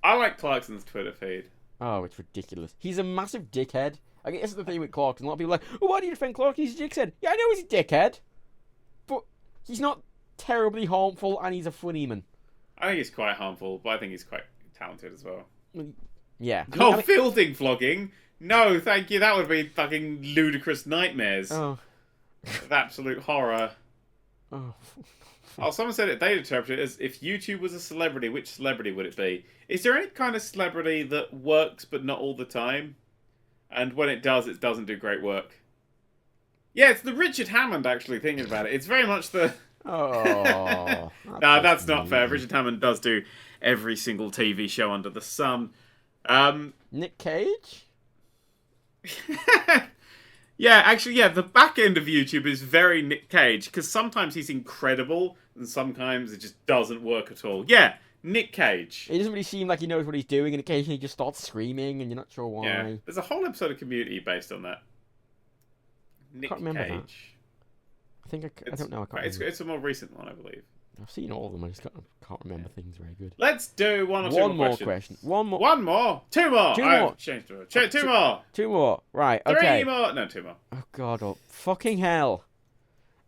I like Clarkson's Twitter feed. Oh, it's ridiculous. He's a massive dickhead. I guess that's the thing with Clarkson. A lot of people are like, oh, why do you defend Clarkson? He's a dickhead. Yeah, I know he's a dickhead. But he's not terribly harmful, and he's a funny man. I think he's quite harmful, but I think he's quite talented as well. Yeah. Oh, fielding vlogging? No, thank you. That would be fucking ludicrous nightmares. Oh. Of absolute horror. Oh. Oh, someone said it. They interpreted it as if YouTube was a celebrity, which celebrity would it be? Is there any kind of celebrity that works but not all the time? And when it does, it doesn't do great work. Yeah, it's the Richard Hammond, actually, thinking about it. It's very much the... Oh. No, that's not fair. Richard Hammond does do every single TV show under the sun. Nick Cage? Yeah, actually, yeah, the back end of YouTube is very Nick Cage, because sometimes he's incredible, and sometimes it just doesn't work at all. Yeah, Nick Cage. He doesn't really seem like he knows what he's doing, and occasionally he just starts screaming, and you're not sure why. Yeah, there's a whole episode of Community based on that. Nick I can't remember Cage. That. I think I don't know. I can't remember. It's a more recent one, I believe. I've seen all of them. I just can't remember things very good. Let's do one or two more questions. One more. One more. Two more. Two more. Changed it. Two more. Two more. Right. Okay. 3 more. No, 2 more. Oh God! Oh, fucking hell.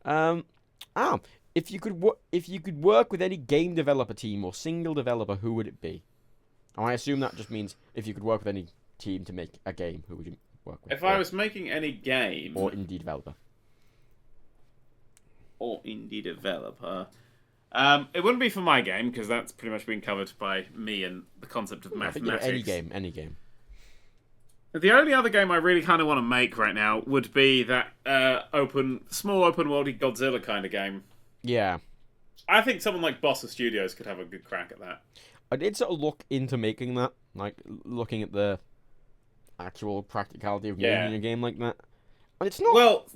If you could work with any game developer team or single developer, who would it be? I assume that just means if you could work with any team to make a game, who would you work with? If I was making any game or indie developer. It wouldn't be for my game, because that's pretty much been covered by me and the concept of mathematics. Any game. The only other game I really kind of want to make right now would be that small open worldy Godzilla kind of game. Yeah. I think someone like Bossa Studios could have a good crack at that. I did sort of look into making that, like looking at the actual practicality of making a game like that. And it's not... Well,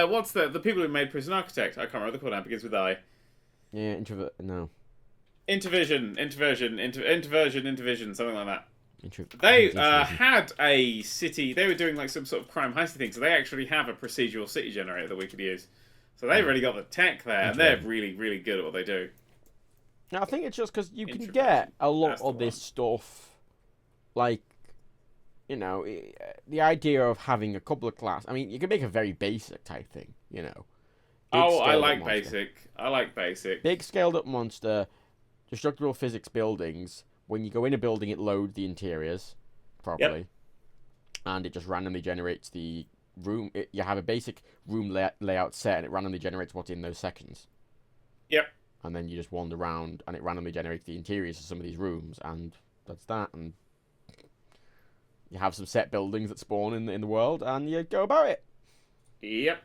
what's the people who made Prison Architect? I can't remember the call now. Begins with I. Yeah, Introvert. No. Interversion, something like that. They had a city. They were doing like some sort of crime heisty thing, so they actually have a procedural city generator that we could use. So they've really got the tech there, and they're really, really good at what they do. Now, I think it's just because you can get a lot of this stuff, like, you know, the idea of having a couple of classes. I mean, you can make a very basic type thing, you know. I like basic. I like basic. Big scaled up monster, destructible physics buildings. When you go in a building, it loads the interiors properly, and it just randomly generates the room. You have a basic room layout set, and it randomly generates what's in those sections. Yep. And then you just wander around, and it randomly generates the interiors of some of these rooms, and that's that. And you have some set buildings that spawn in the world, and you go about it. Yep.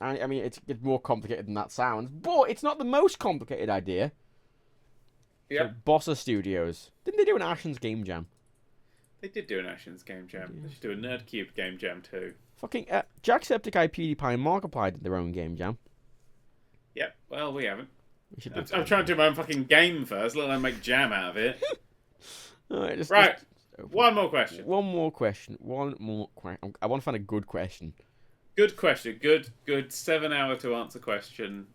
I mean, it's more complicated than that sounds, but it's not the most complicated idea. Yeah. So, Bossa Studios. Didn't they do an Ashen's Game Jam? They did do an Ashen's Game Jam. Yeah. They should do a Nerd³ Game Jam too. Fucking Jacksepticeye, PewDiePie, and Markiplier did their own Game Jam. Yep. Well, we haven't. I'm trying to do my own fucking game first, let alone make jam out of it. Right. One more question. I want to find a good question. Good question. Good 7 hour to answer question.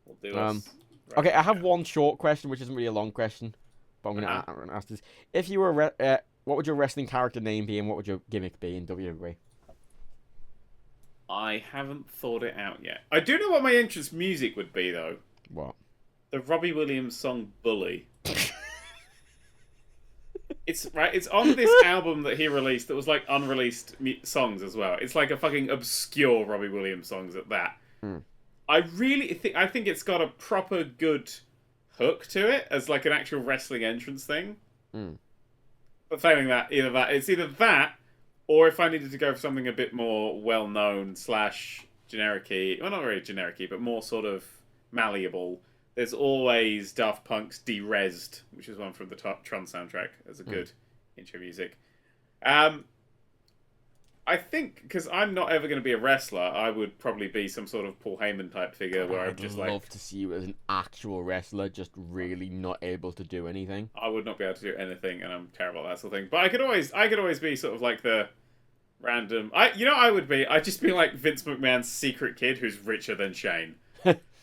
We'll do us. Okay, I have one short question, which isn't really a long question, but I'm going to ask this. If you were, what would your wrestling character name be, and what would your gimmick be in WWE? I haven't thought it out yet. I do know what my entrance music would be, though. What? The Robbie Williams song "Bully." It's on this album that he released that was like unreleased songs as well. It's like a fucking obscure Robbie Williams songs at that. I think it's got a proper good hook to it as like an actual wrestling entrance thing. But failing that, it's either that, or if I needed to go for something a bit more well-known / generic-y, well, not very generic-y, but more sort of malleable, there's always Daft Punk's De-Rezzed, which is one from the Tron soundtrack as a good intro music. I think, because I'm not ever going to be a wrestler, I would probably be some sort of Paul Heyman type figure where I'm just like... I'd love to see you as an actual wrestler, just really not able to do anything. I would not be able to do anything, and I'm terrible at that sort of thing. But I could always be sort of like the random... I'd just be like Vince McMahon's secret kid who's richer than Shane.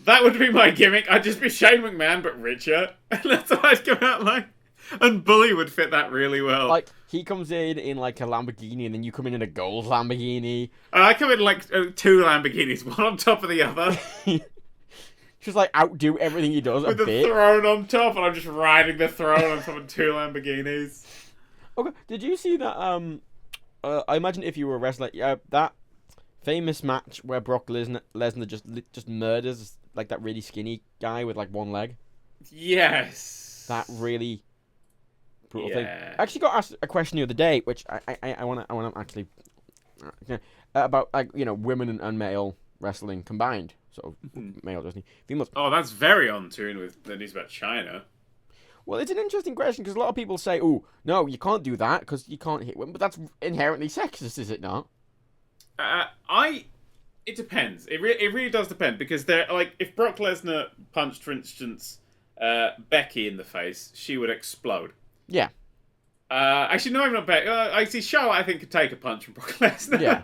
That would be my gimmick. I'd just be Shane McMahon, but richer. And that's what I'd come out like. And Bully would fit that really well. Like, he comes in like a Lamborghini, and then you come in a gold Lamborghini. I come in like 2 Lamborghinis, one on top of the other. Just like outdo everything he does with a the throne on top, and I'm just riding the throne on top of 2 Lamborghinis. Okay, did you see that? I imagine if you were a wrestler, that famous match where Brock Lesnar just murders like that really skinny guy with like one leg. Yes. That really brutal thing. I actually got asked a question the other day, which I want to actually about, like, you know, women and male wrestling combined, sort of male wrestling, females. Oh, that's very on tune with the news about China. Well, it's an interesting question because a lot of people say, "Oh, no, you can't do that because you can't hit women," but that's inherently sexist, is it not? It depends. It really does depend, because they're like, if Brock Lesnar punched, for instance, Becky in the face, she would explode. Yeah. Actually, no, I'm not Becky. I see Charlotte, I think, could take a punch from Brock Lesnar. Yeah.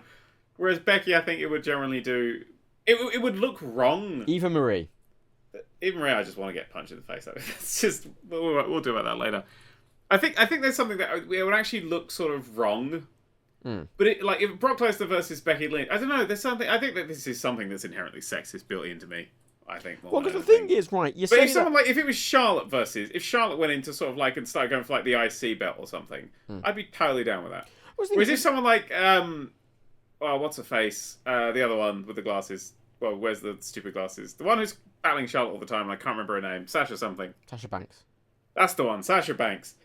Whereas Becky, I think it would generally do... It would look wrong. Eva Marie, I just want to get punched in the face. It's just... We'll do about that later. I think there's something that it would actually look sort of wrong. But if Brock Lesnar versus Becky Lynch, I don't know. There's something. I think that this is something that's inherently sexist built into me. I think. Well, because the thing is, right? But if someone if it was Charlotte if Charlotte went into sort of like and started going for like the IC belt or something, I'd be totally down with that. Whereas if someone like what's her face? The other one with the glasses. Well, where's the stupid glasses? The one who's battling Charlotte all the time. I can't remember her name. Sasha something. Sasha Banks. That's the one. Sasha Banks.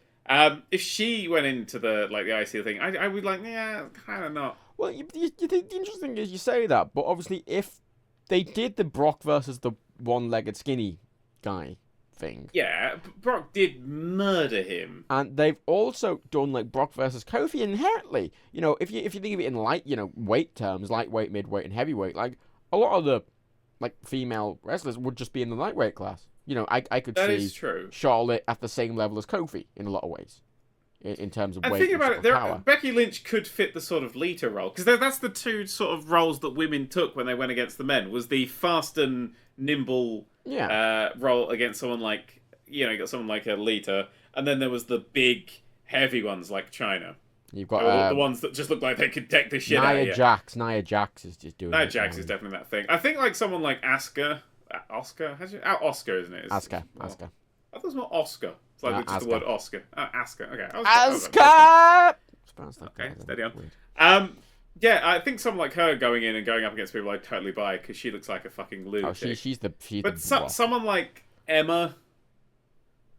If she went into the IC thing, I would like, yeah, kind of not. Well, you think the interesting thing is you say that, but obviously if they did the Brock versus the one-legged skinny guy thing, yeah, Brock did murder him, and they've also done like Brock versus Kofi inherently. You know, if you think of it in weight terms, lightweight, midweight, and heavyweight, like a lot of the like female wrestlers would just be in the lightweight class. You know, I could That see is true. Charlotte at the same level as Kofi in a lot of ways, in terms of And weight think and about sort of it, power. Becky Lynch could fit the sort of Lita role, because that's the two sort of roles that women took when they went against the men, was the fast and nimble role against someone like, you know, you got someone like a Lita, and then there was the big, heavy ones like China. You've got the ones that just look like they could deck the shit out of you. Nia Jax is just doing Nia Jax is definitely that thing. I think like someone like Oscar, Oscar, isn't it? Asuka. I thought it was more Oscar. It's like just the word Oscar. Asuka. Okay. Asuka. Okay, steady on. Yeah, I think someone like her going in and going up against people I'd totally buy, because she looks like a fucking lunatic. Oh, she's the. Someone like Emma,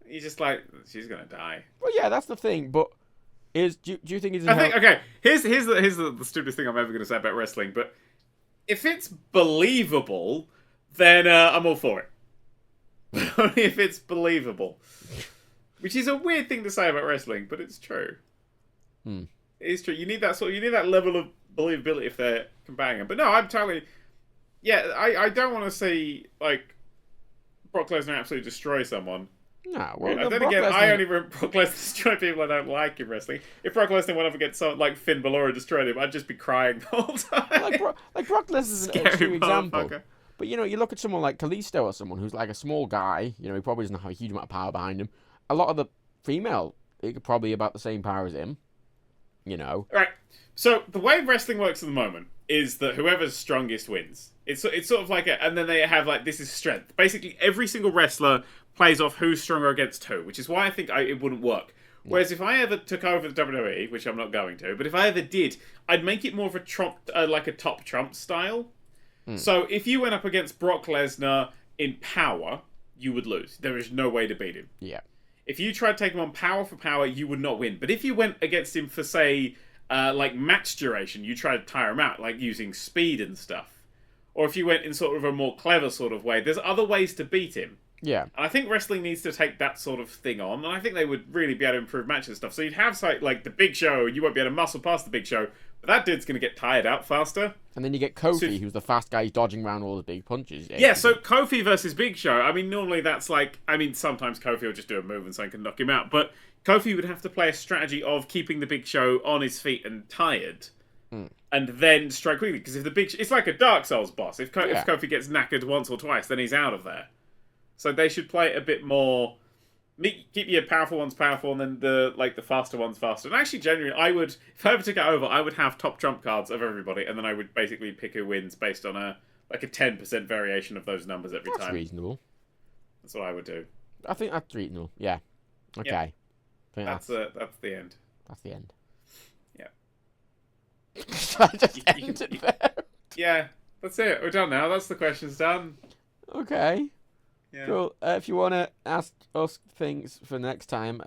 you're just like, she's gonna die. Well, yeah, that's the thing. But do you think it's? Okay. Here's the stupidest thing I'm ever gonna say about wrestling. But if it's believable, then I'm all for it. But only if it's believable. Which is a weird thing to say about wrestling, but it's true. It is true. You need that level of believability if they're combating it. But no, I'm totally. Yeah, I don't want to see like Brock Lesnar absolutely destroy someone. No, well, then again, I only want Brock Lesnar destroy people I don't like in wrestling. If Brock Lesnar went up against someone like Finn Balor and destroyed him, I'd just be crying the whole time. Like Brock Lesnar's an extreme example. But you know, you look at someone like Kalisto or someone who's like a small guy. You know, he probably doesn't have a huge amount of power behind him. A lot of the female, it could probably about the same power as him. You know. Right. So the way wrestling works at the moment is that whoever's strongest wins. It's sort of like and then they have like, this is strength. Basically, every single wrestler plays off who's stronger against who, which is why I think it wouldn't work. Whereas if I ever took over the WWE, which I'm not going to, but if I ever did, I'd make it more of a trump, like a top trump style. So if you went up against Brock Lesnar in power, you would lose. There is no way to beat him. Yeah. If you tried to take him on power for power, you would not win. But if you went against him for, say, like match duration, you tried to tire him out, like using speed and stuff. Or if you went in sort of a more clever sort of way, there's other ways to beat him. Yeah. And I think wrestling needs to take that sort of thing on, and I think they would really be able to improve matches and stuff. So you'd have like the Big Show, you won't be able to muscle past the Big Show, but that dude's going to get tired out faster. And then you get Kofi, who's the fast guy dodging around all the big punches. Yeah, so Kofi versus Big Show, I mean, normally that's like, I mean, sometimes Kofi will just do a move and someone can knock him out, but Kofi would have to play a strategy of keeping the Big Show on his feet and tired. And then strike quickly, because if the Big Show, it's like a Dark Souls boss. If Kofi gets knackered once or twice, then he's out of there. So they should play it a bit more. Keep your powerful ones powerful, and then the faster ones faster. And actually, genuinely, if I ever took it over, I would have top trump cards of everybody, and then I would basically pick who wins based on a 10% variation of those numbers every time. That's reasonable. That's what I would do. I think that's reasonable. Yeah. Okay. Yeah. That's the end. That's the end. Yeah. I just ended there. Yeah, that's it. We're done now. That's the questions done. Okay. Yeah. Cool. If you want to ask us things for next time,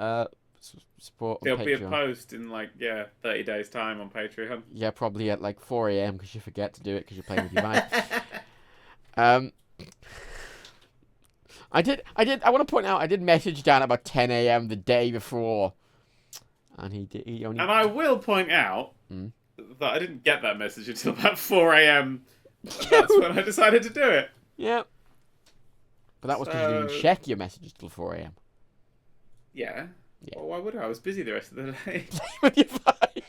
support on There'll Patreon. be a post in 30 days time on Patreon. Yeah, probably at 4 a.m. because you forget to do it because you're playing with your mind. I want to point out I did message Dan about 10 a.m. the day before, and he only. And I will point out that I didn't get that message until about 4 a.m. That's when I decided to do it. Yeah. But that was because you didn't check your messages till 4 a.m. Yeah. Well, why would I? I was busy the rest of the day. With your Vive.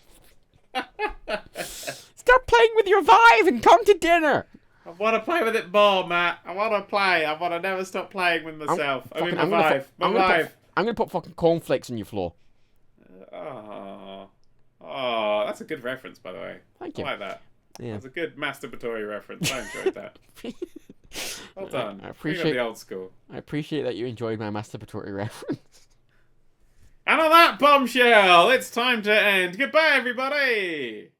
Stop playing with your Vive and come to dinner. I want to play with it more, Matt. I want to play. I want to never stop playing with myself. My Vive. My Vive. I'm going to put fucking cornflakes on your floor. Oh, that's a good reference, by the way. Thank you. I like that. Yeah. That's a good masturbatory reference. I enjoyed that. Well done. I appreciate the old school. I appreciate that you enjoyed my masturbatory reference. And on that bombshell, it's time to end. Goodbye, everybody.